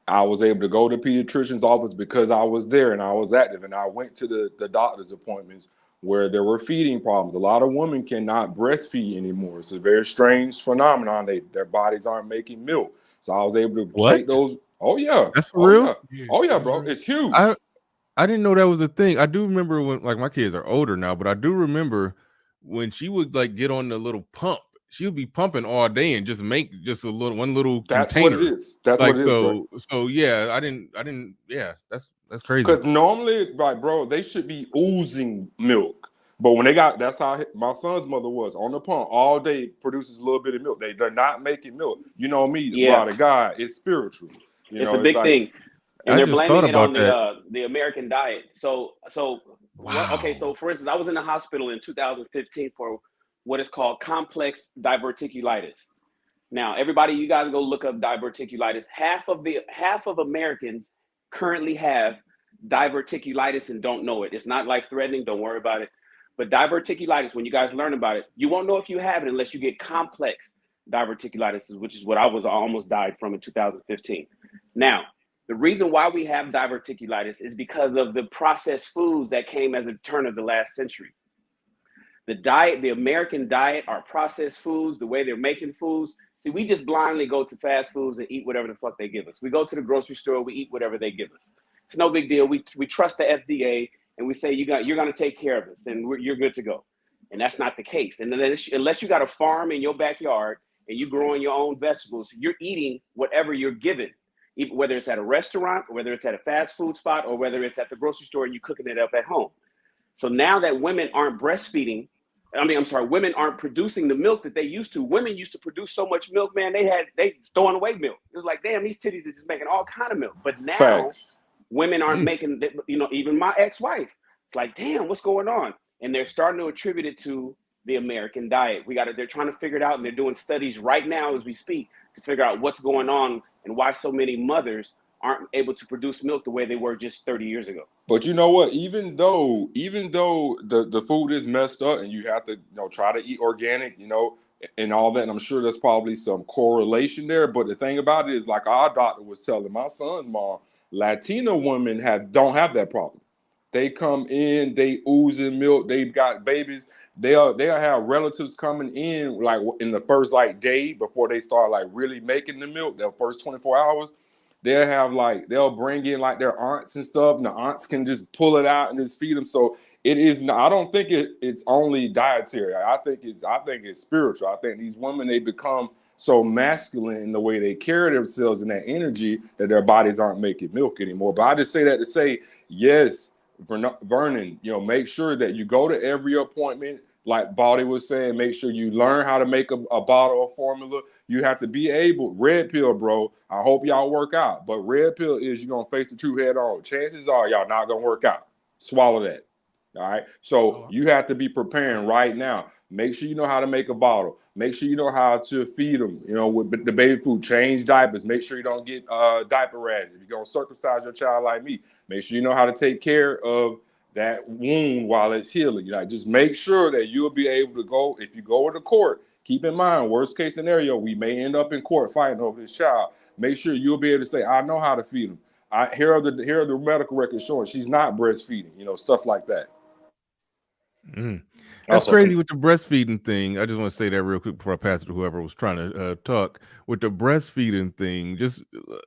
I was able to go to the pediatrician's office because I was there and I was active, and I went to the doctor's appointments where there were feeding problems. A lot of women cannot breastfeed anymore. It's a very strange phenomenon. Their bodies aren't making milk. So I was able to take those. Oh yeah, that's for real. Yeah. Oh yeah, bro, it's huge. I didn't know that was a thing. I do remember when, like, my kids are older now, but I do remember when she would like get on the little pump. She would be pumping all day and just make just one little That's container. What it is. That's like, what it is, bro. So yeah, I didn't. Yeah, that's crazy. Because normally, like, bro, they should be oozing milk. But when that's how my son's mother was on the pump all day, produces a little bit of milk. They're not making milk. You know me, brother, God, it's spiritual. It's a big thing. And they're blaming it on the American diet. So so for instance, I was in the hospital in 2015 for what is called complex diverticulitis. Now, everybody, you guys go look up diverticulitis. Half of Americans currently have diverticulitis and don't know it. It's not life-threatening. Don't worry about it. But diverticulitis, when you guys learn about it, you won't know if you have it unless you get complex diverticulitis, which is what I almost died from in 2015. Now, the reason why we have diverticulitis is because of the processed foods that came as a turn of the last century. The American diet, our processed foods, the way they're making foods. See, we just blindly go to fast foods and eat whatever the fuck they give us. We go to the grocery store, we eat whatever they give us. It's no big deal. We trust the FDA and we say you're going to take care of us and you're good to go. And that's not the case. And unless you got a farm in your backyard and you're growing your own vegetables, you're eating whatever you're given, whether it's at a restaurant, whether it's at a fast food spot, or whether it's at the grocery store and you're cooking it up at home. So now that women aren't breastfeeding, women aren't producing the milk that they used to. Women used to produce so much milk, man, they throwing away milk. It was like, damn, these titties are just making all kind of milk. But now women aren't making, even my ex-wife, it's like, damn, what's going on? And they're starting to attribute it to the American diet. They're trying to figure it out, and they're doing studies right now as we speak to figure out what's going on and why so many mothers aren't able to produce milk the way they were just 30 years ago. But you know what? Even though the food is messed up and you have to try to eat organic, and all that, and I'm sure there's probably some correlation there. But the thing about it is, like our doctor was telling my son's mom, Latina women don't have that problem. They come in, they oozing milk, they've got babies. They'll have relatives coming in like in the first day before they start really making the milk. Their first 24 hours. They'll bring in their aunts and stuff, and the aunts can just pull it out and just feed them. So it is not, I don't think it's only dietary. I think it's spiritual. I think these women, they become so masculine in the way they carry themselves and that energy that their bodies aren't making milk anymore. But I just say that to say, yes, Vernon, make sure that you go to every appointment. Like Baldy was saying, make sure you learn how to make a bottle of formula. You have to be able, red pill, bro. I hope y'all work out. But red pill is you're going to face the truth head on. Chances are y'all not going to work out. Swallow that. All right. So you have to be preparing right now. Make sure you know how to make a bottle. Make sure you know how to feed them, with the baby food. Change diapers. Make sure you don't get diaper rash. If you're going to circumcise your child like me, make sure you know how to take care of that wound while it's healing. Just make sure that you'll be able to go, if you go to court, Keep in mind, worst case scenario, we may end up in court fighting over this child. Make sure you'll be able to say, I know how to feed him. Here are the medical records showing she's not breastfeeding, stuff like that. That's crazy with the breastfeeding thing. I just want to say that real quick before I pass it to whoever was trying to talk. With the breastfeeding thing, just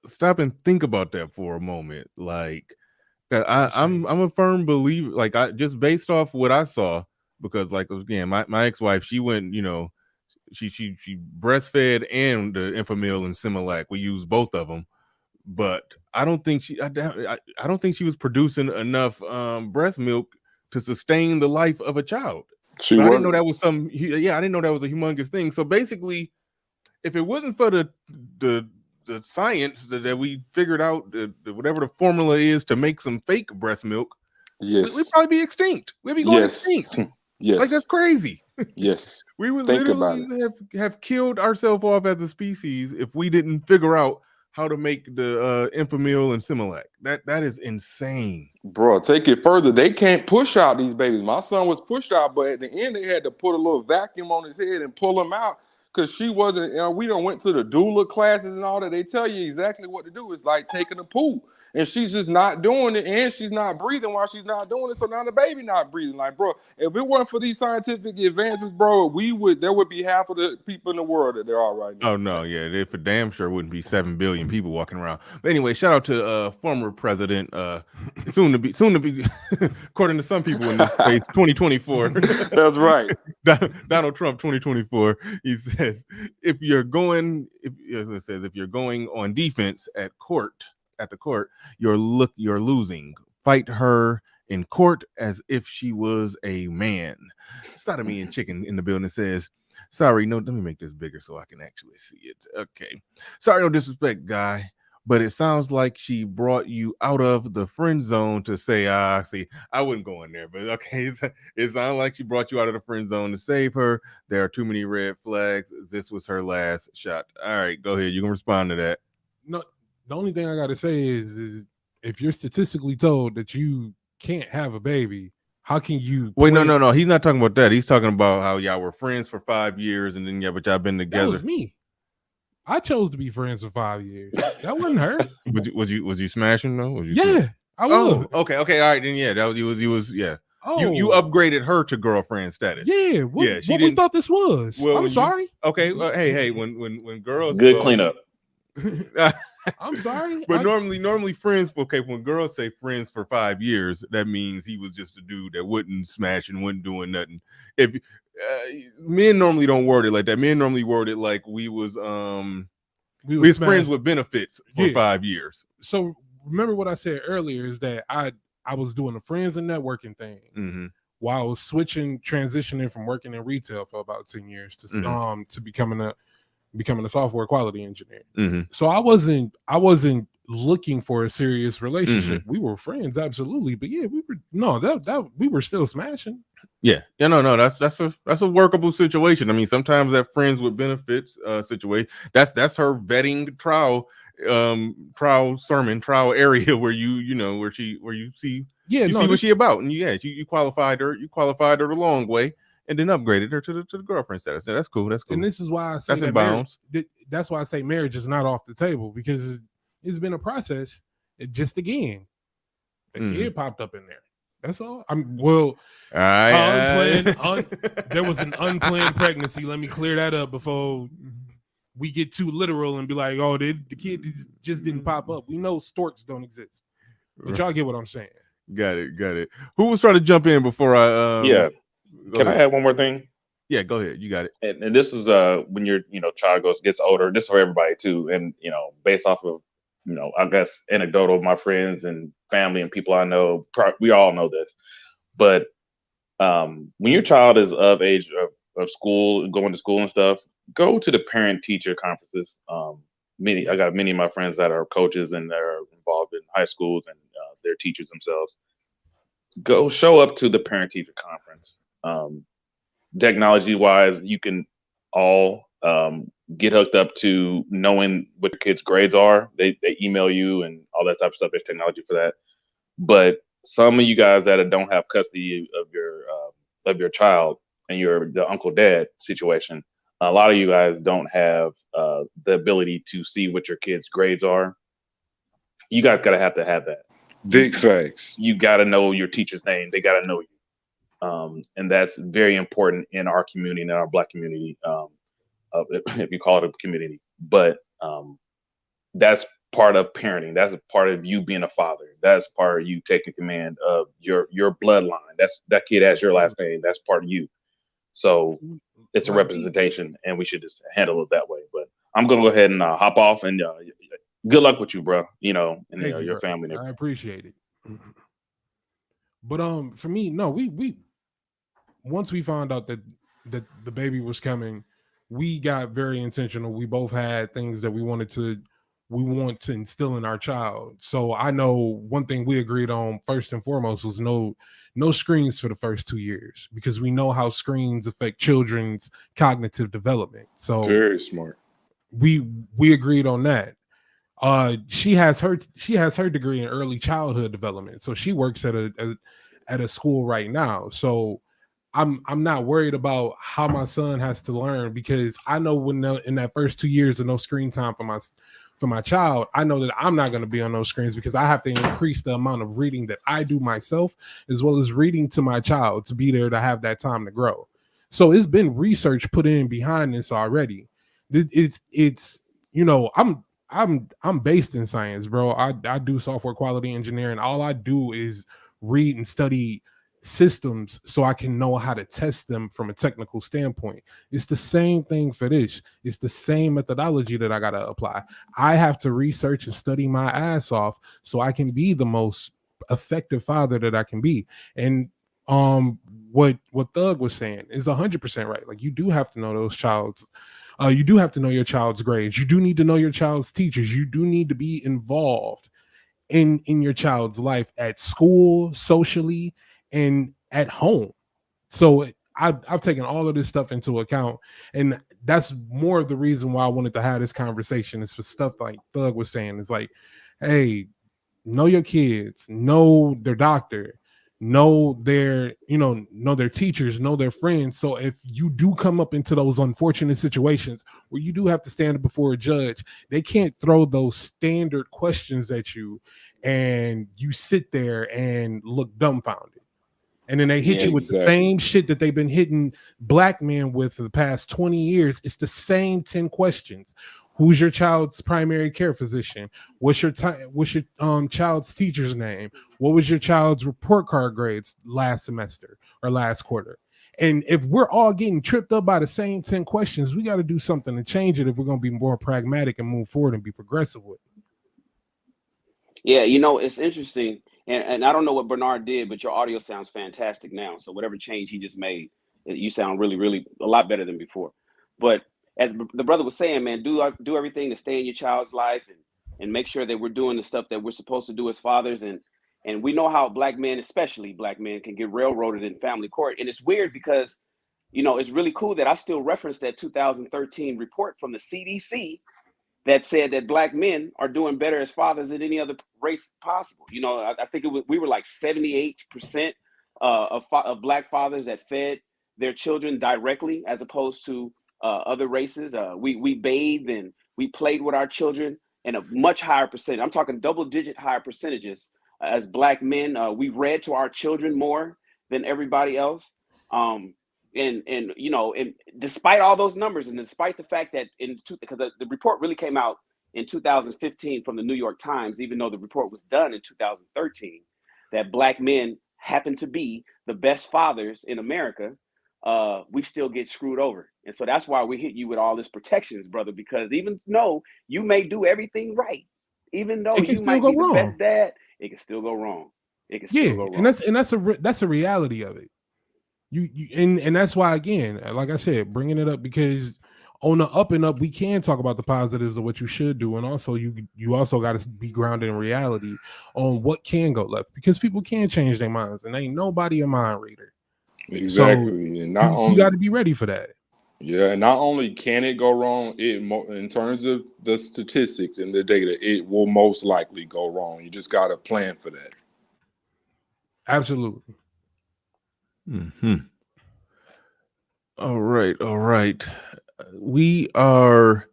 stop and think about that for a moment. Like, I'm a firm believer. Like, I just based off what I saw, because like again, my ex-wife, she went, she breastfed and the Enfamil and Similac. We used both of them, but I don't think she was producing enough breast milk to sustain the life of a child. I didn't know that was I didn't know that was a humongous thing. So basically, if it wasn't for the science that we figured out, whatever the formula is to make some fake breast milk, we'd probably be extinct. We'd be going extinct. Yes. Like, that's crazy. Yes. We would literally have killed ourselves off as a species if we didn't figure out how to make the Enfamil and Similac. That is insane. Bro, take it further. They can't push out these babies. My son was pushed out, but at the end they had to put a little vacuum on his head and pull him out because she wasn't, we done went to the doula classes and all that. They tell you exactly what to do. It's like taking a poop. And she's just not doing it, and she's not breathing while she's not doing it. So now the baby not breathing. Like, bro, if it weren't for these scientific advancements, bro, there would be half of the people in the world that there are right now. Oh no, yeah, there for damn sure wouldn't be 7 billion people walking around. But anyway, shout out to former president, soon to be, according to some people in this space, 2024. That's right. Donald Trump, 2024. He says, if you're going on defense at the court, you're losing. Fight her in court as if she was a man. Sodomy and Chicken in the building says, sorry, no, let me make this bigger so I can actually see it. Okay. Sorry, no disrespect, guy, but it sounds like she brought you out of the friend zone to say, see, I wouldn't go in there, but okay. It sounds like she brought you out of the friend zone to save her. There are too many red flags. This was her last shot. All right, go ahead. You can respond to that. No. The only thing I got to say is if you're statistically told that you can't have a baby, how can you? Wait, no. He's not talking about that. He's talking about how y'all were friends for 5 years and then but y'all been together. That was me. I chose to be friends for 5 years. That wasn't her. Was you smashing though? I was. Oh, okay, all right, then yeah, that was you was yeah. Oh. You upgraded her to girlfriend status. Yeah, what we thought this was. Well, I'm sorry. Hey, when girls good cleanup. I'm sorry, but normally friends. Okay, when girls say friends for 5 years, that means he was just a dude that wouldn't smash and wasn't doing nothing. If men normally don't word it like that, men normally word it like we was friends with benefits for 5 years. So remember what I said earlier is that I was doing the friends and networking thing while I was transitioning from working in retail for about 10 years to becoming a software quality engineer. So I wasn't looking for a serious relationship. We were friends, absolutely, but yeah, we were still smashing. Yeah, no, that's a workable situation. I mean, sometimes that friends with benefits situation, that's her vetting trial area where you see what she about, and you qualified her the long way. And then upgraded her to the girlfriend status. That's cool. That's cool. And this is why I say that's in bounds. That's why I say marriage is not off the table, because it's been a process. Just again, the kid popped up in there. That's all. There was an unplanned pregnancy. Let me clear that up before we get too literal and be like, oh, the kid just didn't pop up. We know storks don't exist, but y'all get what I'm saying. Got it. Who was trying to jump in before I? Can I add one more thing? Yeah, go ahead. You got it. And this is when your child gets older. This is for everybody too. And based off of I guess anecdotal of my friends and family and people I know, we all know this. But when your child is of age of school, going to school and stuff, go to the parent teacher conferences. I got many of my friends that are coaches and they're involved in high schools and they're teachers themselves. Go show up to the parent teacher conference. Technology wise, you can all get hooked up to knowing what your kids' grades are. They email you and all that type of stuff. There's technology for that. But some of you guys that don't have custody of your child and you're the uncle dad situation, A lot of you guys don't have the ability to see what your kids' grades are. You guys gotta have that. Big facts. You gotta know your teacher's name. They gotta know you, and that's very important in our community, in our Black community, if you call it a community. But that's part of parenting. That's a part of you being a father. That's part of you taking command of your bloodline. That kid has your last name. That's part of you. So it's a representation, and we should just handle it that way. But I'm gonna go ahead and hop off, and good luck with you, bro. And your family. And I appreciate it. But for me, no, we once we found out that the baby was coming, we got very intentional. We both had things that we want to instill in our child. So I know one thing we agreed on first and foremost was no screens for the first 2 years, because we know how screens affect children's cognitive development. So very smart. We agreed on that. She has her degree in early childhood development, so she works at a school right now. So I'm not worried about how my son has to learn, because I know when in that first 2 years of no screen time for my child, I know that I'm not going to be on those screens, because I have to increase the amount of reading that I do myself, as well as reading to my child, to be there to have that time to grow. So it's been research put in behind this already. It's I'm based in science, bro. I do software quality engineering. All I do is read and study systems so I can know how to test them from a technical standpoint. It's the same thing for this. It's the same methodology that I got to apply. I have to research and study my ass off so I can be the most effective father that I can be. And what Thug was saying is 100% right. Like, you do have to know you do have to know your child's grades. You do need to know your child's teachers. You do need to be involved in your child's life at school, socially, and at home. So I've taken all of this stuff into account, and that's more of the reason why I wanted to have this conversation. Is for stuff like Thug was saying. It's like, hey, know your kids, know their doctor, know their teachers, know their friends. So if you do come up into those unfortunate situations where you do have to stand before a judge, they can't throw those standard questions at you and you sit there and look dumbfounded. And then they hit you with the same shit that they've been hitting Black men with for the past 20 years. It's the same 10 questions. Who's your child's primary care physician? What's your child's teacher's name? What was your child's report card grades last semester or last quarter? And if we're all getting tripped up by the same 10 questions, we got to do something to change it if we're going to be more pragmatic and move forward and be progressive with it. Yeah, it's interesting. And I don't know what Bernard did, but your audio sounds fantastic now. So whatever change he just made, you sound really, really a lot better than before. But as the brother was saying, man, do everything to stay in your child's life and make sure that we're doing the stuff that we're supposed to do as fathers. And we know how Black men, especially Black men, can get railroaded in family court. And it's weird because, it's really cool that I still reference that 2013 report from the CDC that said that Black men are doing better as fathers than any other race possible. I think we were like 78% of Black fathers that fed their children directly, as opposed to other races. We bathed and we played with our children in a much higher percentage. I'm talking double-digit higher percentages as Black men. We read to our children more than everybody else. And despite all those numbers, and despite the fact that because the report really came out in 2015 from the New York Times, even though the report was done in 2013, that Black men happen to be the best fathers in America, we still get screwed over. And so that's why we hit you with all this protections, brother, because even though you may do everything right, even though you might be the best dad, it can still go wrong. It can still go wrong. And that's a reality of it. And that's why, again, like I said, bringing it up, because on the up and up, we can talk about the positives of what you should do, and also you also got to be grounded in reality on what can go left, because people can change their minds, and ain't nobody a mind reader. Exactly, so and you got to be ready for that. Yeah, and not only can it go wrong, in terms of the statistics and the data, it will most likely go wrong. You just got to plan for that. Absolutely. All right. we are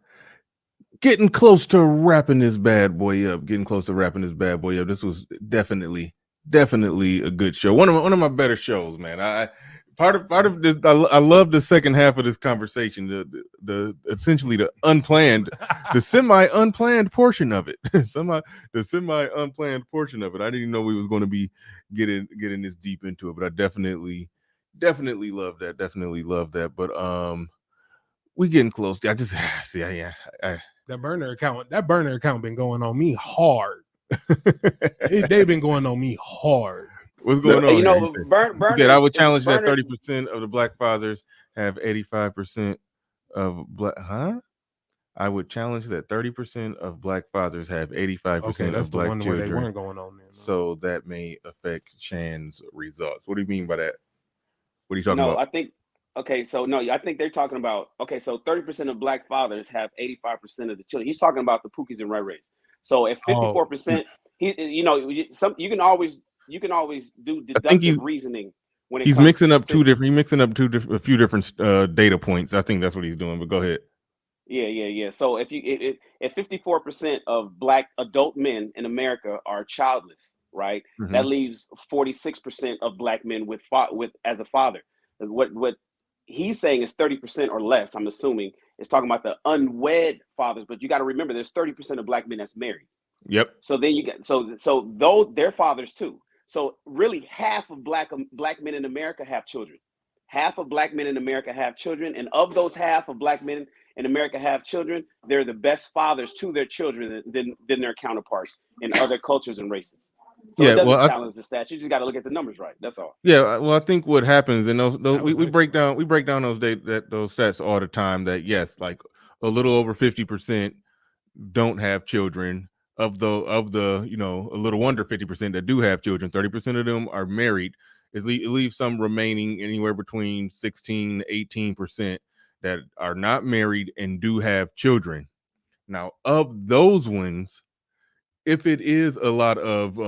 getting close to wrapping this bad boy up. This was definitely a good show. One of my better shows, man. I part of this. I love the second half of this conversation. The essentially the unplanned, the semi unplanned portion of it. the semi unplanned portion of it. I didn't even know we was going to be getting this deep into it, but I definitely love that. But we getting close. I just see. That burner account been going on me hard. They've been going on me hard. What's going on? You know, Burner, I would challenge that 30% of the black fathers have 85% of black. Huh? I would challenge that 30% of black fathers have 85% of black children. Where they weren't going on there, so that may affect Chan's results. What do you mean by that? What are you talking about? I think. Okay, so no, I think they're talking about. Okay, so 30% of black fathers have 85% of the children. He's talking about the Pookies and Ray Rays. So if 54%, you can always do deductive reasoning when it he's comes mixing up a few different data points. I think that's what he's doing. But go ahead. Yeah. So if 54% of black adult men in America are childless, right? Mm-hmm. That leaves 46% of black men with as a father. What he's saying is 30% or less, I'm assuming, is talking about the unwed fathers, but you got to remember there's 30% of black men that's married. Yep. So then you get so though they're fathers too. So really half of black men in America have children. Half of black men in America have children, and of those half of black men in America have children, they're the best fathers to their children than their counterparts in other cultures and races. So it doesn't challenge the stats. You just got to look at the numbers right. That's all. Yeah, well, I think what happens in those we break down those those stats all the time. That yes, like a little over 50% don't have children. Of the a little under 50% that do have children, 30% of them are married. It leaves some remaining anywhere between 16 to 18% that are not married and do have children. Now, of those ones, if it is a lot of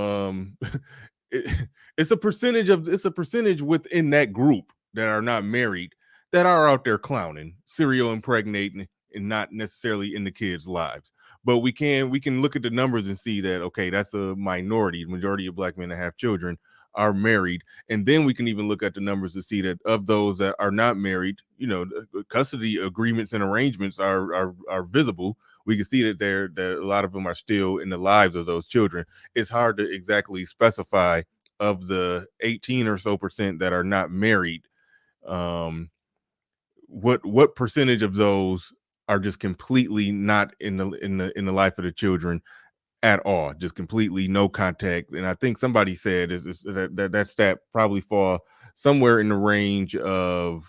it's a percentage within that group that are not married that are out there clowning, serial impregnating, and not necessarily in the kids' lives. But we can look at the numbers and see that, okay, that's a minority. The majority of black men that have children are married. And then we can even look at the numbers to see that of those that are not married, custody agreements and arrangements are visible. We can see that that a lot of them are still in the lives of those children. It's hard to exactly specify of the 18 or so percent that are not married, what percentage of those are just completely not in the life of the children at all, just completely no contact. And I think somebody said that stat probably fall somewhere in the range of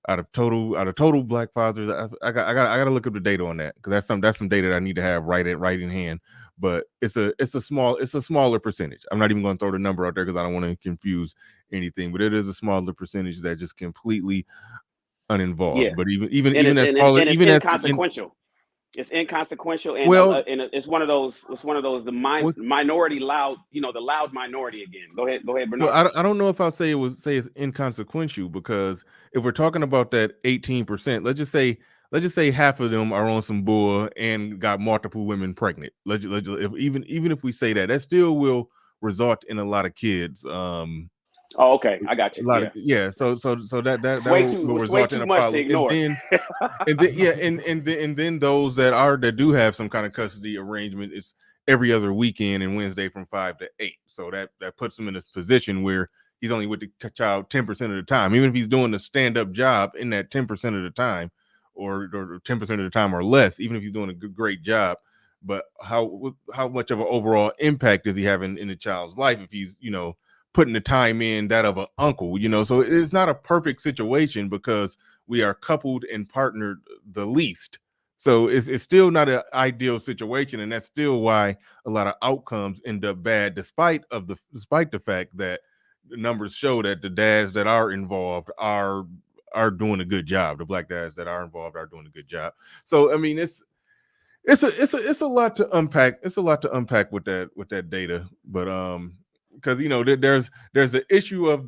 out of total black fathers. I got to look up the data on that, because that's some data that I need to have right in hand. But it's a smaller percentage. I'm not even going to throw the number out there because I don't want to confuse anything. But it is a smaller percentage that just completely uninvolved. Yeah. But even as smaller, even as inconsequential. It's inconsequential, and it's one of those. It's one of those minority loud. The loud minority again. Go ahead, Bernard. Well, I don't know if I'll say it's inconsequential, because if we're talking about that 18%, let's just say half of them are on some bull and got multiple women pregnant. Even if we say that still will result in a lot of kids. Oh, okay, I got you. So that will result in a problem. And then those that do have some kind of custody arrangement, it's every other weekend and Wednesday from 5 to 8. So that puts him in a position where he's only with the child 10% of the time, even if he's doing the stand-up job in that 10% of the time, or 10% of the time or less, even if he's doing a great job. But how much of an overall impact is he having in the child's life if he's putting the time in that of an uncle, so it's not a perfect situation, because we are coupled and partnered the least. So it's still not an ideal situation, and that's still why a lot of outcomes end up bad, despite the fact that the numbers show that the dads that are involved are doing a good job. The black dads that are involved are doing a good job. So I mean, it's a lot to unpack. It's a lot to unpack with that data, but because there's the issue of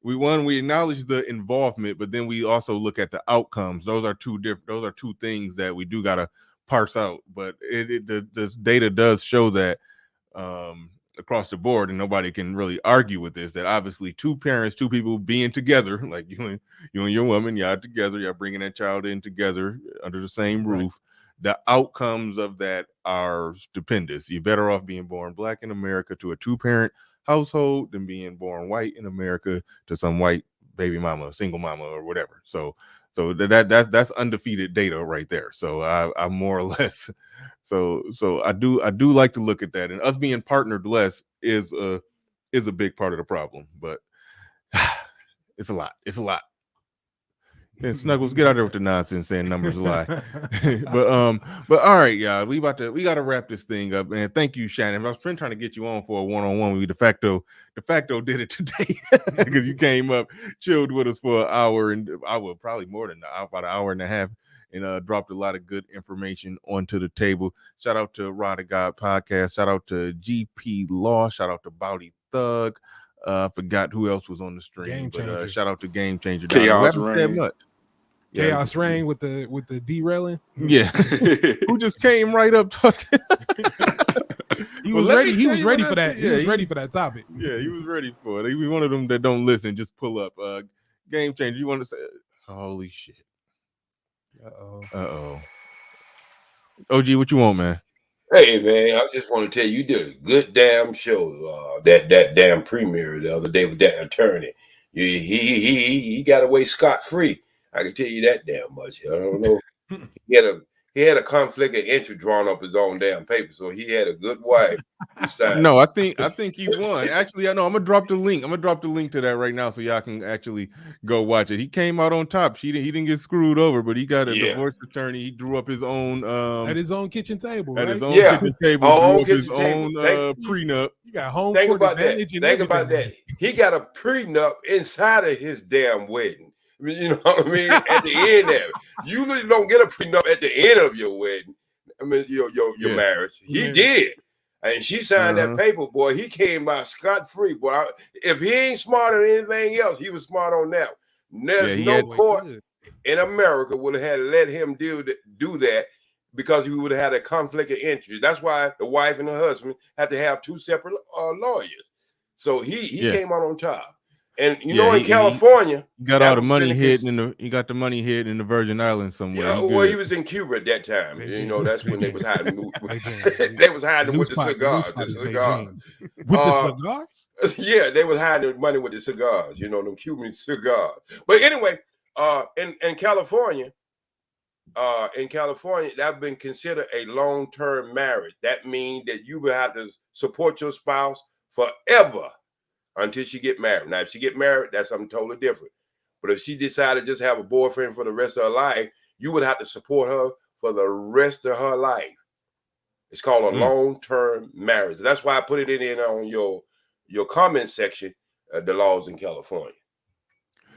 we acknowledge the involvement, but then we also look at the outcomes. Those are two things that we do gotta parse out. But this data does show that across the board, and nobody can really argue with this, that obviously two people being together, like you and your woman, y'all together, y'all bringing that child in together under the same roof, the outcomes of that are stupendous. You're better off being born black in America to a two-parent household than being born white in America to some white baby mama, single mama, or whatever. So that's undefeated data right there. So I more or less, so I do like to look at that, and us being partnered less is a big part of the problem, but it's a lot. And Snuggles, get out there with the nonsense saying numbers lie. but all right, y'all, we gotta wrap this thing up, man. Thank you, Shannon. I was trying to get you on for a one-on-one. We de facto did it today because you came up, chilled with us for an hour, and probably more than about an hour and a half, and dropped a lot of good information onto the table. Shout out to Rod of God Podcast. Shout out to GP Law. Shout out to Bowdy Thug. Forgot who else was on the stream, but shout out to Game Changer. Chaos Rain. Chaos Rain with the derailing. Yeah. Who just came right up talking. He was ready. He was ready for that. He was ready for that topic. Yeah, he was ready for it. He was one of them that don't listen, just pull up. Game Changer, you want to say, holy shit. Uh-oh. OG, what you want, man? Hey, man, I just want to tell you, you did a good damn show. That damn premiere the other day with that attorney. He got away scot-free. I can tell you that damn much. I don't know. He had a conflict of interest drawn up his own damn paper, so he had a good wife who signed. No, I think he won. Actually, I know. I'm gonna drop the link. I'm gonna drop the link to that right now, so y'all can actually go watch it. He came out on top. He didn't get screwed over, but he got a divorce attorney. He drew up his own at his own kitchen table. At right? his own kitchen table. Drew up his own prenup. You got home Think court about advantage. that. Think about that. He got a prenup inside of his damn wedding. You know what I mean? At the end of it, you really don't get a prenup at the end of your wedding. I mean, your marriage. He did, and she signed that paper. Boy, he came out scot-free. Boy, if he ain't smart on anything else, he was smart on that. There's no court in America would have had to let him do that because he would have had a conflict of interest. That's why the wife and the husband had to have two separate lawyers. So he came out on top. And you know, in California, he got all the money hidden he got the money hidden in the Virgin Islands somewhere. Yeah, well, he was in Cuba at that time. You know, that's when they was hiding. They was hiding with the cigars. With the cigars? Yeah, they was hiding money with the cigars. You know, them Cuban cigars. But anyway, in California, that's been considered a long-term marriage. That means that you will have to support your spouse forever until she get married. Now, if she get married, that's something totally different. But if she decided to just have a boyfriend for the rest of her life, you would have to support her for the rest of her life. It's called a long-term marriage. That's why I put it in on your comment section, the laws in California.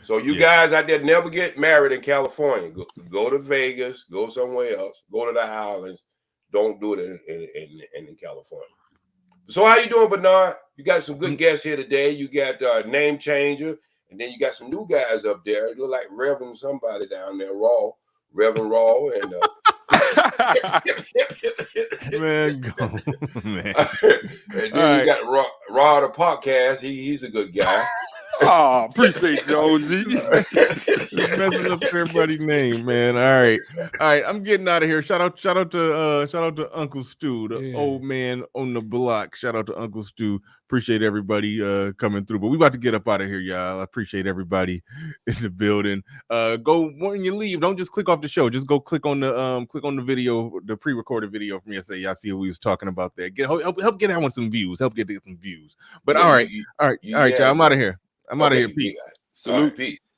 So you guys out there never get married in California. Go to Vegas, go somewhere else, go to the islands. Don't do it in California. So how you doing, Bernard? You got some good guests here today. You got Name Changer, and then you got some new guys up there. You look like Reverend somebody down there, Reverend Raw, and man, go, man. And then you got Raw the podcast. He's a good guy. Oh, appreciate you, OG. Messing up everybody's name, man. All right. I'm getting out of here. Shout out to Uncle Stu, the old man on the block. Shout out to Uncle Stu. Appreciate everybody coming through. But we about to get up out of here, y'all. I appreciate everybody in the building. Go when you leave. Don't just click off the show. Just go click on the video, the pre-recorded video from yesterday. Y'all see what we was talking about there. Help get that one some views. Help get some views. But all right, y'all. I'm out of here. Peace. Salute. Peace.